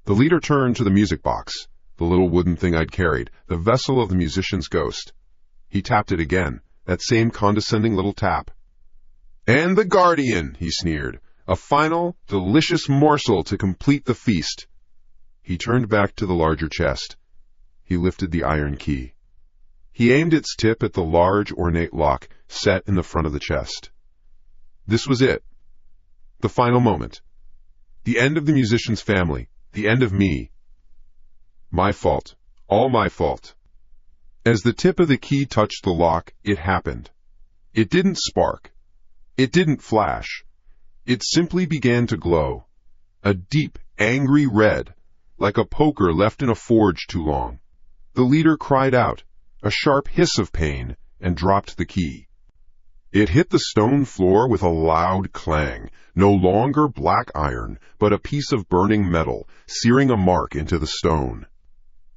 The leader turned to the music box, the little wooden thing I'd carried, the vessel of the musician's ghost. He tapped it again, that same condescending little tap. "And the guardian," he sneered, "a final, delicious morsel to complete the feast." He turned back to the larger chest. He lifted the iron key. He aimed its tip at the large, ornate lock set in the front of the chest. This was it. The final moment. The end of the musician's family. The end of me. My fault. All my fault. As the tip of the key touched the lock, it happened. It didn't spark. It didn't flash. It simply began to glow. A deep, angry red, like a poker left in a forge too long. The leader cried out, a sharp hiss of pain, and dropped the key. It hit the stone floor with a loud clang, no longer black iron, but a piece of burning metal, searing a mark into the stone.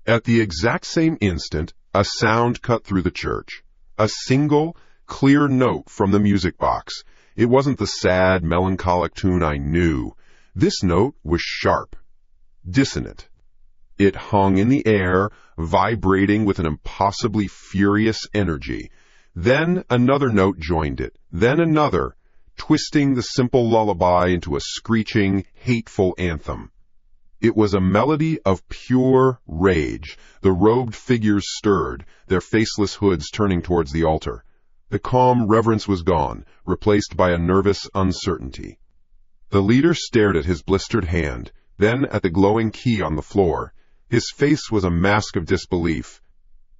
At the exact same instant, a sound cut through the church. A single, clear note from the music box. It wasn't the sad, melancholic tune I knew. This note was sharp, dissonant. It hung in the air, vibrating with an impossibly furious energy. Then another note joined it, then another, twisting the simple lullaby into a screeching, hateful anthem. It was a melody of pure rage. The robed figures stirred, their faceless hoods turning towards the altar. The calm reverence was gone, replaced by a nervous uncertainty. The leader stared at his blistered hand, then at the glowing key on the floor. His face was a mask of disbelief.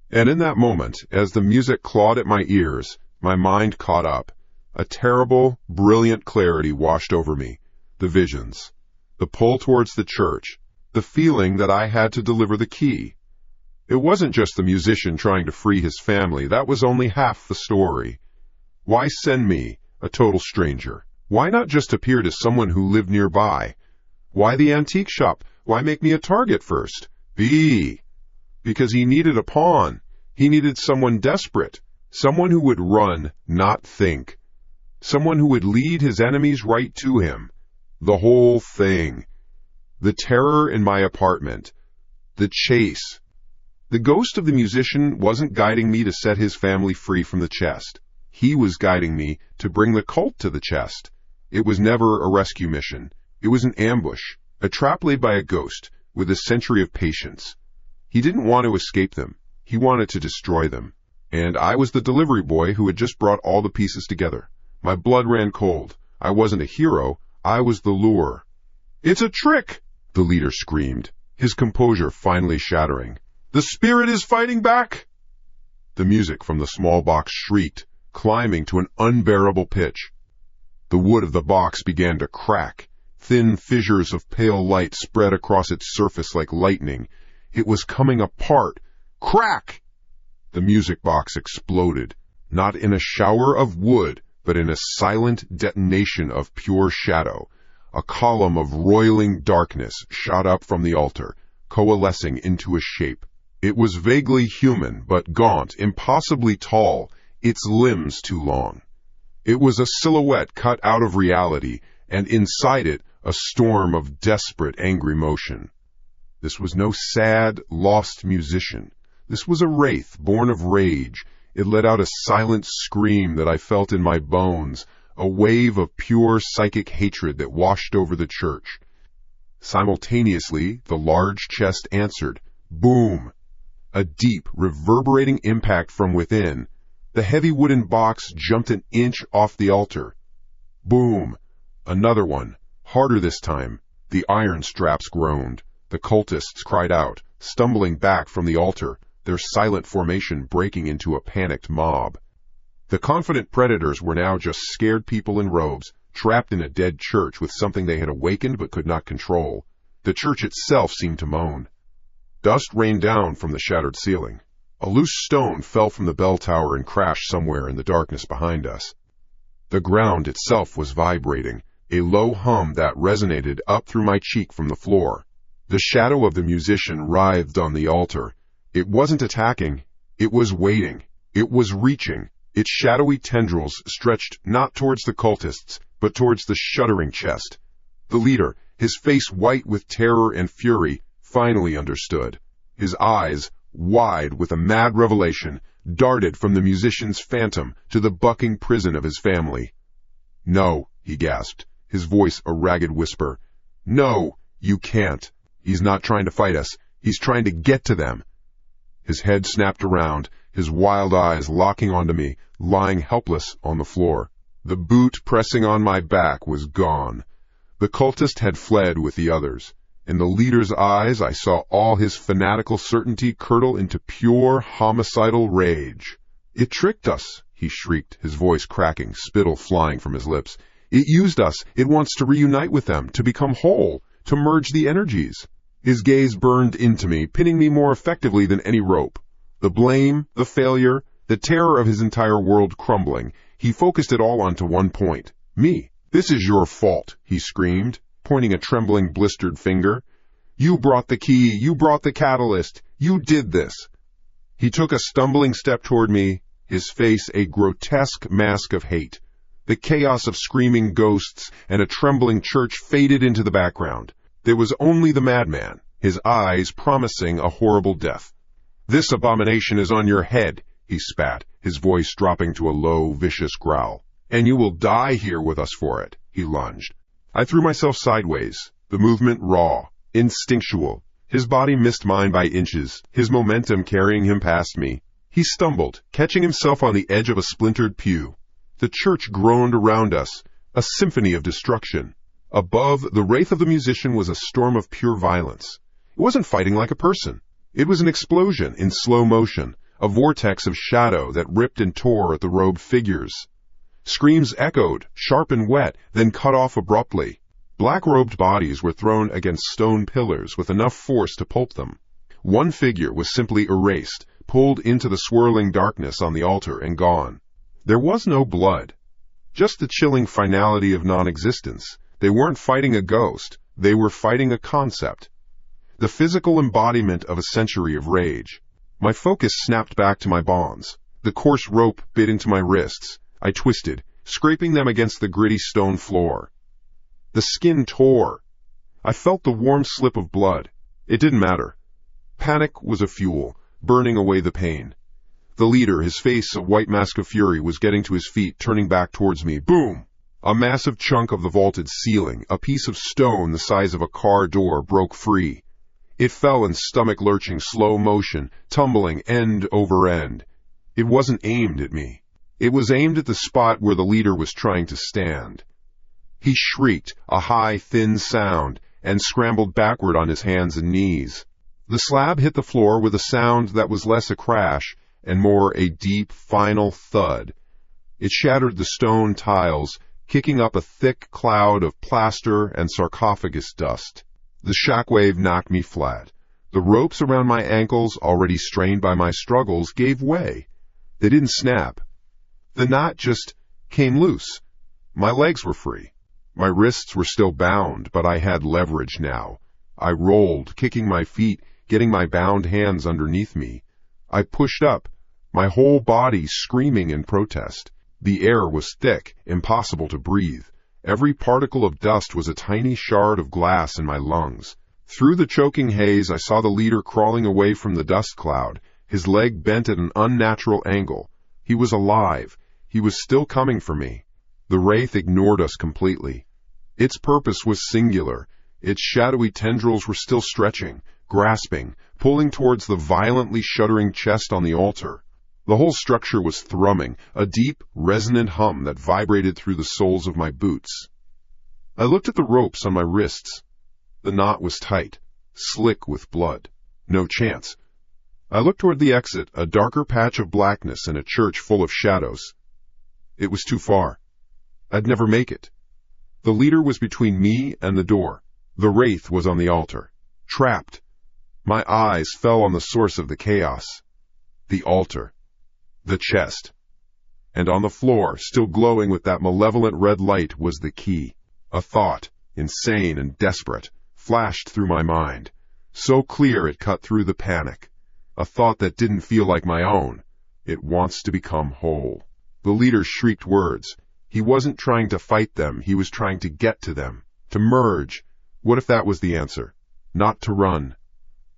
And in that moment, as the music clawed at my ears, my mind caught up. A terrible, brilliant clarity washed over me. The visions. The pull towards the church. The feeling that I had to deliver the key. It wasn't just the musician trying to free his family. That was only half the story. Why send me, a total stranger? Why not just appear to someone who lived nearby? Why the antique shop? Why make me a target first? Because he needed a pawn. He needed someone desperate. Someone who would run, not think. Someone who would lead his enemies right to him. The whole thing. The terror in my apartment. The chase. The ghost of the musician wasn't guiding me to set his family free from the chest. He was guiding me to bring the cult to the chest. It was never a rescue mission. It was an ambush, a trap laid by a ghost, with a century of patience. He didn't want to escape them. He wanted to destroy them. And I was the delivery boy who had just brought all the pieces together. My blood ran cold. I wasn't a hero. I was the lure. "It's a trick!" the leader screamed, his composure finally shattering. "The spirit is fighting back!" The music from the small box shrieked, climbing to an unbearable pitch. The wood of the box began to crack. Thin fissures of pale light spread across its surface like lightning. It was coming apart. Crack! The music box exploded, not in a shower of wood, but in a silent detonation of pure shadow. A column of roiling darkness shot up from the altar, coalescing into a shape. It was vaguely human, but gaunt, impossibly tall, its limbs too long. It was a silhouette cut out of reality, and inside it, a storm of desperate, angry motion. This was no sad, lost musician. This was a wraith born of rage. It let out a silent scream that I felt in my bones, a wave of pure psychic hatred that washed over the church. Simultaneously, the large chest answered. Boom! A deep, reverberating impact from within. The heavy wooden box jumped an inch off the altar. Boom! Another one, harder this time. The iron straps groaned. The cultists cried out, stumbling back from the altar, their silent formation breaking into a panicked mob. The confident predators were now just scared people in robes, trapped in a dead church with something they had awakened but could not control. The church itself seemed to moan. Dust rained down from the shattered ceiling. A loose stone fell from the bell tower and crashed somewhere in the darkness behind us. The ground itself was vibrating, a low hum that resonated up through my cheek from the floor. The shadow of the musician writhed on the altar. It wasn't attacking. It was waiting. It was reaching. Its shadowy tendrils stretched not towards the cultists, but towards the shuddering chest. The leader, his face white with terror and fury, finally understood. His eyes, wide with a mad revelation, darted from the musician's phantom to the bucking prison of his family. "No," he gasped, his voice a ragged whisper. "No, you can't. He's not trying to fight us. He's trying to get to them." His head snapped around, his wild eyes locking onto me, lying helpless on the floor. The boot pressing on my back was gone. The cultist had fled with the others. In the leader's eyes, I saw all his fanatical certainty curdle into pure, homicidal rage. "It tricked us," he shrieked, his voice cracking, spittle flying from his lips. "It used us. It wants to reunite with them, to become whole, to merge the energies." His gaze burned into me, pinning me more effectively than any rope. The blame, the failure, the terror of his entire world crumbling, he focused it all onto one point. Me. "This is your fault," he screamed, pointing a trembling, blistered finger. "You brought the key. You brought the catalyst. You did this." He took a stumbling step toward me, his face a grotesque mask of hate. The chaos of screaming ghosts and a trembling church faded into the background. There was only the madman, his eyes promising a horrible death. "This abomination is on your head," he spat, his voice dropping to a low, vicious growl. "And you will die here with us for it," he lunged. I threw myself sideways, the movement raw, instinctual. His body missed mine by inches, his momentum carrying him past me. He stumbled, catching himself on the edge of a splintered pew. The church groaned around us, a symphony of destruction. Above, the wraith of the musician was a storm of pure violence. It wasn't fighting like a person. It was an explosion in slow motion, a vortex of shadow that ripped and tore at the robed figures. Screams echoed, sharp and wet, then cut off abruptly. Black-robed bodies were thrown against stone pillars with enough force to pulp them. One figure was simply erased, pulled into the swirling darkness on the altar and gone. There was no blood, just the chilling finality of non-existence. They weren't fighting a ghost, they were fighting a concept. The physical embodiment of a century of rage. My focus snapped back to my bonds. The coarse rope bit into my wrists. I twisted, scraping them against the gritty stone floor. The skin tore. I felt the warm slip of blood. It didn't matter. Panic was a fuel, burning away the pain. The leader, his face a white mask of fury, was getting to his feet, turning back towards me. Boom! A massive chunk of the vaulted ceiling, a piece of stone the size of a car door, broke free. It fell in stomach-lurching slow motion, tumbling end over end. It wasn't aimed at me. It was aimed at the spot where the leader was trying to stand. He shrieked, a high, thin sound, and scrambled backward on his hands and knees. The slab hit the floor with a sound that was less a crash and more a deep, final thud. It shattered the stone tiles, kicking up a thick cloud of plaster and sarcophagus dust. The shockwave knocked me flat. The ropes around my ankles, already strained by my struggles, gave way. They didn't snap. The knot just came loose. My legs were free. My wrists were still bound, but I had leverage now. I rolled, kicking my feet, getting my bound hands underneath me. I pushed up, my whole body screaming in protest. The air was thick, impossible to breathe. Every particle of dust was a tiny shard of glass in my lungs. Through the choking haze, I saw the leader crawling away from the dust cloud, his leg bent at an unnatural angle. He was alive. He was still coming for me. The wraith ignored us completely. Its purpose was singular. Its shadowy tendrils were still stretching, grasping, pulling towards the violently shuddering chest on the altar. The whole structure was thrumming, a deep, resonant hum that vibrated through the soles of my boots. I looked at the ropes on my wrists. The knot was tight, slick with blood. No chance. I looked toward the exit, a darker patch of blackness in a church full of shadows. It was too far. I'd never make it. The leader was between me and the door. The wraith was on the altar, trapped. My eyes fell on the source of the chaos. The altar. The chest. And on the floor, still glowing with that malevolent red light, was the key. A thought, insane and desperate, flashed through my mind. So clear it cut through the panic. A thought that didn't feel like my own. It wants to become whole. The leader shrieked words. He wasn't trying to fight them, he was trying to get to them, to merge. What if that was the answer? Not to run,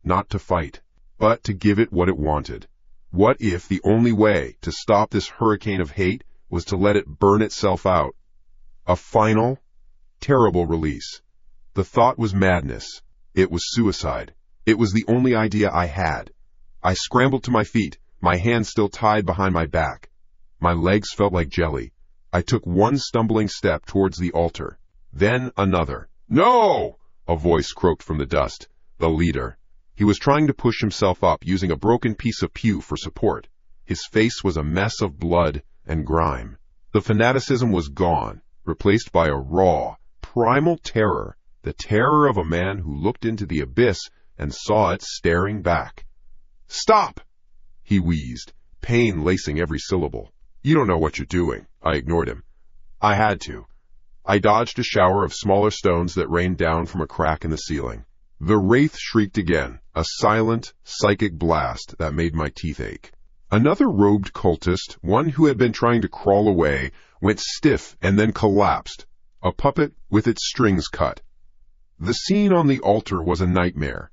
not to fight, but to give it what it wanted. What if the only way to stop this hurricane of hate was to let it burn itself out? A final, terrible release. The thought was madness. It was suicide. It was the only idea I had. I scrambled to my feet, my hands still tied behind my back. My legs felt like jelly. I took one stumbling step towards the altar, then another. "No!" a voice croaked from the dust. The leader. He was trying to push himself up, using a broken piece of pew for support. His face was a mess of blood and grime. The fanaticism was gone, replaced by a raw, primal terror, the terror of a man who looked into the abyss and saw it staring back. "Stop!" he wheezed, pain lacing every syllable. "You don't know what you're doing." I ignored him. I had to. I dodged a shower of smaller stones that rained down from a crack in the ceiling. The wraith shrieked again, a silent, psychic blast that made my teeth ache. Another robed cultist, one who had been trying to crawl away, went stiff and then collapsed, a puppet with its strings cut. The scene on the altar was a nightmare.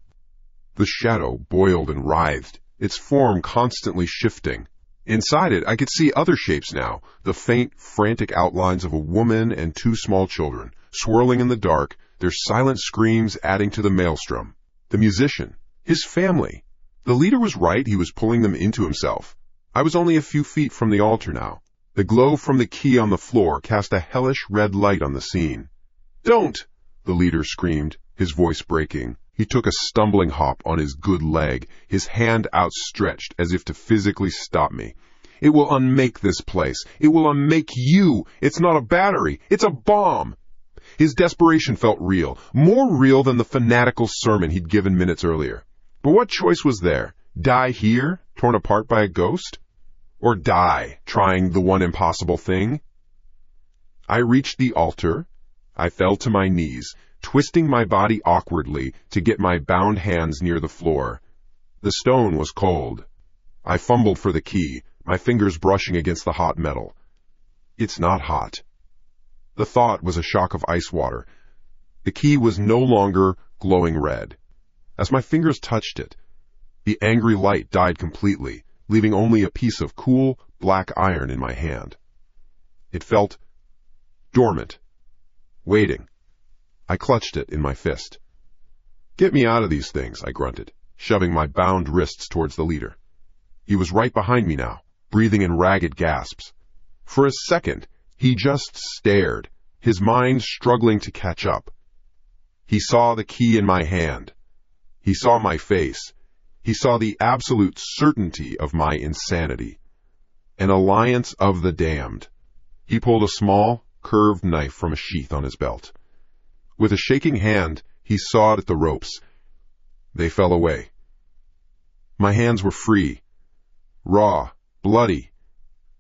The shadow boiled and writhed, its form constantly shifting. Inside it, I could see other shapes now, the faint, frantic outlines of a woman and two small children, swirling in the dark, their silent screams adding to the maelstrom. The musician, his family. The leader was right, he was pulling them into himself. I was only a few feet from the altar now. The glow from the key on the floor cast a hellish red light on the scene. "Don't!" the leader screamed, his voice breaking. He took a stumbling hop on his good leg, his hand outstretched as if to physically stop me. "It will unmake this place. It will unmake you. It's not a battery. It's a bomb." His desperation felt real, more real than the fanatical sermon he'd given minutes earlier. But what choice was there? Die here, torn apart by a ghost? Or die, trying the one impossible thing? I reached the altar. I fell to my knees, twisting my body awkwardly to get my bound hands near the floor. The stone was cold. I fumbled for the key, my fingers brushing against the hot metal. It's not hot. The thought was a shock of ice water. The key was no longer glowing red. As my fingers touched it, the angry light died completely, leaving only a piece of cool, black iron in my hand. It felt dormant, waiting. I clutched it in my fist. "Get me out of these things," I grunted, shoving my bound wrists towards the leader. He was right behind me now, breathing in ragged gasps. For a second, he just stared, his mind struggling to catch up. He saw the key in my hand. He saw my face. He saw the absolute certainty of my insanity. An alliance of the damned. He pulled a small, curved knife from a sheath on his belt. With a shaking hand, he sawed at the ropes. They fell away. My hands were free. Raw, bloody,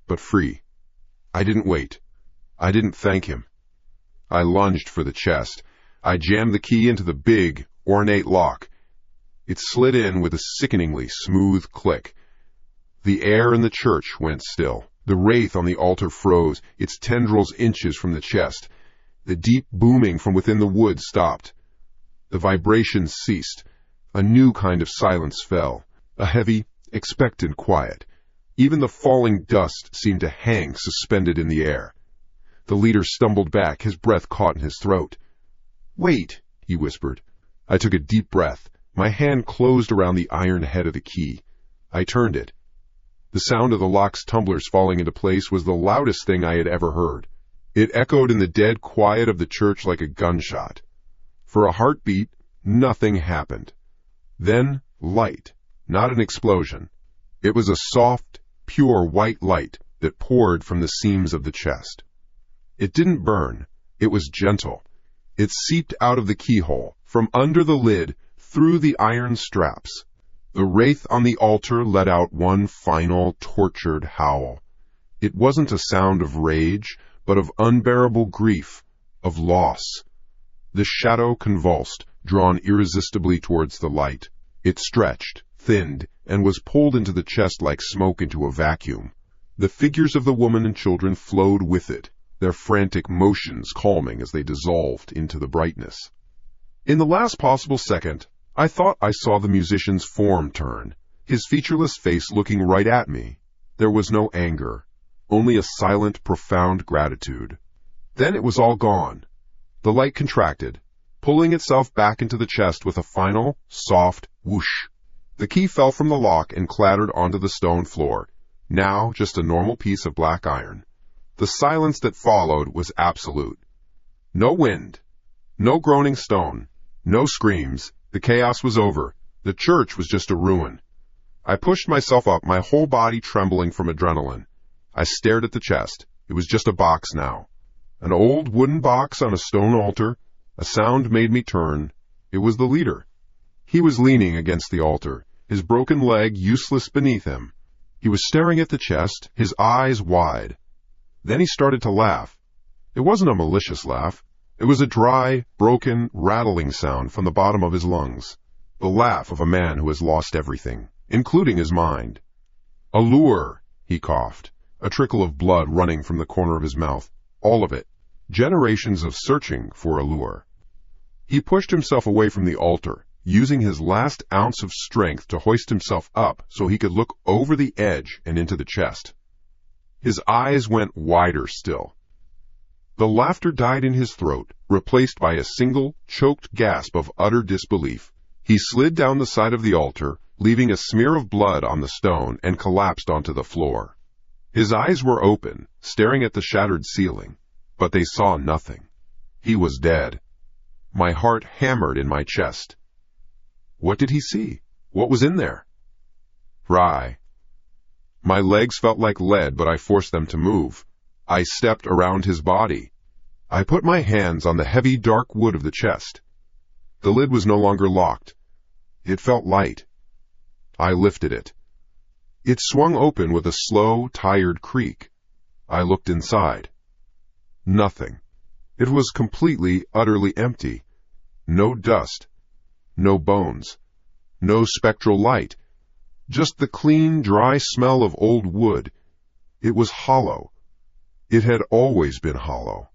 but free. I didn't wait. I didn't thank him. I lunged for the chest. I jammed the key into the big, ornate lock. It slid in with a sickeningly smooth click. The air in the church went still. The wraith on the altar froze, its tendrils inches from the chest. The deep booming from within the wood stopped. The vibrations ceased. A new kind of silence fell, a heavy, expectant quiet. Even the falling dust seemed to hang suspended in the air. The leader stumbled back, his breath caught in his throat. "Wait," he whispered. I took a deep breath. My hand closed around the iron head of the key. I turned it. The sound of the lock's tumblers falling into place was the loudest thing I had ever heard. It echoed in the dead quiet of the church like a gunshot. For a heartbeat, nothing happened. Then, light, not an explosion. It was a soft, pure white light that poured from the seams of the chest. It didn't burn. It was gentle. It seeped out of the keyhole, from under the lid, through the iron straps. The wraith on the altar let out one final, tortured howl. It wasn't a sound of rage, but of unbearable grief, of loss. The shadow convulsed, drawn irresistibly towards the light. It stretched, thinned, and was pulled into the chest like smoke into a vacuum. The figures of the woman and children flowed with it, their frantic motions calming as they dissolved into the brightness. In the last possible second, I thought I saw the musician's form turn, his featureless face looking right at me. There was no anger, only a silent, profound gratitude. Then it was all gone. The light contracted, pulling itself back into the chest with a final, soft whoosh. The key fell from the lock and clattered onto the stone floor, now just a normal piece of black iron. The silence that followed was absolute. No wind, no groaning stone, no screams. The chaos was over. The church was just a ruin. I pushed myself up, my whole body trembling from adrenaline. I stared at the chest. It was just a box now. An old wooden box on a stone altar. A sound made me turn. It was the leader. He was leaning against the altar, his broken leg useless beneath him. He was staring at the chest, his eyes wide. Then he started to laugh. It wasn't a malicious laugh. It was a dry, broken, rattling sound from the bottom of his lungs. The laugh of a man who has lost everything, including his mind. "Allure," he coughed, a trickle of blood running from the corner of his mouth. All of it. Generations of searching for allure. He pushed himself away from the altar, using his last ounce of strength to hoist himself up so he could look over the edge and into the chest. His eyes went wider still. The laughter died in his throat, replaced by a single, choked gasp of utter disbelief. He slid down the side of the altar, leaving a smear of blood on the stone, and collapsed onto the floor. His eyes were open, staring at the shattered ceiling, but they saw nothing. He was dead. My heart hammered in my chest. What did he see? What was in there? Rye. My legs felt like lead, but I forced them to move. I stepped around his body. I put my hands on the heavy, dark wood of the chest. The lid was no longer locked. It felt light. I lifted it. It swung open with a slow, tired creak. I looked inside. Nothing. It was completely, utterly empty. No dust. No bones. No spectral light. Just the clean, dry smell of old wood. It was hollow. It had always been hollow.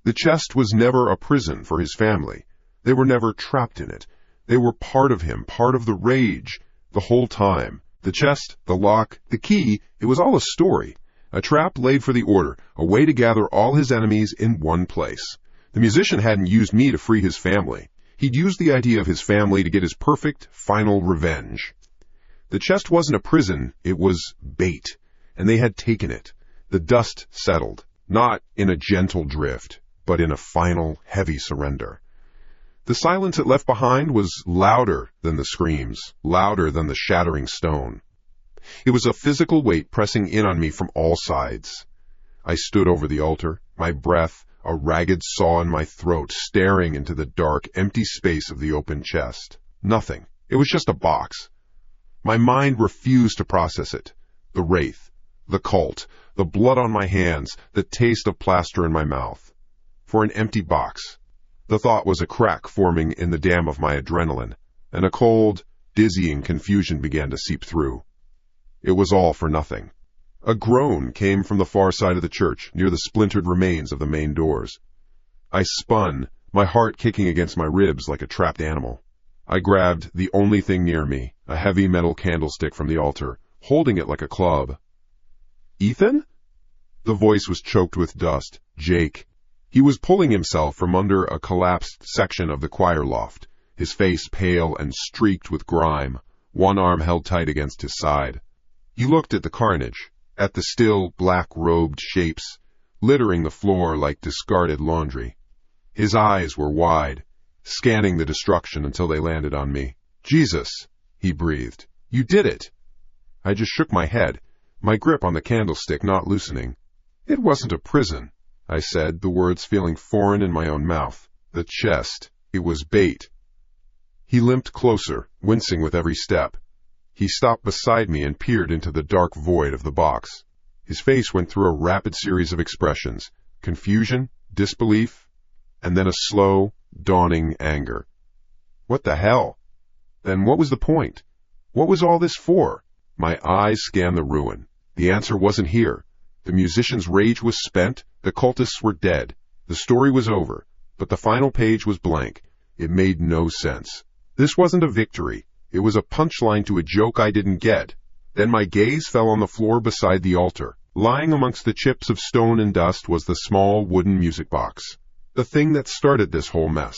The chest was never a prison for his family. They were never trapped in it. They were part of him, part of the rage, the whole time. The chest, the lock, the key, it was all a story. A trap laid for the order, a way to gather all his enemies in one place. The musician hadn't used me to free his family. He'd used the idea of his family to get his perfect, final revenge. The chest wasn't a prison, it was bait, and they had taken it. The dust settled, not in a gentle drift, but in a final, heavy surrender. The silence it left behind was louder than the screams, louder than the shattering stone. It was a physical weight pressing in on me from all sides. I stood over the altar, my breath, a ragged saw in my throat, staring into the dark, empty space of the open chest. Nothing. It was just a box. My mind refused to process it. The wraith, the cult, the blood on my hands, the taste of plaster in my mouth. For an empty box. The thought was a crack forming in the dam of my adrenaline, and a cold, dizzying confusion began to seep through. It was all for nothing. A groan came from the far side of the church, near the splintered remains of the main doors. I spun, my heart kicking against my ribs like a trapped animal. I grabbed the only thing near me, a heavy metal candlestick from the altar, holding it like a club. "Ethan?" The voice was choked with dust. Jake. He was pulling himself from under a collapsed section of the choir loft, his face pale and streaked with grime, one arm held tight against his side. He looked at the carnage, at the still, black-robed shapes, littering the floor like discarded laundry. His eyes were wide, scanning the destruction until they landed on me. "Jesus," he breathed. "You did it." I just shook my head, my grip on the candlestick not loosening. "It wasn't a prison," I said, the words feeling foreign in my own mouth. "The chest. It was bait." He limped closer, wincing with every step. He stopped beside me and peered into the dark void of the box. His face went through a rapid series of expressions: confusion, disbelief, and then a slow, dawning anger. What the hell? Then what was the point? What was all this for? My eyes scanned the ruin. The answer wasn't here. The musician's rage was spent, the cultists were dead. The story was over, but the final page was blank. It made no sense. This wasn't a victory. It was a punchline to a joke I didn't get. Then my gaze fell on the floor beside the altar. Lying amongst the chips of stone and dust was the small wooden music box. The thing that started this whole mess.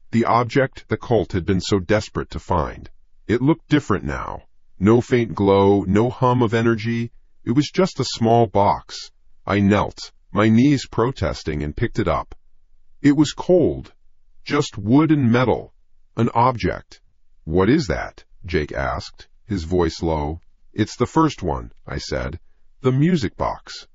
The object the cult had been so desperate to find. It looked different now. No faint glow, no hum of energy. It was just a small box. I knelt, my knees protesting, and picked it up. It was cold. Just wood and metal. An object. "What is that?" Jake asked, his voice low. "It's the first one," I said. "The music box."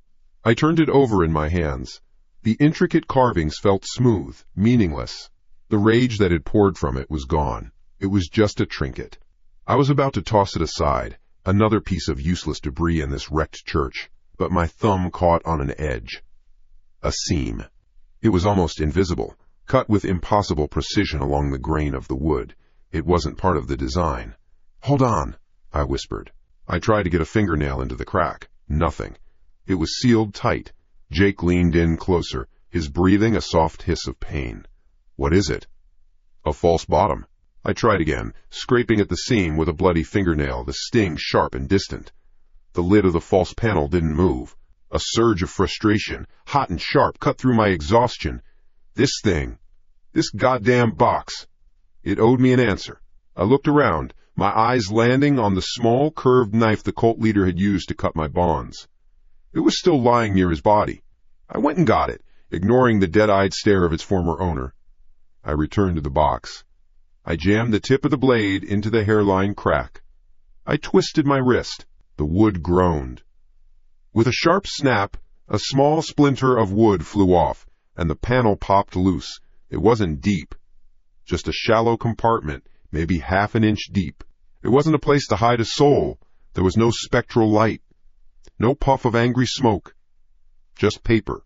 I turned it over in my hands. The intricate carvings felt smooth, meaningless. The rage that had poured from it was gone. It was just a trinket. I was about to toss it aside, another piece of useless debris in this wrecked church, but my thumb caught on an edge. A seam. It was almost invisible, cut with impossible precision along the grain of the wood. It wasn't part of the design. "Hold on," I whispered. I tried to get a fingernail into the crack. Nothing. It was sealed tight. Jake leaned in closer, his breathing a soft hiss of pain. "What is it?" "A false bottom." I tried again, scraping at the seam with a bloody fingernail, the sting sharp and distant. The lid of the false panel didn't move. A surge of frustration, hot and sharp, cut through my exhaustion. This thing. This goddamn box. It owed me an answer. I looked around, my eyes landing on the small, curved knife the cult leader had used to cut my bonds. It was still lying near his body. I went and got it, ignoring the dead-eyed stare of its former owner. I returned to the box. I jammed the tip of the blade into the hairline crack. I twisted my wrist. The wood groaned. With a sharp snap, a small splinter of wood flew off, and the panel popped loose. It wasn't deep. Just a shallow compartment, maybe half an inch deep. It wasn't a place to hide a soul. There was no spectral light. No puff of angry smoke. Just paper.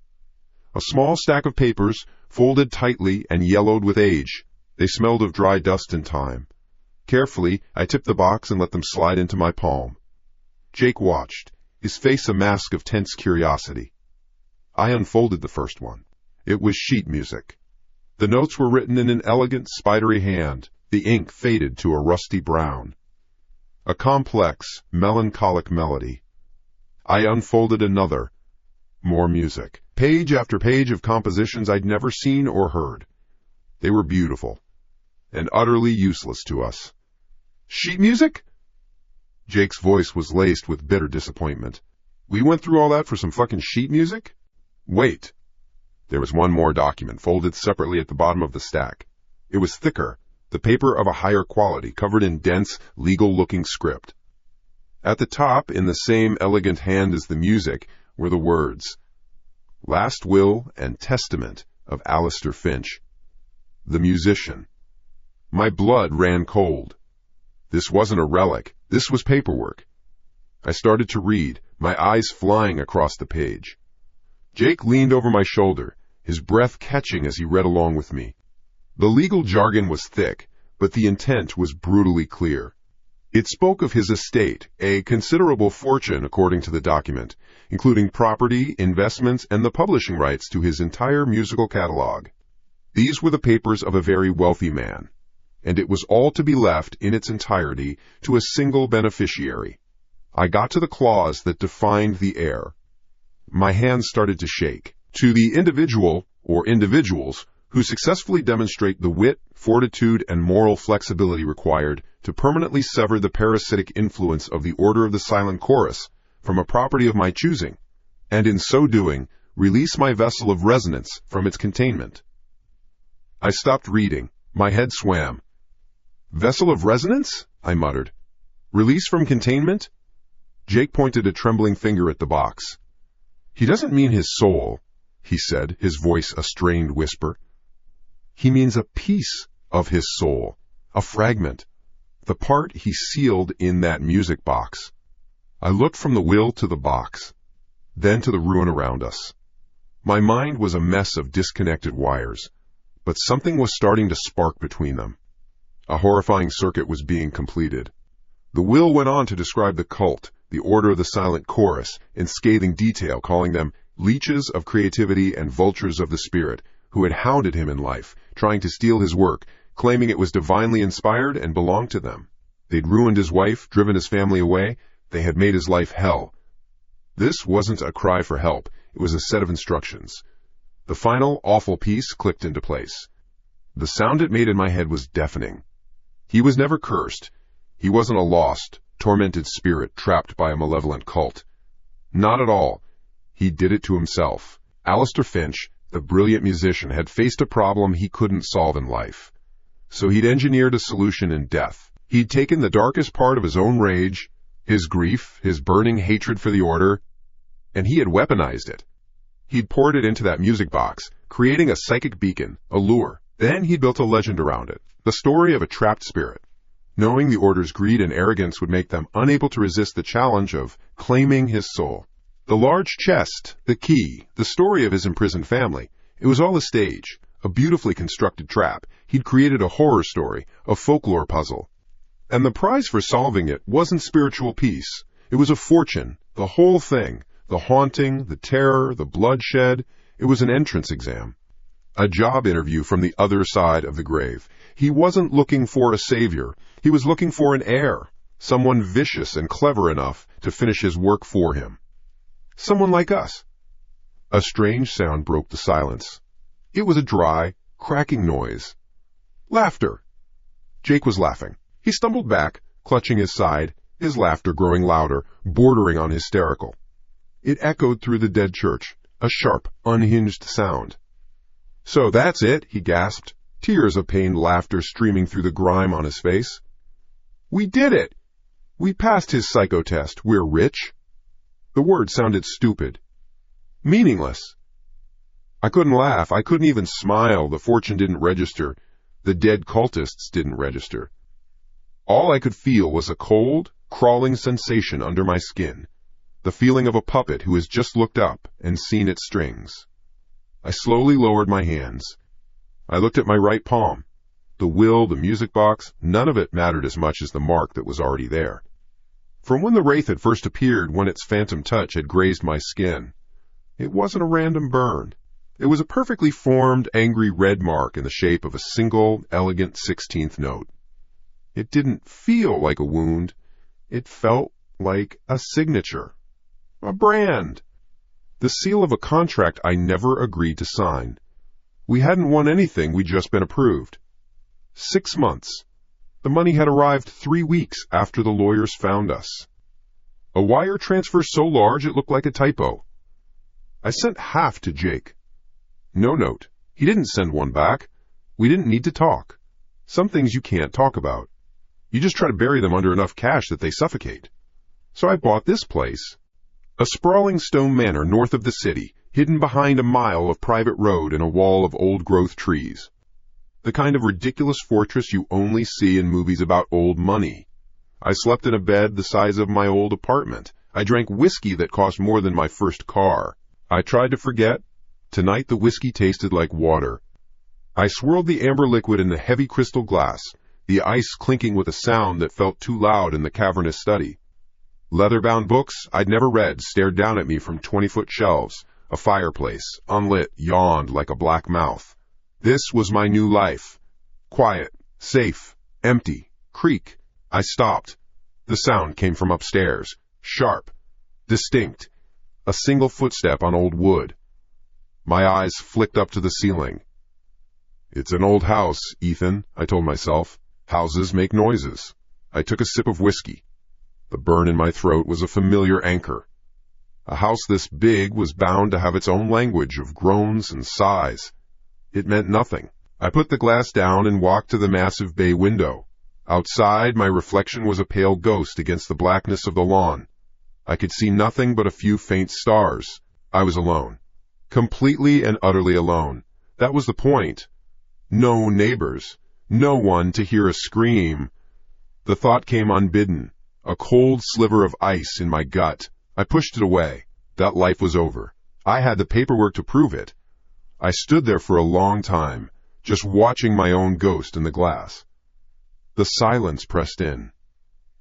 A small stack of papers, folded tightly and yellowed with age. They smelled of dry dust and time. Carefully, I tipped the box and let them slide into my palm. Jake watched, his face a mask of tense curiosity. I unfolded the first one. It was sheet music. The notes were written in an elegant, spidery hand. The ink faded to a rusty brown. A complex, melancholic melody. I unfolded another. More music. Page after page of compositions I'd never seen or heard. They were beautiful, and utterly useless to us. "Sheet music?" Jake's voice was laced with bitter disappointment. "We went through all that for some fucking sheet music?" "Wait." There was one more document, folded separately at the bottom of the stack. It was thicker, the paper of a higher quality, covered in dense, legal-looking script. At the top, in the same elegant hand as the music, were the words, "Last Will and Testament of Alistair Finch, the musician." My blood ran cold. This wasn't a relic. This was paperwork. I started to read, my eyes flying across the page. Jake leaned over my shoulder, his breath catching as he read along with me. The legal jargon was thick, but the intent was brutally clear. It spoke of his estate, a considerable fortune according to the document, including property, investments, and the publishing rights to his entire musical catalog. These were the papers of a very wealthy man, and it was all to be left in its entirety to a single beneficiary. I got to the clause that defined the heir. My hands started to shake. To the individual, or individuals, who successfully demonstrate the wit, fortitude, and moral flexibility required to permanently sever the parasitic influence of the Order of the Silent Chorus from a property of my choosing, and in so doing, release my vessel of resonance from its containment. I stopped reading. My head swam. Vessel of resonance? I muttered. Release from containment? Jake pointed a trembling finger at the box. He doesn't mean his soul, he said, his voice a strained whisper. He means a piece of his soul, a fragment, the part he sealed in that music box. I looked from the will to the box, then to the ruin around us. My mind was a mess of disconnected wires, but something was starting to spark between them. A horrifying circuit was being completed. The will went on to describe the cult, the Order of the Silent Chorus, in scathing detail, calling them leeches of creativity and vultures of the spirit, who had hounded him in life, trying to steal his work, claiming it was divinely inspired and belonged to them. They'd ruined his wife, driven his family away. They had made his life hell. This wasn't a cry for help. It was a set of instructions. The final, awful piece clicked into place. The sound it made in my head was deafening. He was never cursed. He wasn't a lost, tormented spirit trapped by a malevolent cult. Not at all. He did it to himself. Alistair Finch, the brilliant musician, had faced a problem he couldn't solve in life. So he'd engineered a solution in death. He'd taken the darkest part of his own rage, his grief, his burning hatred for the Order, and he had weaponized it. He'd poured it into that music box, creating a psychic beacon, a lure. Then he'd built a legend around it, the story of a trapped spirit. Knowing the Order's greed and arrogance would make them unable to resist the challenge of claiming his soul. The large chest, the key, the story of his imprisoned family, it was all a stage, a beautifully constructed trap. He'd created a horror story, a folklore puzzle. And the prize for solving it wasn't spiritual peace. It was a fortune, the whole thing, the haunting, the terror, the bloodshed. It was an entrance exam. A job interview from the other side of the grave. He wasn't looking for a savior. He was looking for an heir, someone vicious and clever enough to finish his work for him. Someone like us. A strange sound broke the silence. It was a dry, cracking noise. Laughter. Jake was laughing. He stumbled back, clutching his side, his laughter growing louder, bordering on hysterical. It echoed through the dead church, a sharp, unhinged sound. So that's it, he gasped, tears of pained laughter streaming through the grime on his face. We did it! We passed his psycho test. We're rich. The word sounded stupid. Meaningless. I couldn't laugh. I couldn't even smile. The fortune didn't register. The dead cultists didn't register. All I could feel was a cold, crawling sensation under my skin, the feeling of a puppet who has just looked up and seen its strings. I slowly lowered my hands. I looked at my right palm. The will, the music box, none of it mattered as much as the mark that was already there. From when the wraith had first appeared, when its phantom touch had grazed my skin, it wasn't a random burn. It was a perfectly formed, angry red mark in the shape of a single, elegant 16th note. It didn't feel like a wound. It felt like a signature. A brand. The seal of a contract I never agreed to sign. We hadn't won anything, we'd just been approved. 6 months. The money had arrived 3 weeks after the lawyers found us. A wire transfer so large it looked like a typo. I sent half to Jake. No note. He didn't send one back. We didn't need to talk. Some things you can't talk about. You just try to bury them under enough cash that they suffocate. So I bought this place. A sprawling stone manor north of the city, hidden behind a mile of private road and a wall of old-growth trees. The kind of ridiculous fortress you only see in movies about old money. I slept in a bed the size of my old apartment. I drank whiskey that cost more than my first car. I tried to forget. Tonight the whiskey tasted like water. I swirled the amber liquid in the heavy crystal glass, the ice clinking with a sound that felt too loud in the cavernous study. Leather-bound books I'd never read stared down at me from 20-foot shelves. A fireplace, unlit, yawned like a black mouth. This was my new life. Quiet, safe, empty, creak. I stopped. The sound came from upstairs, sharp, distinct, a single footstep on old wood. My eyes flicked up to the ceiling. It's an old house, Ethan, I told myself. Houses make noises. I took a sip of whiskey. The burn in my throat was a familiar anchor. A house this big was bound to have its own language of groans and sighs. It meant nothing. I put the glass down and walked to the massive bay window. Outside, my reflection was a pale ghost against the blackness of the lawn. I could see nothing but a few faint stars. I was alone. Completely and utterly alone. That was the point. No neighbors. No one to hear a scream. The thought came unbidden. A cold sliver of ice in my gut. I pushed it away. That life was over. I had the paperwork to prove it. I stood there for a long time, just watching my own ghost in the glass. The silence pressed in.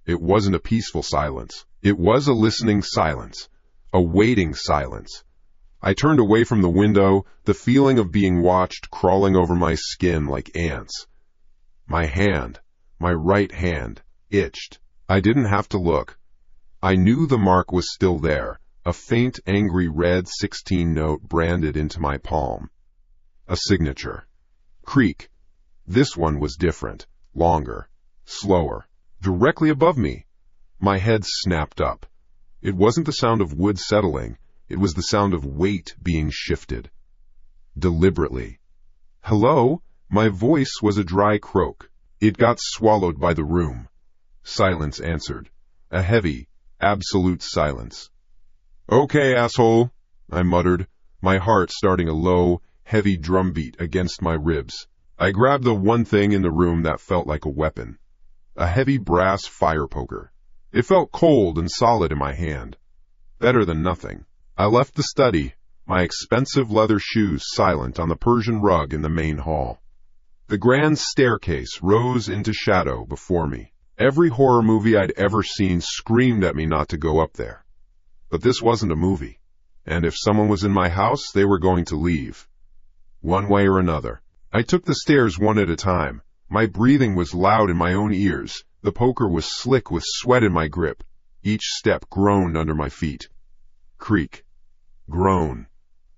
It wasn't a peaceful silence. It was a listening silence, a waiting silence. I turned away from the window, the feeling of being watched crawling over my skin like ants. My hand, my right hand, itched. I didn't have to look. I knew the mark was still there, a faint, angry red 16 note branded into my palm. A signature. Creak. This one was different, longer, slower, directly above me. My head snapped up. It wasn't the sound of wood settling, it was the sound of weight being shifted. Deliberately. Hello? My voice was a dry croak. It got swallowed by the room. Silence answered. A heavy, absolute silence. Okay, asshole, I muttered, my heart starting a low, heavy drumbeat against my ribs. I grabbed the one thing in the room that felt like a weapon. A heavy brass fire poker. It felt cold and solid in my hand. Better than nothing. I left the study, my expensive leather shoes silent on the Persian rug in the main hall. The grand staircase rose into shadow before me. Every horror movie I'd ever seen screamed at me not to go up there. But this wasn't a movie, and if someone was in my house, they were going to leave. One way or another. I took the stairs one at a time. My breathing was loud in my own ears. The poker was slick with sweat in my grip. Each step groaned under my feet. Creak. Groan.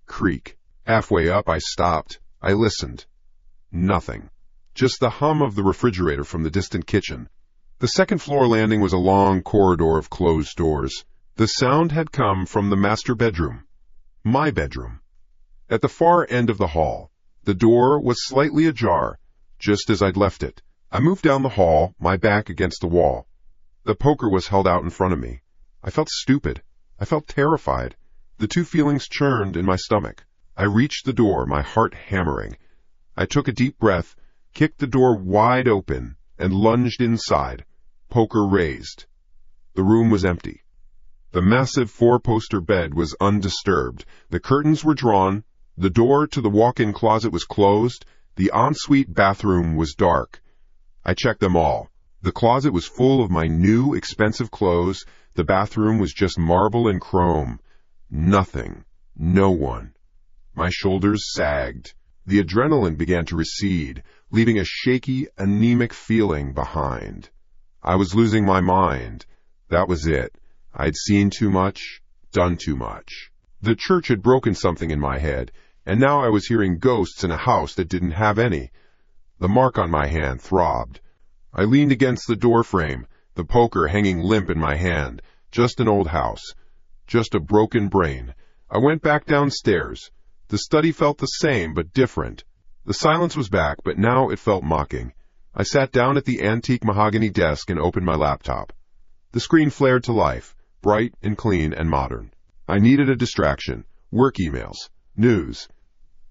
Creak. Halfway up, I stopped. I listened. Nothing. Just the hum of the refrigerator from the distant kitchen. The second-floor landing was a long corridor of closed doors. The sound had come from the master bedroom. My bedroom. At the far end of the hall, the door was slightly ajar, just as I'd left it. I moved down the hall, my back against the wall. The poker was held out in front of me. I felt stupid. I felt terrified. The two feelings churned in my stomach. I reached the door, my heart hammering. I took a deep breath, kicked the door wide open, and lunged inside, poker raised. The room was empty. The massive four-poster bed was undisturbed. The curtains were drawn. The door to the walk-in closet was closed. The ensuite bathroom was dark. I checked them all. The closet was full of my new, expensive clothes. The bathroom was just marble and chrome. Nothing. No one. My shoulders sagged. The adrenaline began to recede, leaving a shaky, anemic feeling behind. I was losing my mind. That was it. I'd seen too much, done too much. The church had broken something in my head, and now I was hearing ghosts in a house that didn't have any. The mark on my hand throbbed. I leaned against the door frame, the poker hanging limp in my hand. Just an old house. Just a broken brain. I went back downstairs. The study felt the same, but different. The silence was back, but now it felt mocking. I sat down at the antique mahogany desk and opened my laptop. The screen flared to life, bright and clean and modern. I needed a distraction. Work emails. News.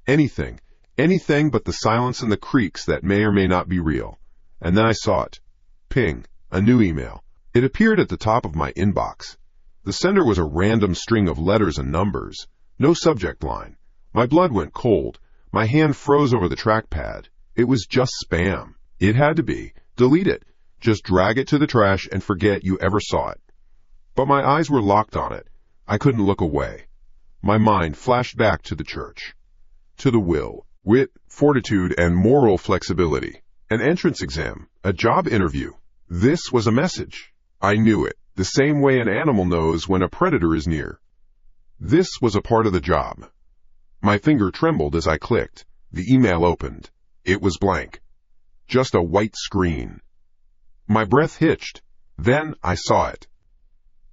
Anything. Anything but the silence and the creaks that may or may not be real. And then I saw it. Ping. A new email. It appeared at the top of my inbox. The sender was a random string of letters and numbers. No subject line. My blood went cold. My hand froze over the trackpad. It was just spam. It had to be. Delete it. Just drag it to the trash and forget you ever saw it. But my eyes were locked on it. I couldn't look away. My mind flashed back to the church. To the will, wit, fortitude, and moral flexibility. An entrance exam. A job interview. This was a message. I knew it, the same way an animal knows when a predator is near. This was a part of the job. My finger trembled as I clicked. The email opened. It was blank. Just a white screen. My breath hitched. Then I saw it.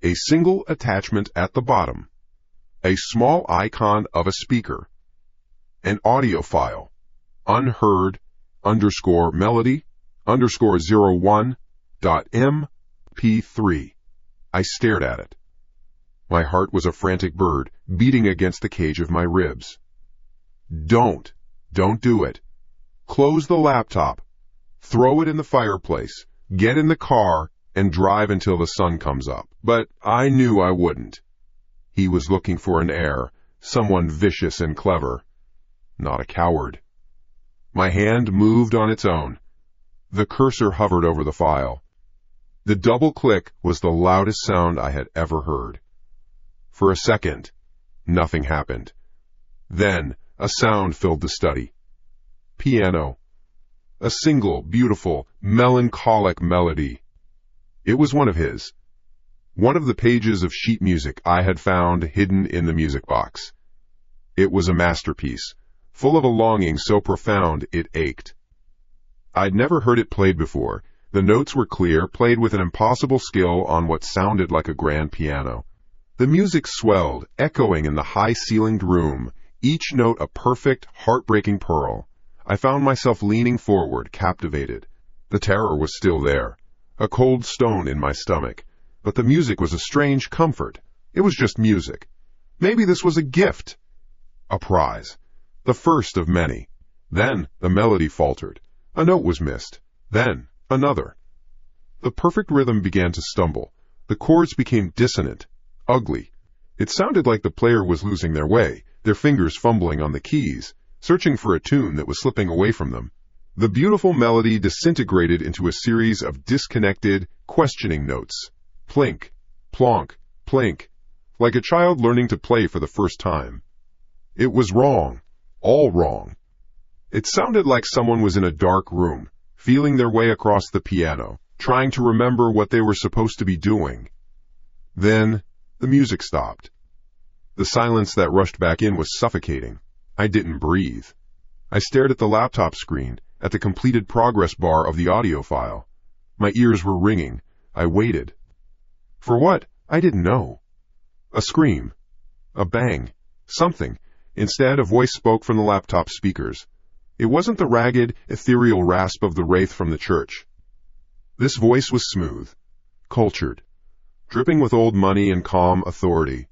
A single attachment at the bottom. A small icon of a speaker. An audio file. Unheard _melody _01.mp3. I stared at it. My heart was a frantic bird beating against the cage of my ribs. Don't do it. Close the laptop. Throw it in the fireplace. Get in the car and drive until the sun comes up. But I knew I wouldn't. He was looking for an heir, someone vicious and clever. Not a coward. My hand moved on its own. The cursor hovered over the file. The double click was the loudest sound I had ever heard. For a second, nothing happened. Then a sound filled the study. Piano. A single, beautiful, melancholic melody. It was one of his. One of the pages of sheet music I had found hidden in the music box. It was a masterpiece, full of a longing so profound it ached. I'd never heard it played before. The notes were clear, played with an impossible skill on what sounded like a grand piano. The music swelled, echoing in the high-ceilinged room, each note a perfect, heartbreaking pearl. I found myself leaning forward, captivated. The terror was still there, a cold stone in my stomach. But the music was a strange comfort. It was just music. Maybe this was a gift. A prize. The first of many. Then the melody faltered. A note was missed. Then another. The perfect rhythm began to stumble. The chords became dissonant, ugly. It sounded like the player was losing their way, their fingers fumbling on the keys, searching for a tune that was slipping away from them. The beautiful melody disintegrated into a series of disconnected, questioning notes. Plink, plonk, plink, like a child learning to play for the first time. It was wrong, all wrong. It sounded like someone was in a dark room, feeling their way across the piano, trying to remember what they were supposed to be doing. Then the music stopped. The silence that rushed back in was suffocating. I didn't breathe. I stared at the laptop screen, at the completed progress bar of the audio file. My ears were ringing. I waited. For what? I didn't know. A scream. A bang. Something. Instead, a voice spoke from the laptop speakers. It wasn't the ragged, ethereal rasp of the wraith from the church. This voice was smooth, cultured, dripping with old money and calm authority.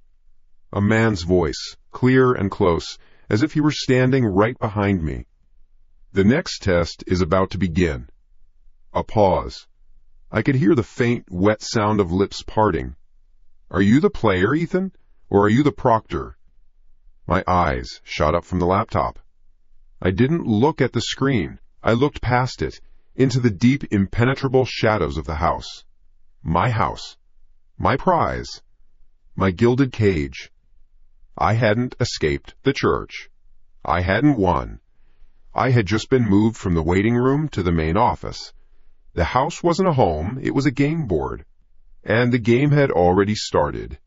A man's voice, clear and close, as if he were standing right behind me. The next test is about to begin. A pause. I could hear the faint, wet sound of lips parting. Are you the player, Ethan? Or are you the proctor? My eyes shot up from the laptop. I didn't look at the screen. I looked past it, into the deep, impenetrable shadows of the house. My house. My prize. My gilded cage. I hadn't escaped the church. I hadn't won. I had just been moved from the waiting room to the main office. The house wasn't a home, it was a game board. And the game had already started.